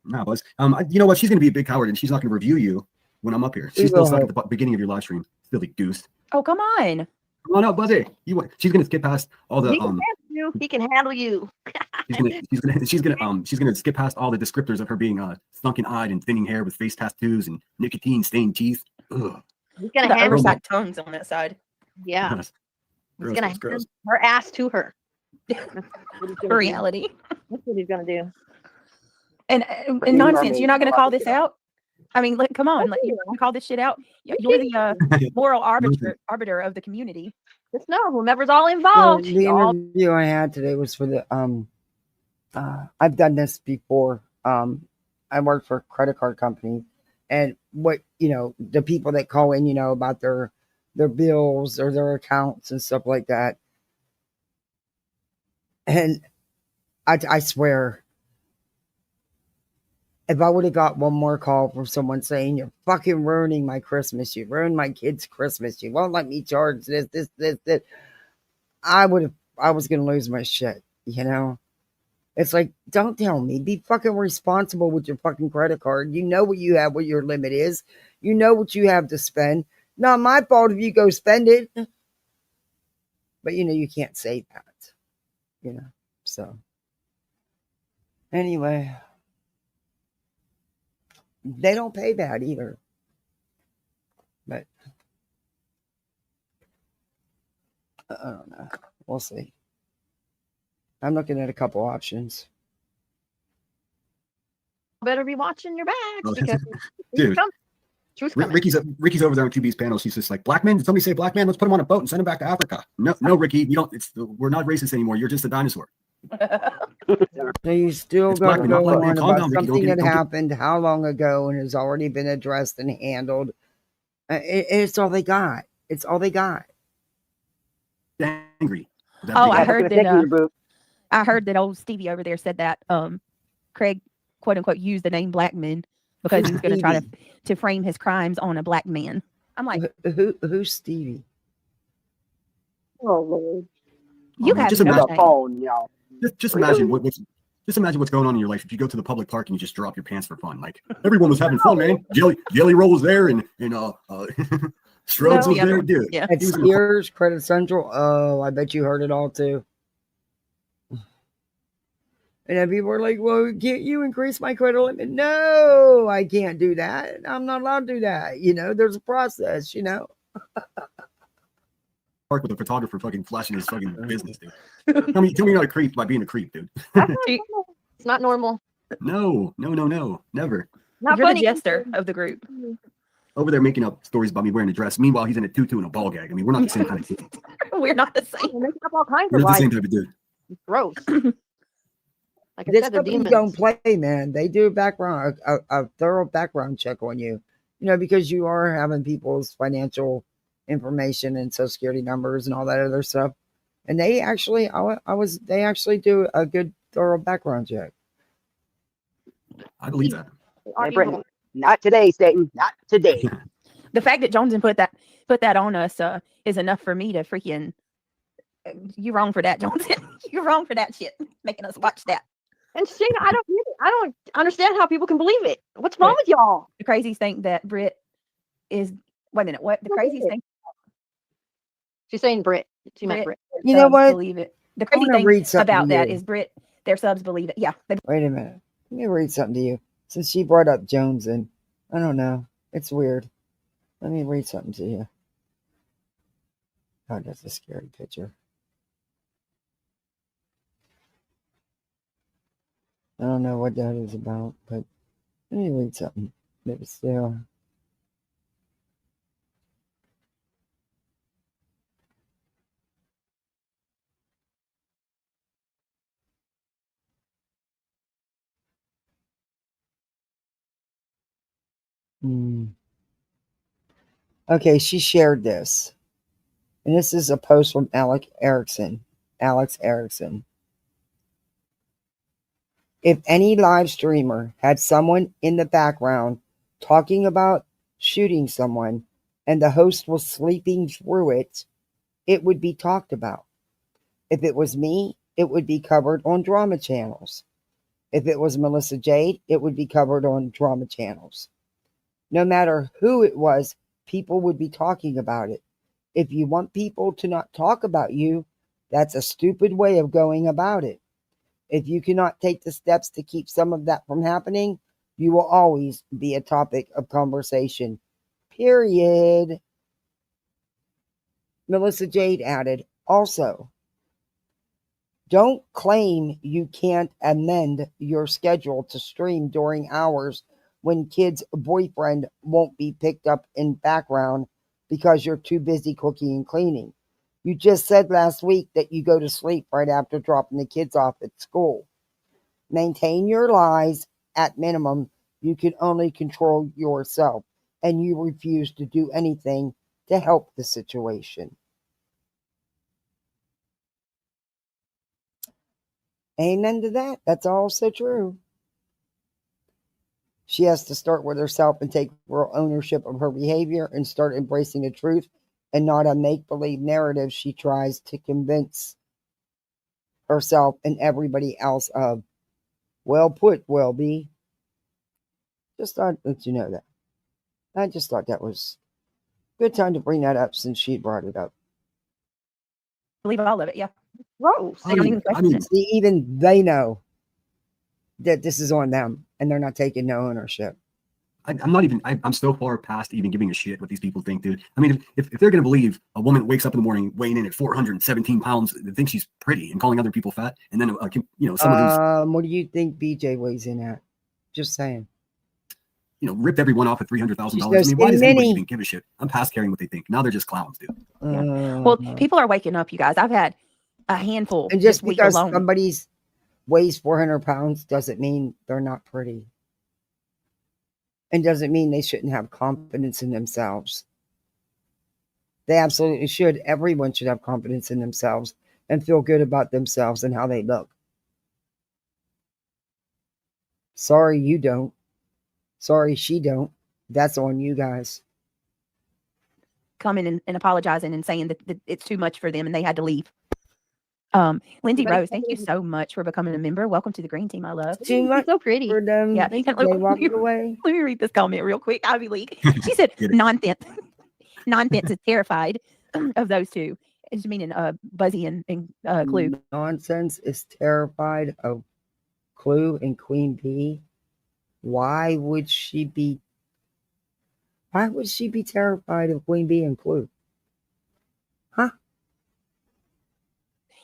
Nah, Buzz. You know what? She's gonna be a big coward, and she's not gonna review you when I'm up here. She's still stuck at the beginning of your live stream. Silly goose. Oh, come on. Come on up, Buzzy. She's gonna skip past all the He can handle you. she's gonna skip past all the descriptors of her being sunken eyed and thinning hair with face tattoos and nicotine stained teeth. Ugh. He's gonna The handle oversized tongues on that side. Yeah. Gross, He's gonna hand gross. her ass to her. Reality. That's what he's gonna do. And nonsense. You're not going to call this out? I mean, like, come on. Like, you're going to call this shit out? You're the moral arbiter of the community. Just know whomever's all involved. The interview I had today was for the I've done this before. I worked for a credit card company, and the people that call in, about their bills or their accounts and stuff like that. And I swear, if I would have got one more call from someone saying, "You're fucking ruining my Christmas. You ruined my kids' Christmas. You won't let me charge this," I was going to lose my shit, It's like, don't tell me. Be fucking responsible with your fucking credit card. You know what you have, what your limit is. You know what you have to spend. Not my fault if you go spend it. But, you can't say that, So, anyway. They don't pay bad either. But I don't know. We'll see. I'm looking at a couple options. Better be watching your backs because Dude, truth's coming. Ricky's over there on QB's panel. She's just like, black men. Did somebody say black man? Let's put him on a boat and send him back to Africa. No, Ricky, we're not racist anymore. You're just a dinosaur. So you still got to go on about something that happened how long ago and has already been addressed and handled. It's all they got. It's all they got. Angry. Oh, I heard that. I heard that old Stevie over there said that Craig, quote unquote, used the name black men because he was going to try to frame his crimes on a black man. I'm like, who's Stevie? Oh Lord, you have just imagine, phone, y'all. Just imagine what's going on in your life if you go to the public park and you just drop your pants for fun. Like everyone was having fun, man. Jelly Roll was there and Strokes was there, dude. Yeah. At Sears, Credit Central. Oh, I bet you heard it all too. And then people were like, "Well, can't you increase my credit limit?" No, I can't do that. I'm not allowed to do that. There's a process. Park with a photographer fucking flashing his fucking business, dude. Tell me you're not a creep by being a creep, dude. It's not normal. No, never. Not You're funny. the jester of the group. Over there making up stories about me wearing a dress. Meanwhile, he's in a tutu and a ball gag. I mean, we're not the same kind of dude. We're not the same. We're making up all kinds We're of not the same lies. type of dude. It's gross. Like I This said, they're company demons. don't play, man. They do a thorough background check on you, because you are having people's financial information and social security numbers and all that other stuff. And they actually, they actually do a good thorough background check. I believe that. Our Hey, Brittany, evil. not today, Satan. Not today. The fact that Jones put that on us is enough for me to freaking. You're wrong for that, Jones. You're wrong for that shit. Making us watch that. And Shayna, I don't understand how people can believe it. What's wrong with y'all? The crazies think that Brit is. Wait a minute. What the crazies think? She's saying Brit. She meant Brit. You know what? Believe it. The I'm crazy gonna thing read something about to that you. is Brit. Their subs believe it. Yeah. Wait a minute. Let me read something to you. Since she brought up Jones, and I don't know. It's weird. Let me read something to you. Oh, that's a scary picture. I don't know what that is about, but let me read something. Maybe still. Okay, she shared this. And this is a post from Alex Erickson. If any live streamer had someone in the background talking about shooting someone and the host was sleeping through it, it would be talked about. If it was me, it would be covered on drama channels. If it was Melissa Jade, it would be covered on drama channels. No matter who it was, people would be talking about it. If you want people to not talk about you, that's a stupid way of going about it. If you cannot take the steps to keep some of that from happening, you will always be a topic of conversation. Period. Melissa Jade added, also, don't claim you can't amend your schedule to stream during hours when kid's boyfriend won't be picked up in background because you're too busy cooking and cleaning. You just said last week that you go to sleep right after dropping the kids off at school. Maintain your lies at minimum. You can only control yourself, and you refuse to do anything to help the situation. Amen to that. That's also true. She has to start with herself and take real ownership of her behavior and start embracing the truth and not a make-believe narrative she tries to convince herself and everybody else of. Well put, Welby. Just thought that you know that. I just thought that was a good time to bring that up since she brought it up. Believe all of it, yeah. Gross. They don't even question it. See, even they know that this is on them and they're not taking no ownership. I'm so far past even giving a shit what these people think, dude. I mean, if they're going to believe a woman wakes up in the morning weighing in at 417 pounds and thinks she's pretty and calling other people fat, and then, someone who's... What do you think BJ weighs in at? Just saying. Ripped everyone off at $300,000. I mean, why does anybody even give a shit? I'm past caring what they think. Now they're just clowns, dude. Yeah. Well, people are waking up, you guys. I've had a handful. And just this week because alone. somebody's weighs 400 pounds doesn't mean they're not pretty. And doesn't mean they shouldn't have confidence in themselves. They absolutely should. Everyone should have confidence in themselves and feel good about themselves and how they look. Sorry, you don't. Sorry, she don't. That's on you guys. Coming and apologizing and saying that it's too much for them and they had to leave. Lindsay Rose, thank you so much for becoming a member. Welcome to the green team, I love. Too much so pretty. For them. Yeah, They walked away. Let me read this comment real quick. Ivy League. She said, nonsense. Nonsense is terrified of those two. It's meaning Buzzy and Clue. Nonsense is terrified of Clue and Queen Bee. Why would she be terrified of Queen Bee and Clue? Huh?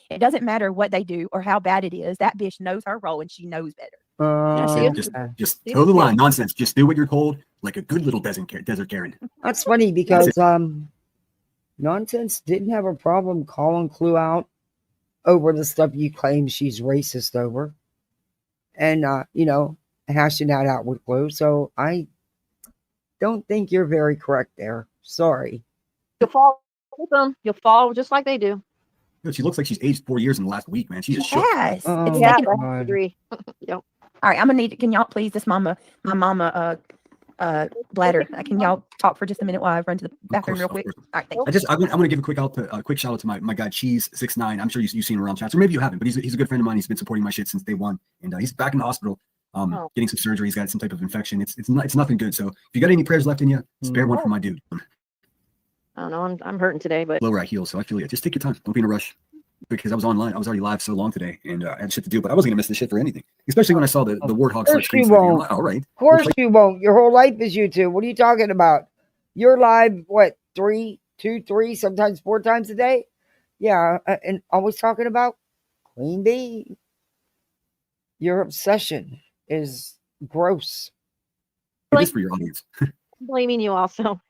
It doesn't matter what they do or how bad it is. That bitch knows her role and she knows better. Just toe the line. Nonsense. Just do what you're told, like a good little desert Karen. That's funny because Nonsense didn't have a problem calling Clue out over the stuff you claim she's racist over, and hashing that out with Clue. So I don't think you're very correct there. Sorry. You'll fall with them. You'll fall just like they do. She looks like she's aged 4 years in the last week, man. She's just yes. Oh, it's yeah, taking I agree. Yep. All right, I'm gonna need. Can y'all please, my mama bladder. Can y'all talk for just a minute while I run to the bathroom real quick? All right, thanks. I'm gonna give a quick shout out to my guy Cheese69. I'm sure you've seen him around chats, or maybe you haven't, but he's a good friend of mine. He's been supporting my shit since day one, and he's back in the hospital, getting some surgery. He's got some type of infection. It's nothing good. So if you got any prayers left in you, spare one for my dude. I don't know. I'm hurting today, but Lower at heel, so I feel you. Just take your time. Don't be in a rush. because I was online. I was already live so long today, and I had shit to do. But I wasn't gonna miss this shit for anything, especially when I saw the Warthog start screen scraping. I'm like, all right. Of course you won't. Your whole life is YouTube. What are you talking about? You're live, what, 3, 2, 3, sometimes 4 times a day? Yeah, and always talking about Queen Bee. Your obsession is gross. It is for your audience. Blaming you also.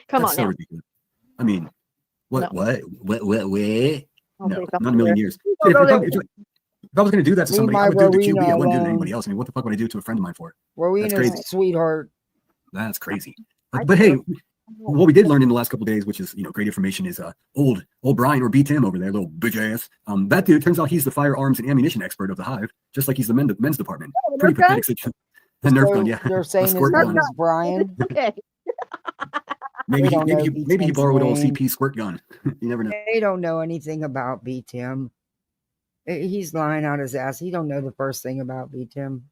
Come That's on so now. ridiculous. I mean, what? No. No, I'll say not in a something million there. years. Don't If go there. I was going to do that to Leave somebody, my I would do it to QB. Rowena I wouldn't do it to alone. anybody else. I mean, what the fuck would I do to a friend of mine for? That's Rowena's crazy. a sweetheart. That's crazy. But hey, what we did learn in the last couple of days, which is great information, is old Brian or B Tim over there, little bitch ass. That dude, turns out he's the firearms and ammunition expert of the Hive, just like he's the men's department. Oh, Pretty Nerf gun? pathetic situation. The Nerf gun, yeah. They're A saying his squirt name gun. is Brian. Okay. Maybe They don't know maybe he B-Tim's borrowed old name. CP squirt gun. You never know. They don't know anything about B Tim. He's lying out his ass. He don't know the first thing about B Tim.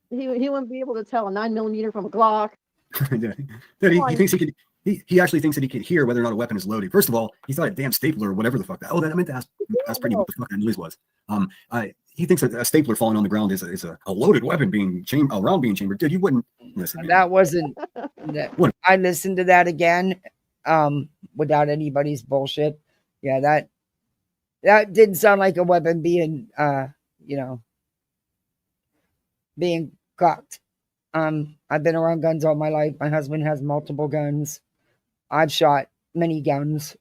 He wouldn't be able to tell a 9mm from a Glock. That he thinks he could. He actually thinks that he can hear whether or not a weapon is loaded. First of all, he thought a damn stapler or whatever the fuck that. Oh, that I meant to ask Brittany what the fuck that noise was. He thinks that a stapler falling on the ground is a loaded weapon being a round being chambered. Dude, you wouldn't listen. Man. That wasn't. I listened to that again, without anybody's bullshit. Yeah, that didn't sound like a weapon being, being cocked. I've been around guns all my life. My husband has multiple guns. I've shot many guns.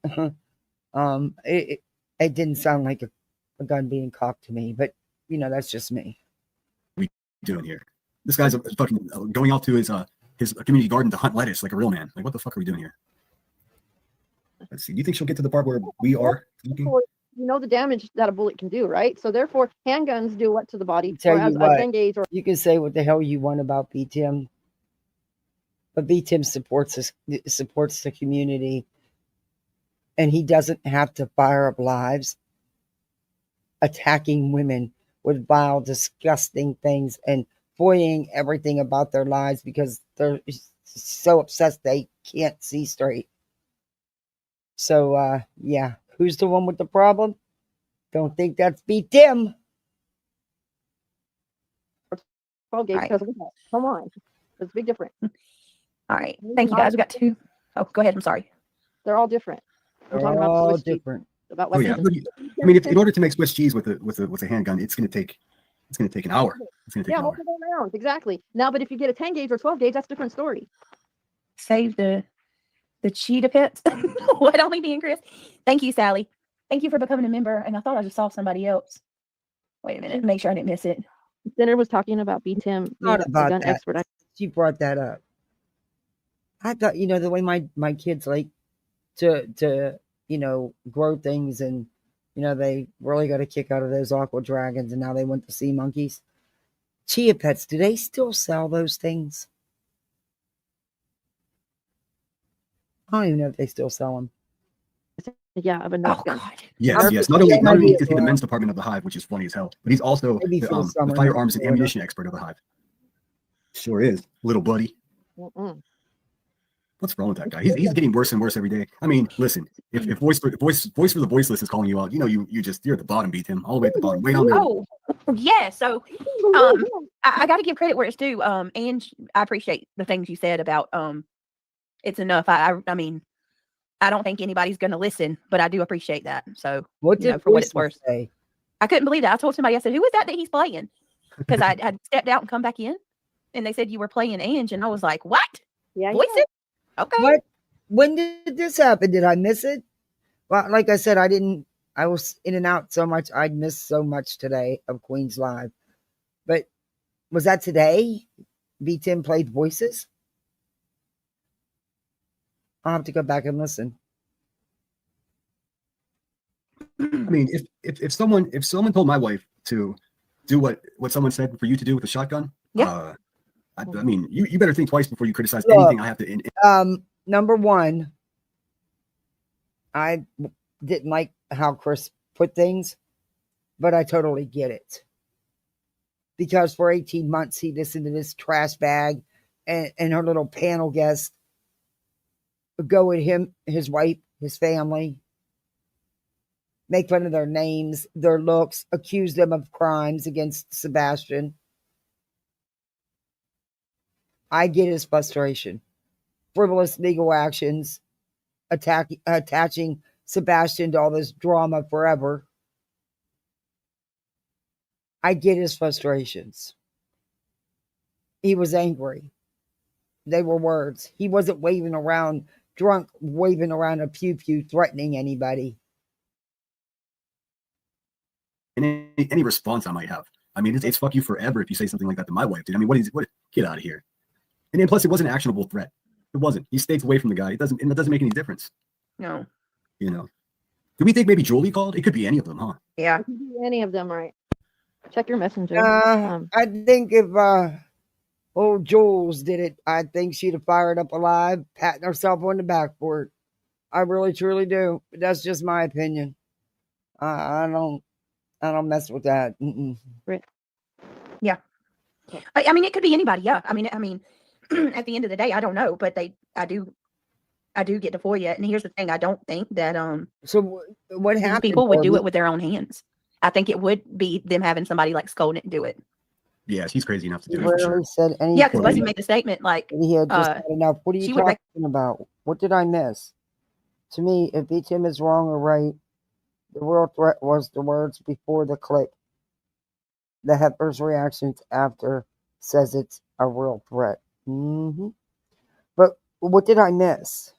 It didn't sound like a gun being cocked to me, but that's just me. What are we doing here? This guy's fucking going out to his community garden to hunt lettuce like a real man. Like, what the fuck are we doing here? Let's see. Do you think she'll get to the part where we are? You know the damage that a bullet can do, right? So therefore, handguns do what to the body? Tell Whereas you what, a 10 gauge or you can say what the hell you want about BTM, but BTM supports the community, and he doesn't have to fire up lives attacking women with vile, disgusting things and voiding everything about their lives because they're so obsessed they can't see straight. So, yeah, who's the one with the problem? Don't think that's BTM. 12 gauge. Right. Because come on, it's a big difference. All right. Thank you, guys. We got 2. Oh, go ahead. I'm sorry. They're all different. I'm They're talking about all Swiss cheese, different. about Oh yeah. weapons. I mean, in order to make Swiss cheese with a handgun, it's gonna take an hour. It's gonna take Yeah, an hour. multiple rounds, exactly. Now, but if you get a 10 gauge or 12 gauge, that's a different story. Save the cheetah pits. What only being Chris? Thank you, Sally. Thank you for becoming a member. And I thought I just saw somebody else. Wait a minute. Make sure I didn't miss it. Dinner was talking about BTM, Thought the about gun that. expert. She brought that up. I thought, the way my kids like to grow things, and they really got a kick out of those aqua dragons, and now they want the sea monkeys. Chia Pets, do they still sell those things? I don't even know if they still sell them. Yeah, of a Nerf gun. Yes. Not only is he the men's department of the Hive, which is funny as hell, but he's also Maybe for the the summer. firearms and ammunition expert of the Hive. Sure is, little buddy. Mm-mm. What's wrong with that guy? He's getting worse and worse every day. I mean, listen, if voice for the voiceless is calling you out, you're at the bottom, beat him all the way at the bottom. Wait on there. Oh, yeah. So I got to give credit where it's due. And I appreciate the things you said about it's enough. I mean, I don't think anybody's going to listen, but I do appreciate that. So What did for what it's Voiceless worth. say? I couldn't believe that. I told somebody, I said, who is that he's playing? Because I stepped out and come back in, and they said you were playing Ange, and I was like, what? Yeah, Voices? Okay. What? When did this happen? Did I miss it? Well, like I said, I was in and out so much. I'd missed so much today of Queen's Live. But was that today? B10 played Voices? I'll have to go back and listen. I mean, if someone told my wife to do what someone said for you to do with a shotgun, yeah. I mean, you better think twice before you criticize anything I have to. Number one, I didn't like how Chris put things, but I totally get it. Because for 18 months, he listened to this trash bag and her little panel guest go with him, his wife, his family. make fun of their names, their looks, accuse them of crimes against Sebastian. I get his frustration. Frivolous legal actions, attaching Sebastian to all this drama forever. I get his frustrations. He was angry. They were words. He wasn't waving around, drunk, waving around a pew-pew, threatening anybody. And any response I might have. I mean, it's fuck you forever if you say something like that to my wife, dude. I mean, what get out of here. And then plus it wasn't an actionable threat. It wasn't. He stays away from the guy. It doesn't make any difference. No. You know. Do we think maybe Julie called? It could be any of them, huh? Yeah. It could be any of them, right? Check your messenger. I think if old Jules did it, I think she'd have fired up alive, patting herself on the back for it. I really, truly do. But that's just my opinion. I don't mess with that. Yeah. I mean, it could be anybody. Yeah. I mean, at the end of the day, I don't know, but I do get to for you. And here's the thing: I don't think that So what happened? People would do it with their own hands. I think it would be them having somebody like Skolnick do it. Yeah, he's crazy enough to do He it. For rarely sure. said anything. Yeah, because Buzzy made the statement like he had just had enough. What are you she would talking about? What did I miss? To me, if BTM is wrong or right, the real threat was the words before the click. The Hepper's reactions after says it's a real threat. But what did I miss?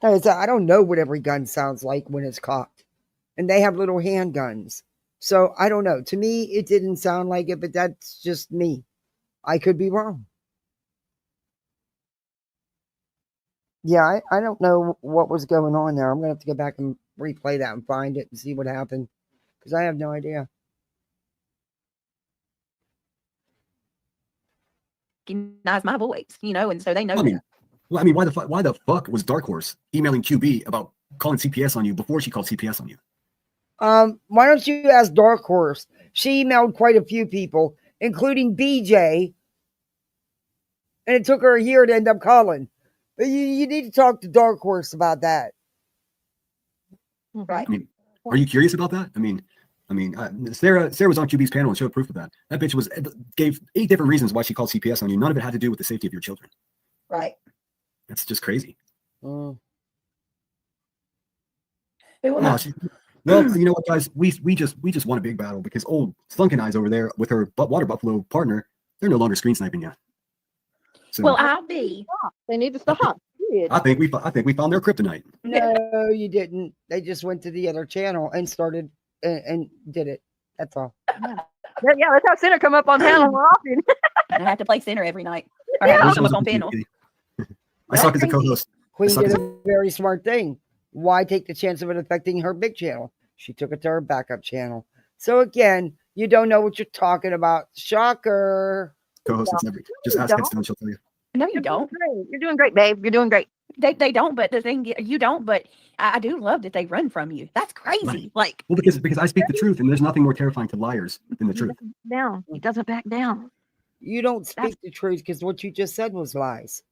I don't know what every gun sounds like when it's cocked. And they have little handguns. So I don't know. To me, it didn't sound like it, but that's just me. I could be wrong. Yeah, I don't know what was going on there. I'm going to have to go back and replay that and find it and see what happened. Because I have no idea. Recognize my voice, and so they know. I mean, why the fuck was Dark Horse emailing QB about calling CPS on you before she called CPS on you? Why don't you ask Dark Horse? She emailed quite a few people, including BJ, and it took her a year to end up calling. But you need to talk to Dark Horse about that. Right. I mean, are you curious about that? I mean, Sarah was on QB's panel and showed proof of that. That bitch gave 8 different reasons why she called CPS on you. None of it had to do with the safety of your children. Right. That's just crazy. Mm. Well, you know what, guys? We just won a big battle because old Sunken Eyes over there with her water buffalo partner, they're no longer screen sniping you. So, Well, I'll be. They need to stop. I think we found their kryptonite. No, you didn't. They just went to the other channel and started and did it. That's all. Yeah, let's have Center come up on panel more often. I have to play center every night. Or have to come up on panel. I suck as a co-host. Queen did a very smart thing. Why take the chance of it affecting her big channel? She took it to her backup channel. So again, you don't know what you're talking about. Shocker. Co-host, it's never. Just ask Headstone, she'll tell you. No, you don't. You're doing great, babe. You're doing great. They don't, but the thing you don't, but I do love that they run from you. That's crazy. Right. Like, well, because I speak the truth, and there's nothing more terrifying to liars than the truth. Down. He doesn't back down. You don't speak the truth because what you just said was lies.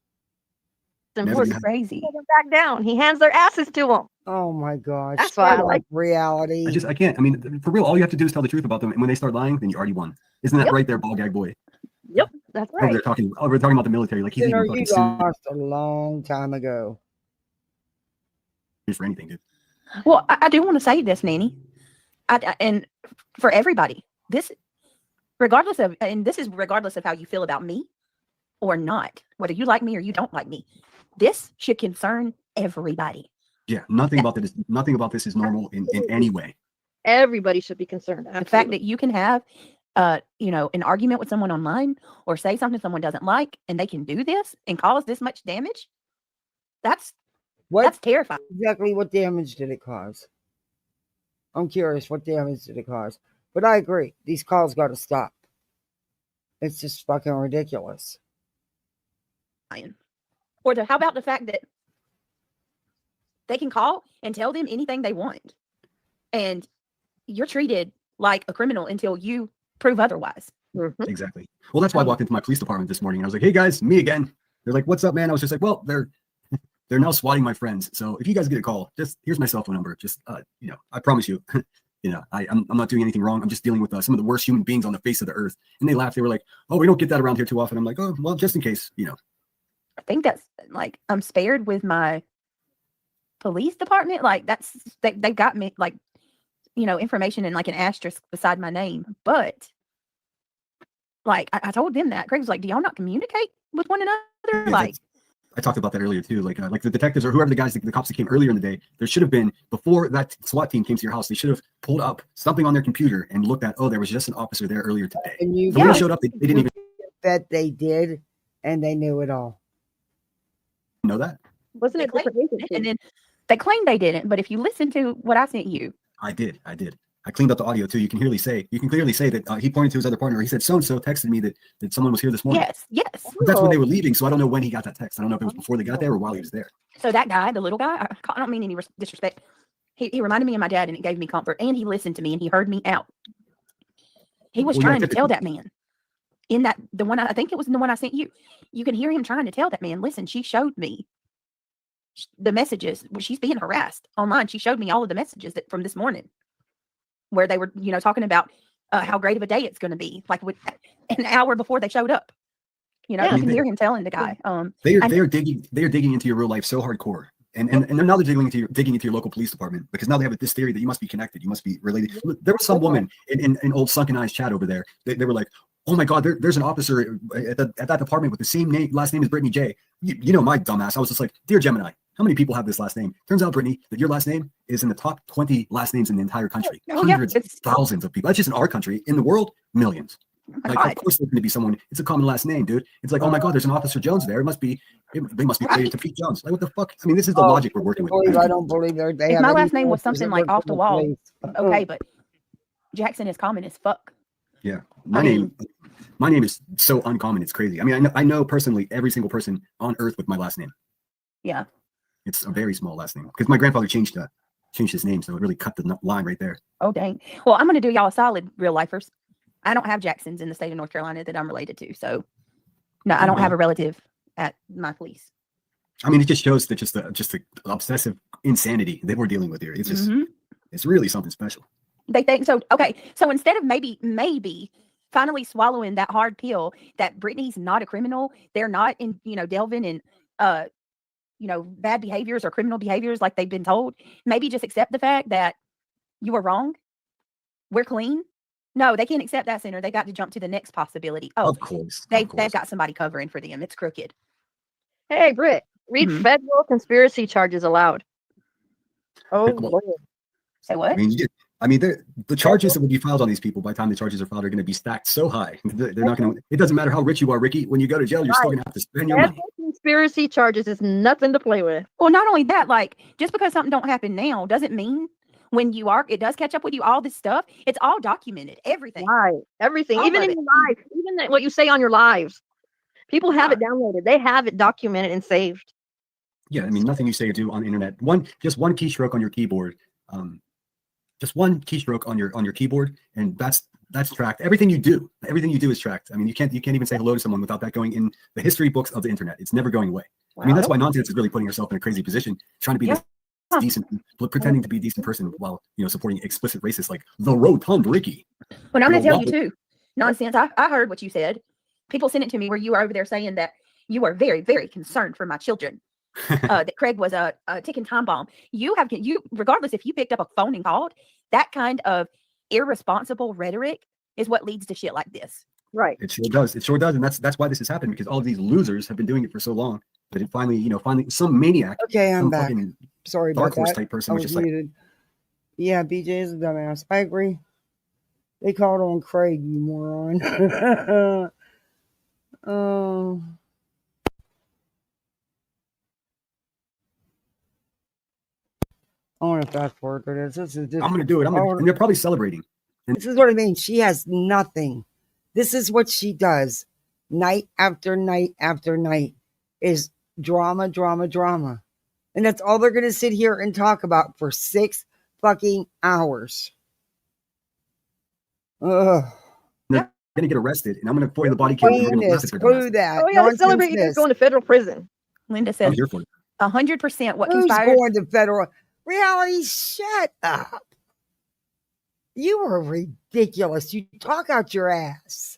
It's crazy. He doesn't back down. He hands their asses to him. Oh my gosh. That's why I like reality. I can't. I mean, for real, all you have to do is tell the truth about them, and when they start lying, then you already won. Isn't that right there, ball gag boy? Yep, that's right. We're talking about the military, like he's even fucking you lost a long time ago. For anything, dude. Well, I do want to say this, Nanny, and for everybody, this is regardless of how you feel about me or not, whether you like me or you don't like me, this should concern everybody. Yeah, nothing about this is normal in any way. Everybody should be concerned. Absolutely. The fact that you can have an argument with someone online or say something someone doesn't like, and they can do this and cause this much damage, that's terrifying. Exactly what damage did it cause? I'm curious, what damage did it cause? But I agree, these calls got to stop. It's just fucking ridiculous. Or how about the fact that they can call and tell them anything they want, and you're treated like a criminal until you prove otherwise. Exactly. Well, that's why I walked into my police department this morning and I was like, "Hey guys, me again." They're like, "What's up, man?" I was just like, "Well, they're they're now swatting my friends. So if you guys get a call, just here's my cell phone number. Just I promise you, I'm not doing anything wrong. I'm just dealing with some of the worst human beings on the face of the earth. And they laughed. They were like, "Oh, we don't get that around here too often." I'm like, "Oh, well, just in case, I think that's like I'm spared with my police department. Like they got me like information in like an asterisk beside my name, but like I told them that Craig was like, "Do y'all not communicate with one another?" Yeah, like I talked about that earlier too. Like the detectives or whoever the guys, the cops that came earlier in the day, there should have been, before that SWAT team came to your house, they should have pulled up something on their computer and looked at, oh, there was just an officer there earlier today. And you when they showed up, they didn't even bet they did, and they knew it all. know that. Wasn't it different agency? and then they claimed they didn't, but if you listen to what I sent you, I did. I cleaned up the audio too. You can clearly say that he pointed to his other partner. He said, so-and-so texted me that someone was here this morning. Yes. But that's when they were leaving. So I don't know when he got that text. I don't know if it was before they got there or while he was there. So that guy, the little guy, I don't mean any disrespect. He reminded me of my dad, and it gave me comfort. And he listened to me, and he heard me out. He was trying to tell that man in the one, I think it was in the one I sent you. You can hear him trying to tell that man, listen, she showed me the messages. She's being harassed online. She showed me all of the messages from this morning, where they were, talking about how great of a day it's going to be, like with an hour before they showed up. You can hear him telling the guy. They are digging into your real life so hardcore, and now they're digging into your local police department, because now they have this theory that you must be connected, you must be related. There was some woman in old Sunken Eyes chat over there. They were like, oh my God, there's an officer at that department with the same last name as Brittany J. My dumbass. I was just like, dear Gemini, how many people have this last name? Turns out, Brittany, that your last name is in the top 20 last names in the entire country. Hundreds, thousands of people. That's just in our country. In the world, millions. Like, of course, there's going to be someone. It's a common last name, dude. It's like, oh my God, there's an Officer Jones there. They must be related to Pete Jones. Like, what the fuck? I mean, this is the logic we're working with. I don't believe they if my last name was something like off the wall, okay, but Jackson is common as fuck. Yeah, my name is so uncommon. It's crazy. I mean, I know personally every single person on earth with my last name. Yeah. It's a very small last name because my grandfather changed his name, so it really cut the line right there. Oh dang! Well, I'm gonna do y'all a solid, real lifers. I don't have Jacksons in the state of North Carolina that I'm related to, so no, I don't have a relative at my police. I mean, it just shows that just the obsessive insanity that we're dealing with here. It's just it's really something special. They think so. Okay, so instead of maybe finally swallowing that hard pill that Brittany's not a criminal, they're not in delving in bad behaviors or criminal behaviors like they've been told. Maybe just accept the fact that you were wrong. We're clean. No, they can't accept that, Senator. They got to jump to the next possibility. Oh, of course. They've got somebody covering for them. It's crooked. Hey, Britt, read federal conspiracy charges aloud. Oh, Lord. Say what? I mean, the charges that would be filed on these people by the time the charges are filed are going to be stacked so high. They're not going to. It doesn't matter how rich you are, Ricky. When you go to jail, you're still going to have to spend your money. Conspiracy charges is nothing to play with. Well, not only that, like just because something don't happen now doesn't mean when it does catch up with you. All this stuff, it's all documented. Everything, right? Everything, even in your life, even what you say on your lives, people have it downloaded. They have it documented and saved. Yeah, I mean, nothing you say or do on the internet. Just one keystroke on your keyboard. Just one keystroke on your keyboard, and that's tracked. Everything you do is tracked. I mean, you can't even say hello to someone without that going in the history books of the internet. It's never going away. Wow. I mean, that's why nonsense is really putting yourself in a crazy position, trying to be this decent, pretending to be a decent person while supporting explicit racists like the rotund Ricky. Well, I'm going to tell you too, nonsense. I heard what you said. People sent it to me where you were over there saying that you are very, very concerned for my children. That Craig was a ticking time bomb. You regardless if you picked up a phone and called, that kind of irresponsible rhetoric is what leads to shit like this. Right. It sure does. And that's why this has happened, because all of these losers have been doing it for so long that it finally some maniac. Okay, I'm back. Sorry about that. Type person was just muted. Like, yeah, BJ is a dumbass. I agree. They called on Craig, you moron. I want to fast forward to this. This is just, I'm going to do it. And they're probably celebrating. This is what I mean. She has nothing. This is what she does night after night after night is drama, drama, drama. And that's all they're going to sit here and talk about for 6 fucking hours. Ugh. They're going to get arrested, and I'm going to pour the body cam. Screw that. Oh, yeah, let's celebrate you guys going to federal prison. Linda says, I'm here for it. 100% what Who's conspired. going to federal reality? Shut up. You are ridiculous. You talk out your ass.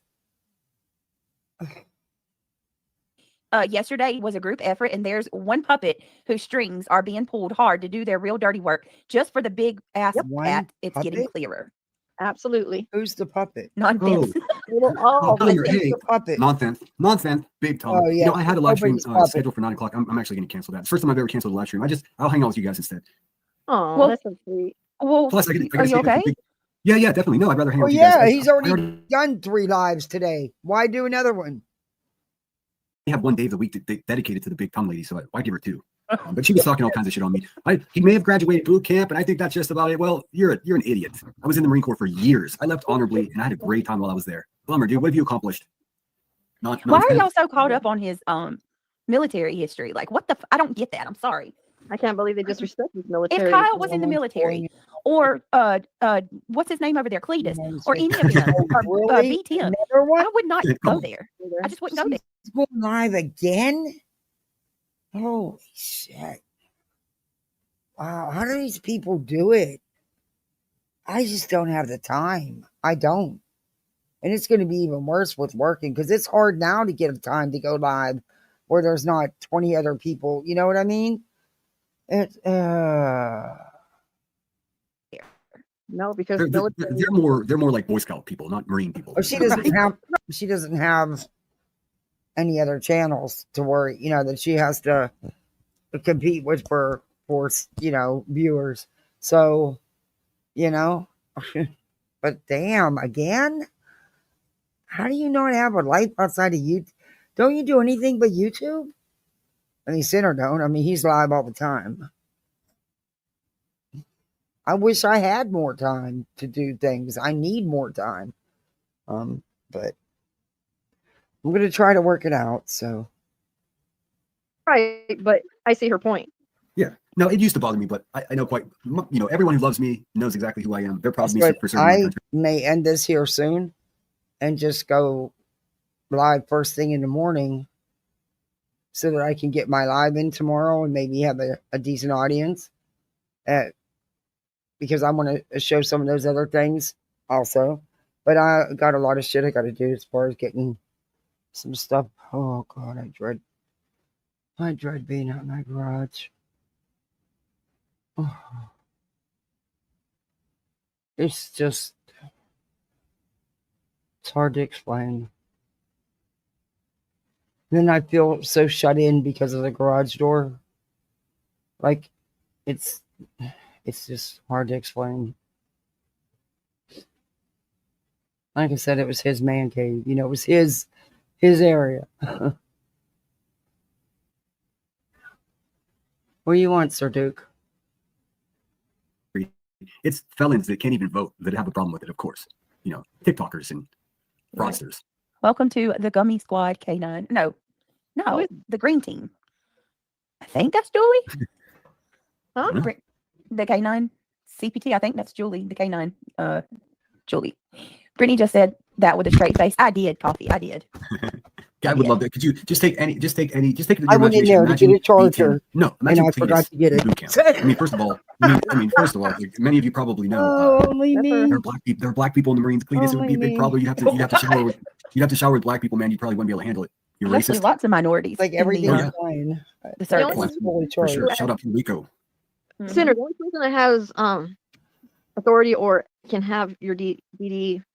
Yesterday was a group effort, and there's one puppet whose strings are being pulled hard to do their real dirty work just for the big ass cat. It's getting clearer. Absolutely. Who's the puppet? Nonsense. Oh, the puppet. Nonsense. Big Tom. Oh, yeah. I had a live stream Nobody's puppet. scheduled for 9 o'clock. I'm actually going to cancel that. It's the first time I've ever canceled a live stream. I'll hang out with you guys instead. Oh, Well- that's so sweet. Well, Plus, I are gotta you okay? Yeah, definitely. No, I'd rather hang out Oh, with you guys. yeah. I He's already done 3 lives today. Why do another one? have one day of the week dedicated to the big Tom lady, so why give her 2? But she was talking all kinds of shit on me. He may have graduated boot camp, and I think that's just about it. Well, you're an idiot. I was in the Marine Corps for years. I left honorably, and I had a great time while I was there. Bummer, dude. What have you accomplished? Why are y'all so caught up on his military history? Like, what the? I don't get that. I'm sorry. I can't believe they disrespect his military. If Kyle was in the military, or what's his name over there, Cletus, or any of them, or beat him, I would not go there. I just wouldn't go there. He's going live again? Holy shit. Wow, how do these people do it? I just don't have the time. I don't. And it's going to be even worse with working because it's hard now to get a time to go live where there's not 20 other people. You know what I mean? It's no, because they're more like Boy Scout people, not Marine people. she doesn't have any other channels to worry, that she has to compete with for viewers. So, but damn, again, how do you not have a life outside of YouTube? Don't you do anything but YouTube? I mean, Sinner don't. I mean, he's live all the time. I wish I had more time to do things. I need more time. But I'm going to try to work it out. So. Right. But I see her point. Yeah. No, it used to bother me, but I know quite, everyone who loves me knows exactly who I am. They're proud of me for serving my I country. may end this here soon and just go live first thing in the morning so that I can get my live in tomorrow and maybe have a decent audience. Because I want to show some of those other things also. But I got a lot of shit I got to do as far as getting some stuff. Oh, God, I dread being out in my garage. Oh. It's hard to explain. Then I feel so shut in because of the garage door. Like, it's just hard to explain. Like I said, it was his man cave. It was his area. What do you want, Sir Duke? It's felons that can't even vote that have a problem with it, of course. TikTokers and fraudsters. Welcome to the Gummy Squad K9. No, the green team. I think that's Julie. Huh? The K9 CPT. I think that's Julie. The K9. Julie. Brittany just said that with a straight face. I did, Coffee. I did. I would love that. Could you just take your I went in there to get a charger. No, and I forgot to get it. I mean, first of all, like, many of you probably know. Only me. There are black people in the Marines. Cletus, it would be a big problem. You'd have to shower with black people, man. You probably wouldn't be able to handle it. You're Actually, racist. lots of minorities. Like everything's fine. The service. For sure. Shout out to Rico. Senator, the only person that has authority or can have your DD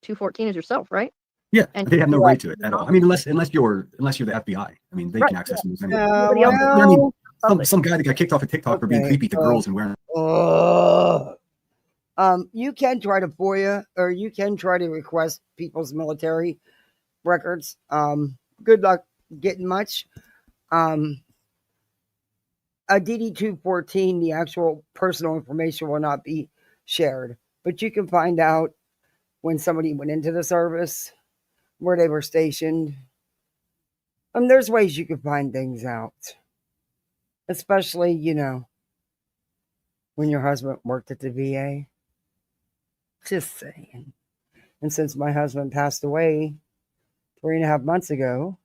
214 is yourself, right? Yeah, And they have no right to it at all. I mean, unless you're the FBI. I mean, they can access them. Some guy that got kicked off of TikTok for being creepy to girls and wearing. You can try to FOIA or you can try to request people's military records. Good luck getting much. A DD-214, the actual personal information will not be shared, but you can find out when somebody went into the service, where they were stationed. There's ways you can find things out, especially, when your husband worked at the VA. Just saying. And since my husband passed away 3.5 months ago,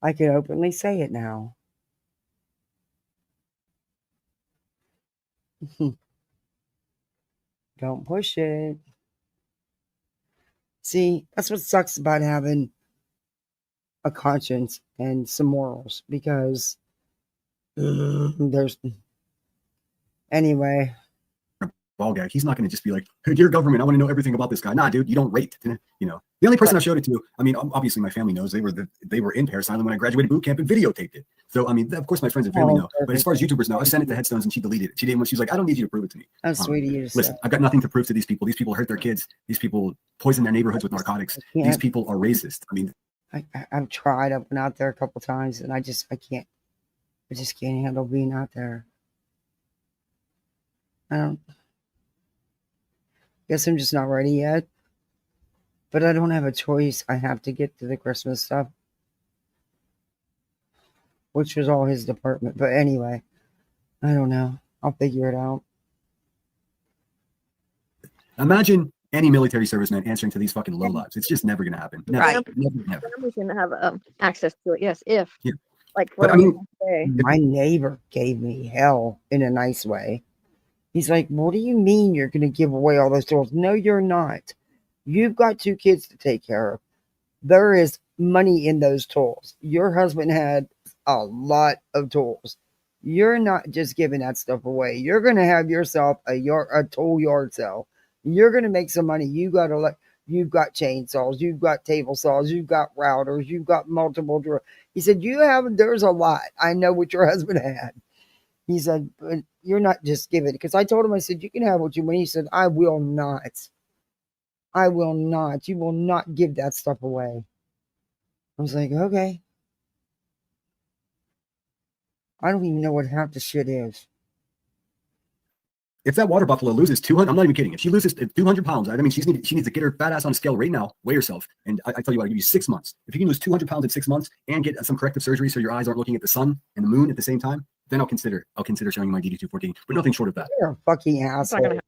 I can openly say it now. Don't push it. See, that's what sucks about having a conscience and some morals, because there's anyway. Ball gag. He's not going to just be like, hey, dear government, I want to know everything about this guy. Nah, dude, you don't rate. You know, the only person I showed it to, I mean, obviously my family knows, they were in Paris Island when I graduated boot camp and videotaped it. So I mean, of course my friends and family know. But as far as YouTubers know, I sent it to Headstones and she deleted it. She didn't. She was like, I don't need you to prove it to me. That's sweet of you to say. Listen, I've got nothing to prove to these people. These people hurt their kids. These people poison their neighborhoods with narcotics. These people are racist. I mean, I've tried. I've been out there a couple times, and I just can't handle being out there. Guess I'm just not ready yet. But I don't have a choice. I have to get to the Christmas stuff, which was all his department. But anyway, I don't know. I'll figure it out. Imagine any military serviceman answering to these fucking lowlives. It's just never going to happen. Never, Right. Never. We can have access to it. Yes, if. Yeah. Like, but I mean, my neighbor gave me hell in a nice way. He's like, what do you mean you're going to give away all those tools? No, you're not. You've got 2 kids to take care of. There is money in those tools. Your husband had a lot of tools. You're not just giving that stuff away. You're going to have yourself a tool yard sale. You're going to make some money. You've got chainsaws. You've got table saws. You've got routers. You've got multiple drawers. He said, there's a lot. I know what your husband had. He said, but you're not just giving it. Because I told him, I said, you can have what you want. He said, I will not. I will not. You will not give that stuff away. I was like, okay. I don't even know what half the shit is. If that water buffalo loses 200, I'm not even kidding. If she loses 200 pounds, I mean, she needs to get her fat ass on a scale right now, weigh herself. And I tell you what, I'll give you 6 months. If you can lose 200 pounds in 6 months and get some corrective surgery so your eyes aren't looking at the sun and the moon at the same time, then I'll consider showing you my DD214, but nothing short of that. You're a fucking asshole.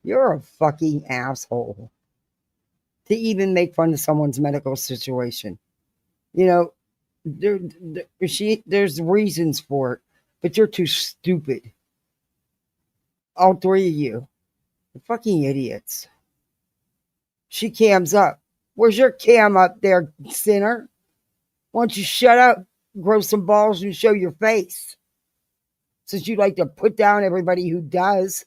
You're a fucking asshole to even make fun of someone's medical situation. You know, there's reasons for it, but you're too stupid. All 3 of you. You're fucking idiots. She cams up. Where's your cam up there, sinner? Why don't you shut up, grow some balls, and show your face? Since you like to put down everybody who does.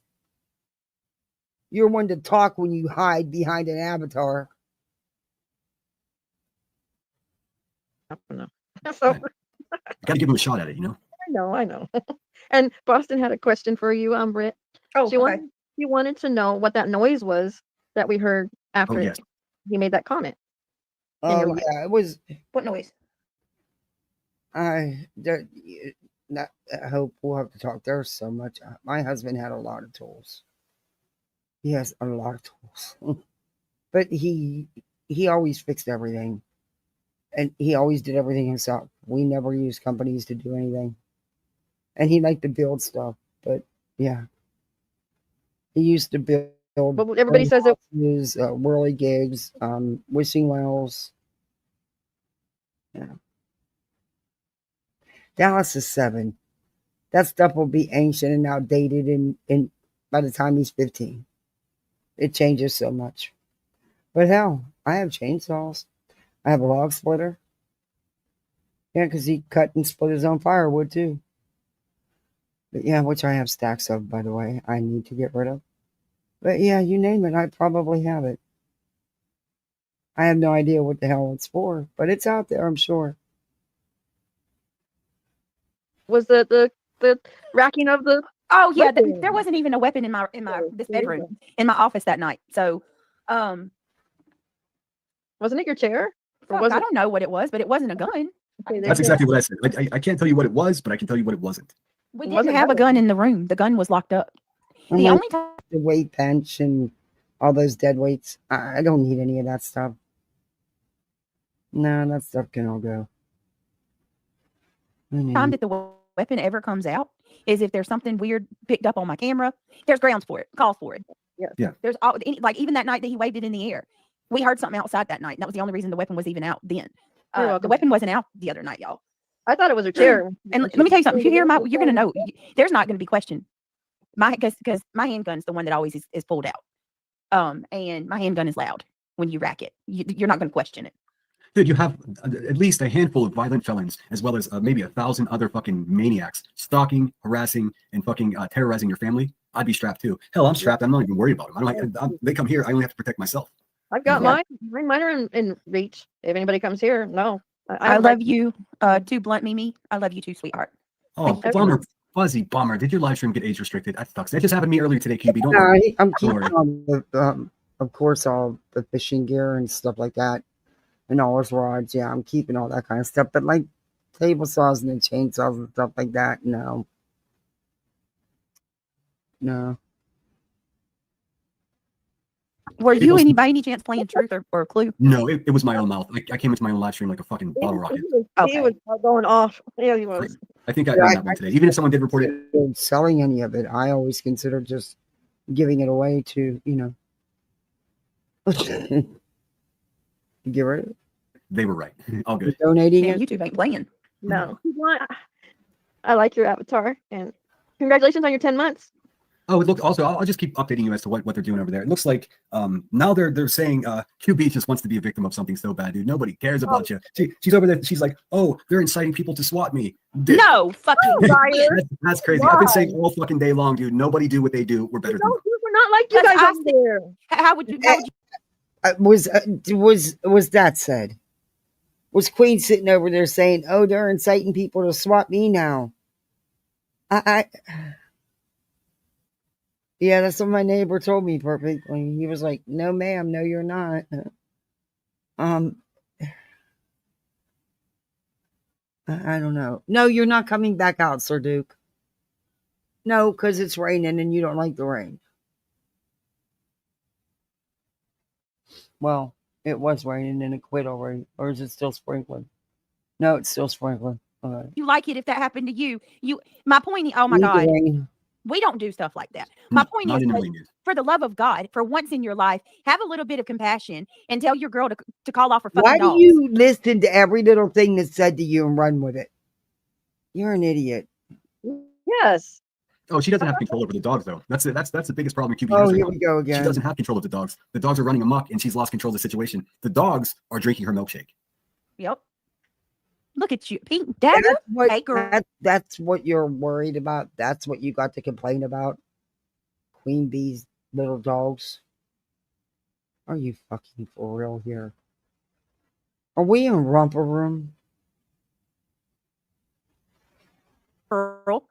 You're one to talk when you hide behind an avatar. I don't know. So, got to give him a shot at it, you know? I know. And Boston had a question for you, Britt. Oh, she wanted to know what that noise was that we heard after he made that comment. Oh, yeah, it was. What noise? I hope we'll have to talk. There's so much. My husband had a lot of tools. He has a lot of tools. But he always fixed everything. And he always did everything himself. We never used companies to do anything. And he liked to build stuff. But, yeah. He used to build. But everybody says it was whirly gigs, wishing wells. Yeah. Dallas is 7. That stuff will be ancient and outdated in by the time he's 15. It changes so much. But hell, I have chainsaws. I have a log splitter. Yeah, because he cut and split his own firewood too. But yeah, which I have stacks of, by the way, I need to get rid of. But yeah, you name it, I probably have it. I have no idea what the hell it's for, but it's out there, I'm sure. Was the racking of the Oh yeah, there wasn't even a weapon in this bedroom in my office that night. So, wasn't it your chair? Or was I don't know what it was, but it wasn't a gun. That's exactly what I said. I can't tell you what it was, but I can tell you what it wasn't. We didn't have a gun in the room. The gun was locked up. The only time the weight bench and all those dead weights, I don't need any of that stuff. No, that stuff can all go. Time that the weapon ever comes out is if there's something weird picked up on my camera. There's grounds for it, calls for it. Yeah. There's like even that night that he waved it in the air, we heard something outside that night. That was the only reason the weapon was even out then. The weapon wasn't out the other night, y'all. I thought it was a chair. And let me tell you something. If you hear you're gonna know. There's not gonna be question. because my handgun's the one that always is pulled out. And my handgun is loud when you rack it. You're not going to question it. Dude, you have at least a handful of violent felons, as well as maybe 1,000 other fucking maniacs stalking, harassing, and fucking terrorizing your family. I'd be strapped too. Hell, I'm strapped. I'm not even worried about them. They come here. I only have to protect myself. I've got mine. Mine are in reach. If anybody comes here, no. I love you, too, Blunt Mimi. I love you too, sweetheart. Oh, bummer. Fuzzy bummer. Did your live stream get age restricted? That sucks. That just happened to me earlier today, QB. Don't worry. I'm keeping on the, of course, all the fishing gear and stuff like that. And all his rods, yeah, I'm keeping all that kind of stuff. But like table saws and the chainsaws and stuff like that, no. Were you by any chance playing Truth or Clue? No, it was my own mouth. I came into my own live stream like a fucking bottle rocket. He was going off. Yeah, he was. I think I earned that one today. Even if someone did report it. Selling any of it, I always consider just giving it away to, give it. They were right. All good. Donating it. YouTube ain't playing. No. I like your avatar, and congratulations on your 10 months. Oh, it looks also. I'll just keep updating you as to what they're doing over there. It looks like now they're saying QB just wants to be a victim of something so bad, dude. Nobody cares about you. She's over there. She's like, oh, they're inciting people to swat me. Dude. No, fucking that's crazy. Why? I've been saying all fucking day long, dude. Nobody do what they do. We're better than them. We're not like you guys out there. How would you? Was that said? Was Queen sitting over there saying, "Oh, they're inciting people to swat me now"? Yeah, that's what my neighbor told me perfectly. He was like, "No, ma'am, no, you're not." I don't know. No, you're not coming back out, Sir Duke. No, because it's raining and you don't like the rain. Well, it was raining and it quit already. Or is it still sprinkling? No, it's still sprinkling. Okay. You like it if that happened to you. My point, oh my God. We don't do stuff like that. My point is, for the love of God, for once in your life, have a little bit of compassion and tell your girl to call off her fucking dogs. Why do you listen to every little thing that's said to you and run with it? You're an idiot. Yes. Oh, she doesn't have control over the dogs, though. That's the biggest problem QB has. Oh, here we go again. She doesn't have control of the dogs. The dogs are running amok, and she's lost control of the situation. The dogs are drinking her milkshake. Yep. Look at you, Pink Dagger. That's what you're worried about. That's what you got to complain about. Queen Bee's little dogs. Are you fucking for real here? Are we in Romper Room? Pearl.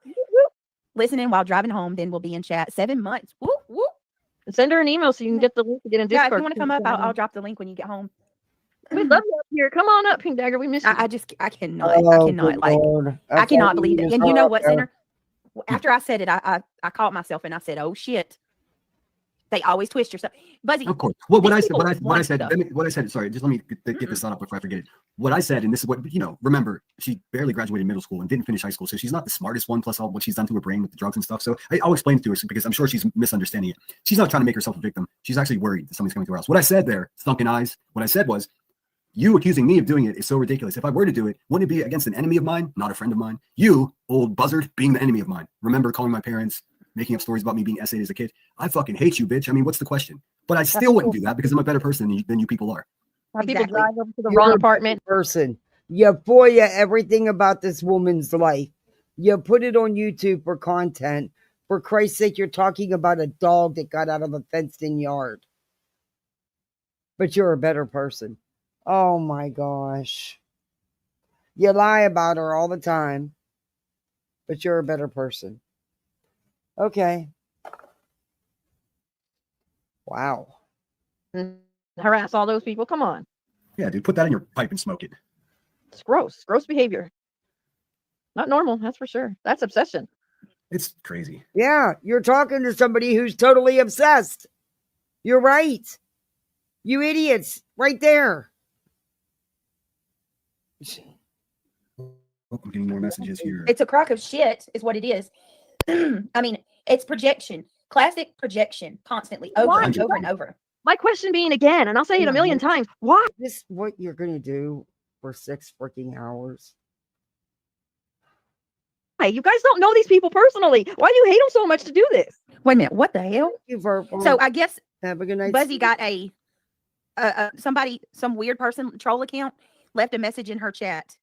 Listening while driving home, then we'll be in chat. 7 months. Woo, woo. Send her an email so you can get the link to get in Discord. Yeah, if you want to come up, I'll drop the link when you get home. We love you up here. Come on up, Pink Dagger. We miss you. I cannot. I cannot believe it. And you know what, Center? After I said it, I caught myself and I said, "Oh shit!" They always twist yourself, Buzzy. Of course. Well, what I said. Sorry, just let me get this thought up before I forget it. What I said, and this is what remember, she barely graduated middle school and didn't finish high school, so she's not the smartest one. Plus all what she's done to her brain with the drugs and stuff. So I'll explain it to her because I'm sure she's misunderstanding it. She's not trying to make herself a victim. She's actually worried that somebody's coming to her house. What I said there, sunken eyes. What I said was, you accusing me of doing it is so ridiculous. If I were to do it, wouldn't it be against an enemy of mine, not a friend of mine? You, old buzzard, being the enemy of mine. Remember calling my parents, making up stories about me being essayed as a kid. I fucking hate you, bitch. I mean, what's the question? But I still wouldn't do that because I'm a better person than you people are. People drive over to the wrong apartment. Person. You FOIA everything about this woman's life. You put it on YouTube for content. For Christ's sake, you're talking about a dog that got out of a fenced-in yard. But you're a better person. Oh my gosh. You lie about her all the time, but you're a better person. Okay. Wow. Harass all those people. Come on. Yeah, dude, put that in your pipe and smoke it. It's gross. Gross behavior. Not normal, that's for sure. That's obsession. It's crazy. Yeah, you're talking to somebody who's totally obsessed. You're right. You idiots. Right there. I'm getting more messages here. It's a crock of shit is what it is. I mean, it's projection. Classic projection constantly over and over and over. My question being again, and I'll say it a million times, why? Is this what you're going to do for 6 freaking hours? Why? You guys don't know these people personally. Why do you hate them so much to do this? Wait a minute. What the hell? So I guess have a good night. Buzzy got some weird person troll account left a message in her chat.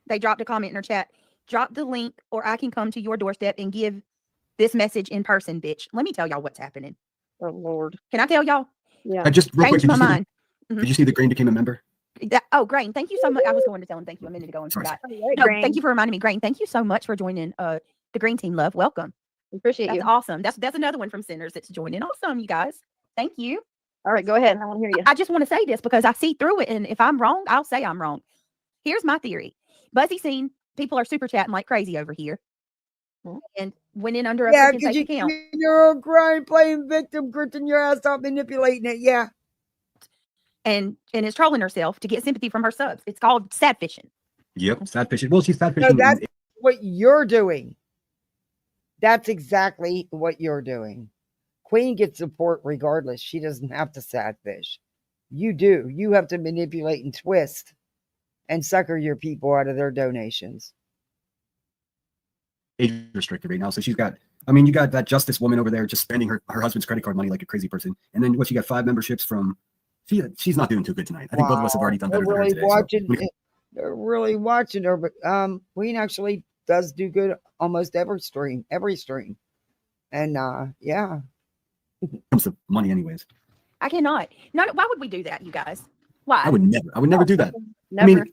They dropped a comment in her chat. Drop the link or I can come to your doorstep and give this message in person, bitch. Let me tell y'all what's happening. Oh, Lord. Can I tell y'all? Yeah. I just real quick, Changed my mind. Did you see that Green became a member? Oh, Grain, thank you so much. I was going to tell him thank you a minute ago and forgot. No, thank you for reminding me. Grain, thank you so much for joining the Green Team, love. Welcome. Appreciate you. That's awesome. That's another one from Sinners that's joining. Awesome, you guys. Thank you. All right, go ahead. I want to hear you. I just want to say this because I see through it, and if I'm wrong, I'll say I'm wrong. Here's my theory. Buzzy seen people are super chatting like crazy over here. And went in under a freaking fake account. You're a grind playing victim, gritting your ass out, manipulating it. Yeah. And is trolling herself to get sympathy from her subs. It's called sad fishing. Yep, sad fishing. Well, she's sad fishing. No, that's what you're doing. That's exactly what you're doing. Queen gets support regardless. She doesn't have to sad fish. You do. You have to manipulate and twist and sucker your people out of their donations. Age restricted right now. So she's got, I mean, you got that Justice woman over there just spending her husband's credit card money like a crazy person. And then what, you got 5 memberships from, she's not doing too good tonight. I think both of us have already done better than her today. They're really watching her, but Queen actually does do good almost every stream. And yeah. It comes to money anyways. I cannot. No, why would we do that, you guys? Why? I would never do that. Never. I mean,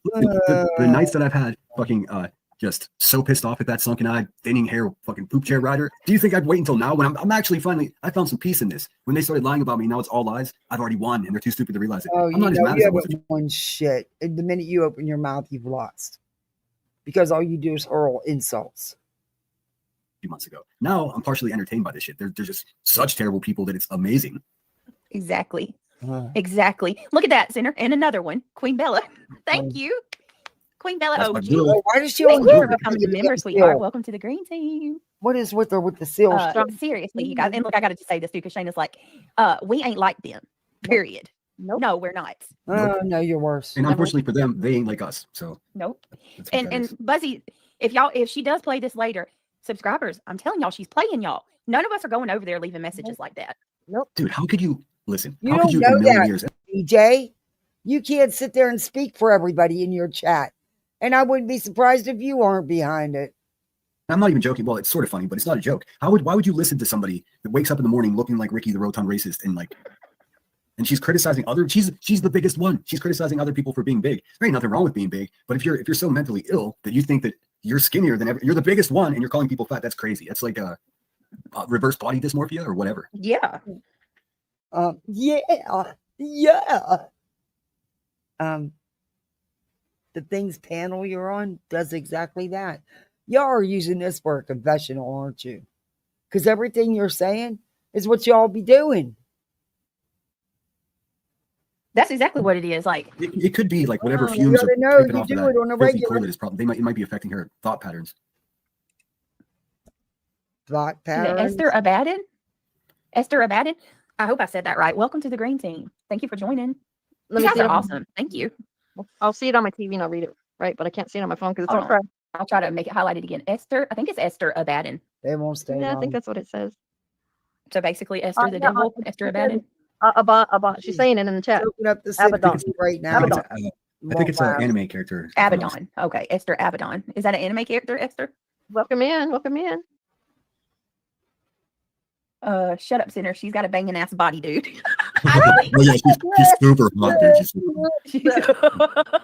the nights that I've had fucking just so pissed off at that sunken eye, thinning hair, fucking poop chair rider. Do you think I'd wait until now when I'm actually finally, I found some peace in this. When they started lying about me, now it's all lies. I've already won and they're too stupid to realize it. Oh, I'm not as mad as I was. One shit. And the minute you open your mouth, you've lost. Because all you do is hurl insults. A few months ago. Now I'm partially entertained by this shit. They're just such terrible people that it's amazing. Exactly. Exactly. Look at that, Sinner. And another one. Queen Bella. Thank you. Queen Bella OG. Why does she Thank only you for becoming a member, sweetheart. Welcome to the Green Team. What is with her with the seal? Seriously, you guys. And look, I got to just say this too, because Shayna's like, we ain't like them. Period. Nope. No, we're not. Oh, no, you're worse. And unfortunately for them, they ain't like us. So nope. And Buzzy, if she does play this later, subscribers, I'm telling y'all, she's playing y'all. None of us are going over there leaving messages like that. Nope. Dude, how could you listen? You how don't could you know in a million that, years? DJ. You can't sit there and speak for everybody in your chat. And I wouldn't be surprised if you aren't behind it. I'm not even joking. Well, it's sort of funny, but it's not a joke. Why would you listen to somebody that wakes up in the morning looking like Ricky the Rotund racist and she's criticizing she's the biggest one. She's criticizing other people for being big. There ain't nothing wrong with being big, but if you're so mentally ill that you think that you're skinnier than ever, you're the biggest one and you're calling people fat, that's crazy. That's like a reverse body dysmorphia or whatever. Yeah. Yeah. The things panel you're on does exactly that. Y'all are using this for a confessional, aren't you? Because everything you're saying is what y'all be doing. That's exactly what it is. Like it could be like whatever fumes are know tripping you off do of it on a that filthy regular toilet is probably it might be affecting her thought patterns. Thought patterns. Esther Abaddon. Esther Abaddon. I hope I said that right. Welcome to the Green Team. Thank you for joining. You guys are awesome. Thank you. I'll see it on my TV and I'll read it, right? But I can't see it on my phone because it's on. I'll try to make it highlighted again. Esther, I think it's Esther Abaddon. They won't stay. Yeah, I think that's what it says. So basically, Esther the devil, Esther Abaddon. She's saying it in the chat. Open up the Abaddon right now. I think it's an anime character. Abaddon. Okay, Esther Abaddon. Is that an anime character, Esther? Welcome in. Welcome in. Shut up, Sinner. She's got a banging ass body, dude. Well, yeah, she's super hot, dude.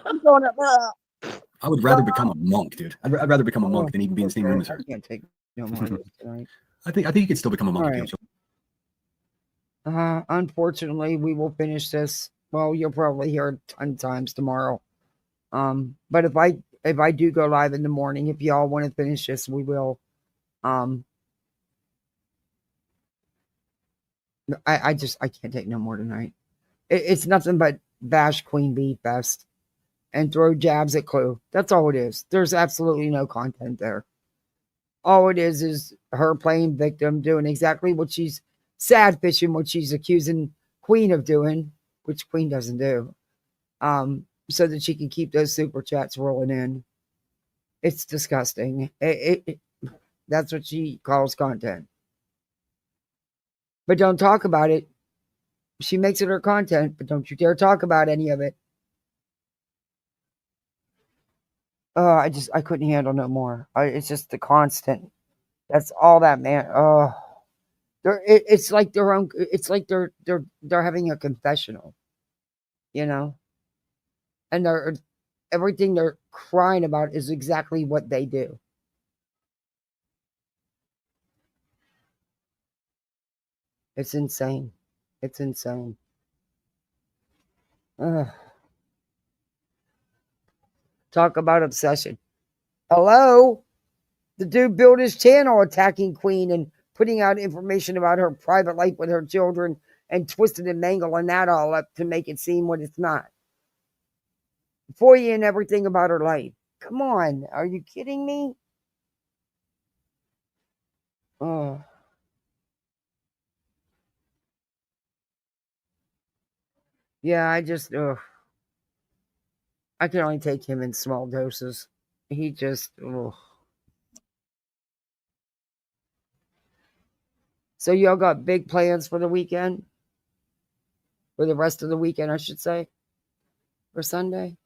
I'm going up. I would rather become a monk, dude. I'd rather become a monk than even be in the same room as her. I can't take no more of this tonight. I think you could still become a monk. Right. Unfortunately, we will finish this. Well, you'll probably hear it 10 times tomorrow. But if I do go live in the morning, if y'all want to finish this, we will. I can't take no more tonight. It's nothing but bash Queen Bee Fest and throw jabs at Clue. That's all it is. There's absolutely no content there. All it is her playing victim, doing exactly what she's sad fishing, what she's accusing Queen of doing, which Queen doesn't do, so that she can keep those super chats rolling in. It's disgusting. That's what she calls content. But don't talk about it. She makes it her content, but don't you dare talk about any of it. I couldn't handle no more. It's just the constant. That's all that man. Oh, it's like their own. It's like they're having a confessional, you know, and everything they're crying about is exactly what they do. It's insane. It's insane. Ugh. Talk about obsession. Hello? The dude built his channel attacking Queen and putting out information about her private life with her children and twisting and mangling that all up to make it seem what it's not. For you and everything about her life. Come on. Are you kidding me? Oh. Yeah, I can only take him in small doses. He just, ugh. So y'all got big plans for the weekend? For the rest of the weekend, I should say? For Sunday?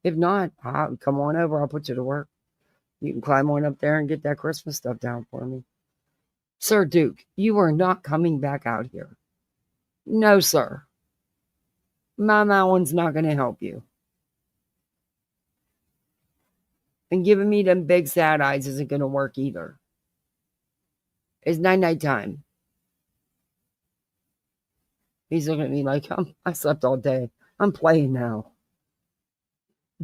If not, come on over. I'll put you to work. You can climb on up there and get that Christmas stuff down for me. Sir Duke, you are not coming back out here. No, sir. My one's not going to help you. And giving me them big sad eyes isn't going to work either. It's night time. He's looking at me like, I slept all day. I'm playing now.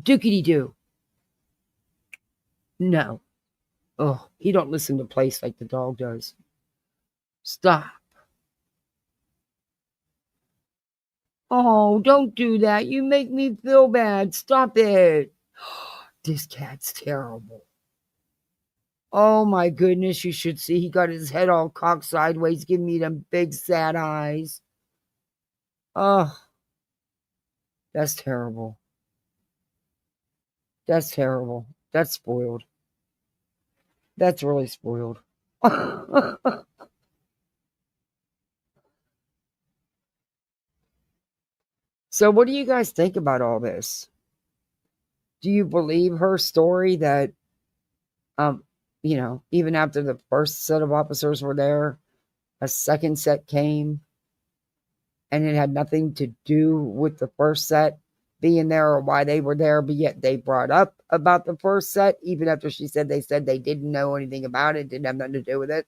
Dookity-doo. No. Oh, he don't listen to place like the dog does. Stop. Oh, don't do that. You make me feel bad. Stop it. This cat's terrible. Oh my goodness, you should see. He got his head all cocked sideways, giving me them big sad eyes. Oh, that's terrible. That's terrible. That's spoiled. That's really spoiled. So what do you guys think about all this? Do you believe her story that, even after the first set of officers were there, a second set came and it had nothing to do with the first set being there or why they were there, but yet they brought up about the first set, even after she said they didn't know anything about it, didn't have nothing to do with it.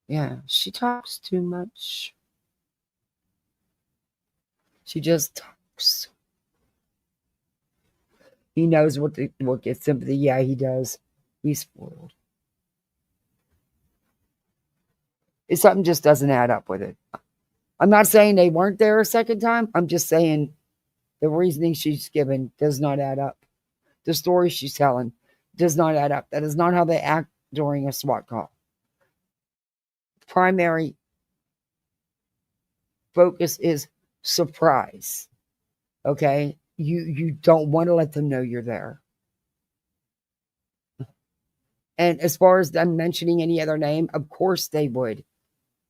Yeah, she talks too much. She just talks. He knows what gets sympathy. Yeah, he does. He's spoiled. Something just doesn't add up with it. I'm not saying they weren't there a second time. I'm just saying the reasoning she's given does not add up. The story she's telling does not add up. That is not how they act during a SWAT call. Primary focus is surprise. Okay? You don't want to let them know you're there. And as far as them mentioning any other name, of course they would.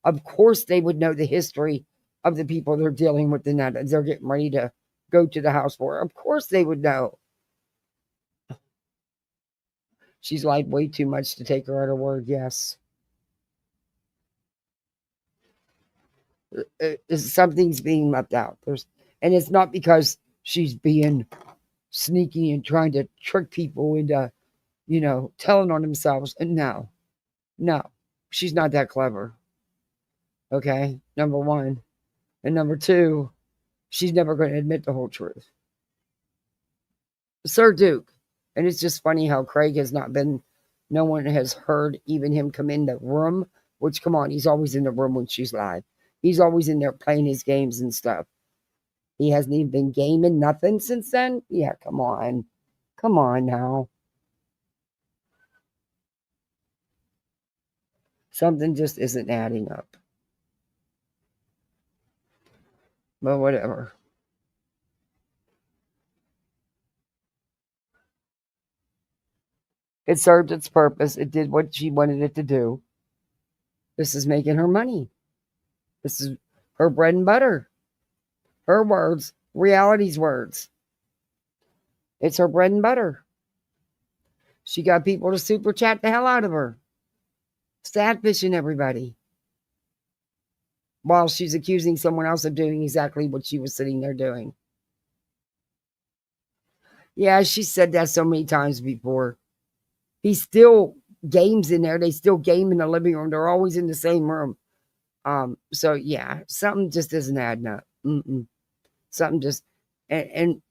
Of course they would know the history of the people they're dealing with and that they're getting ready to go to the house for. Of course they would know. She's lied way too much to take her at her word, yes. Something's being left out. And it's not because she's being sneaky and trying to trick people into, telling on themselves. No, she's not that clever. Okay, number one. And number two, she's never going to admit the whole truth. Sir Duke, and it's just funny how Craig has not been, no one has heard even him come in the room, which, come on, he's always in the room when she's live. He's always in there playing his games and stuff. He hasn't even been gaming nothing since then. Yeah, come on. Come on now. Something just isn't adding up. But whatever. It served its purpose. It did what she wanted it to do. This is making her money. This is her bread and butter. Her words, reality's words. It's her bread and butter. She got people to super chat the hell out of her. Fishing everybody. While she's accusing someone else of doing exactly what she was sitting there doing. Yeah, she said that so many times before. He still games in there. They still game in the living room. They're always in the same room. So yeah, something just isn't adding up. Something just, and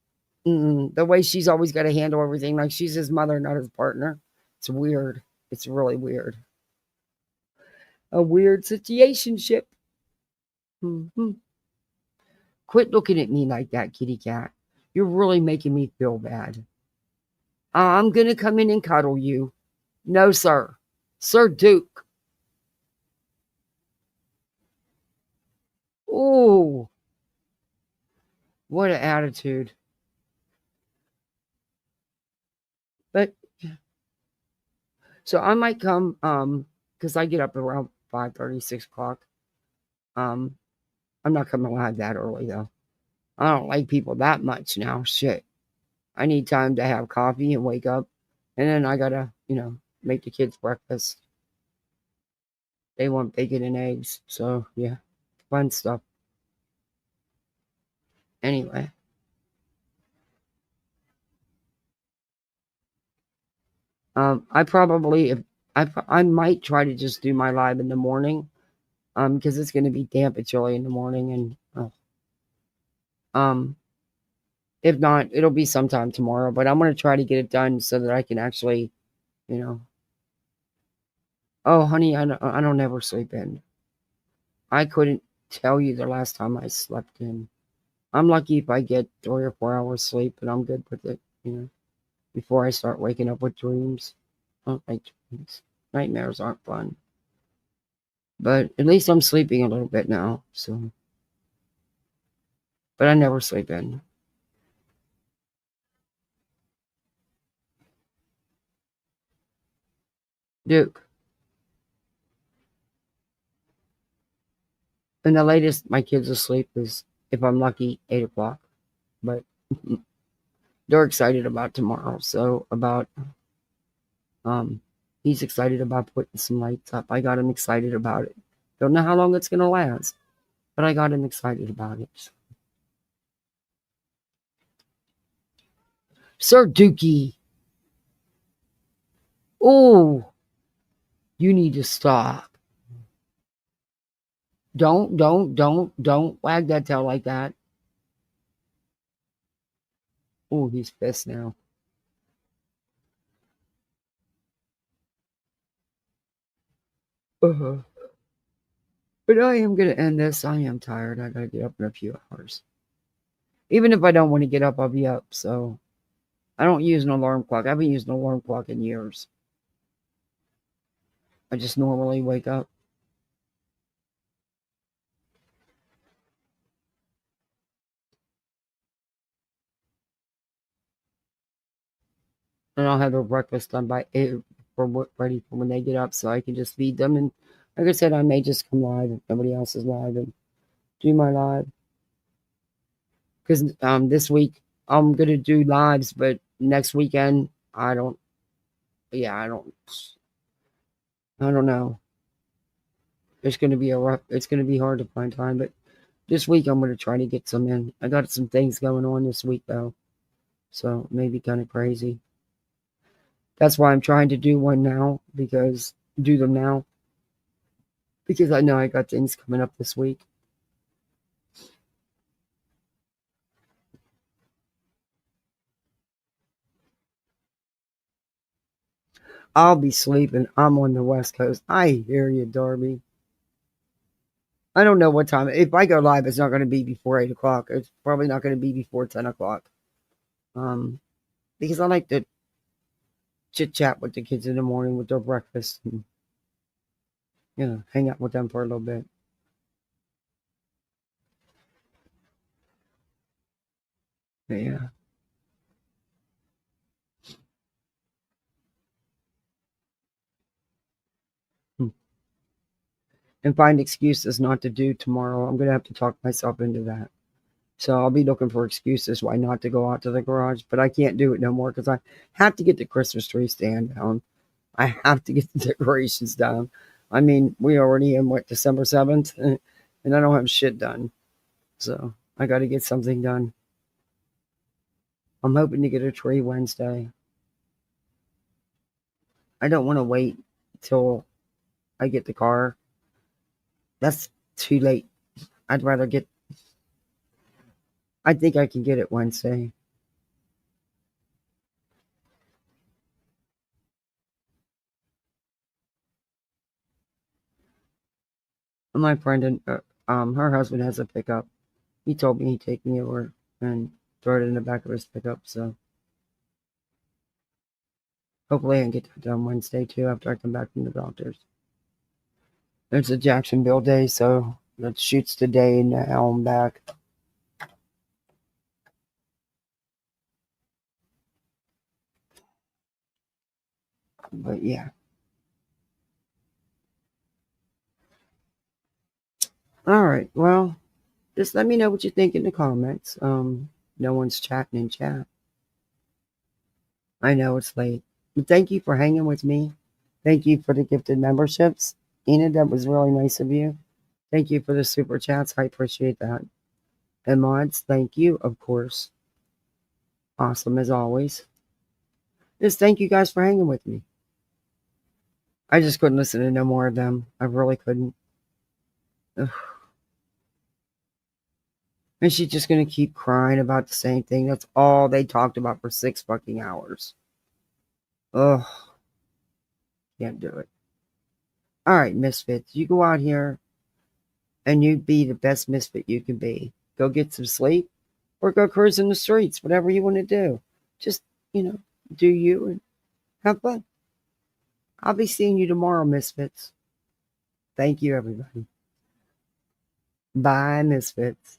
the way she's always got to handle everything, like she's his mother, not his partner. It's weird. It's really weird. A weird situationship. Quit looking at me like that, kitty cat. You're really making me feel bad. I'm going to come in and cuddle you. No, sir. Sir Duke. Ooh. What an attitude. But, so I might come, because I get up around 5:30, 6 o'clock. I'm not coming live that early, though. I don't like people that much now. Shit. I need time to have coffee and wake up. And then I gotta, make the kids breakfast. They want bacon and eggs. So, yeah. Fun stuff. Anyway. I probably, I might try to just do my live in the morning. Because it's going to be damp and chilly in the morning. And, if not, it'll be sometime tomorrow. But I'm going to try to get it done so that I can actually, Oh, honey, I don't ever sleep in. I couldn't tell you the last time I slept in. I'm lucky if I get 3 or 4 hours sleep, and I'm good with it, before I start waking up with dreams. I don't like dreams. Nightmares aren't fun. But at least I'm sleeping a little bit now, so. But I never sleep in. Duke. And the latest my kids asleep is, if I'm lucky, 8 o'clock. But they're excited about tomorrow. So he's excited about putting some lights up. I got him excited about it. Don't know how long it's gonna last, but I got him excited about it. Sir Dookie. Oh, you need to stop. Don't wag that tail like that. Oh, he's pissed now. But I am going to end this. I am tired. I got to get up in a few hours. Even if I don't want to get up, I'll be up. So I don't use an alarm clock. I haven't used an alarm clock in years. I just normally wake up. And I'll have their breakfast done by 8, ready for when they get up, so I can just feed them. And like I said, I may just come live if nobody else is live and do my live. Because this week I'm gonna do lives, but next weekend I don't. Yeah, I don't know. It's gonna be it's gonna be hard to find time, but this week I'm gonna try to get some in. I got some things going on this week though, so maybe kind of crazy. That's why I'm trying to do one now, do them now, because I know I got things coming up this week. I'll be sleeping. I'm on the West Coast. I hear you, Darby. I don't know what time. If I go live, it's not going to be before 8 o'clock. It's probably not going to be before 10 o'clock. Because I like to chit chat with the kids in the morning with their breakfast and, hang out with them for a little bit. But yeah. and find excuses not to do tomorrow. I'm going to have to talk myself into that. So I'll be looking for excuses why not to go out to the garage, but I can't do it no more because I have to get the Christmas tree stand down. I have to get the decorations down. I mean, we already in December 7th, and I don't have shit done. So I got to get something done. I'm hoping to get a tree Wednesday. I don't want to wait till I get the car. That's too late. I'd rather get. I think I can get it Wednesday. My friend and her husband has a pickup. He told me he'd take me over and throw it in the back of his pickup. So hopefully I can get that done Wednesday too after I come back from the doctor's. It's a Jacksonville day, so that shoots the day now I'm back. But yeah. All right. Well, just let me know what you think in the comments. No one's chatting in chat. I know it's late. But thank you for hanging with me. Thank you for the gifted memberships. Enid, that was really nice of you. Thank you for the super chats. I appreciate that. And mods, thank you, of course. Awesome as always. Just thank you guys for hanging with me. I just couldn't listen to no more of them. I really couldn't. Ugh. And she's just going to keep crying about the same thing. That's all they talked about for 6 fucking hours. Ugh. Can't do it. All right, misfits. You go out here and you be the best misfit you can be. Go get some sleep or go cruise in the streets. Whatever you want to do. Just, do you and have fun. I'll be seeing you tomorrow, misfits. Thank you, everybody. Bye, misfits.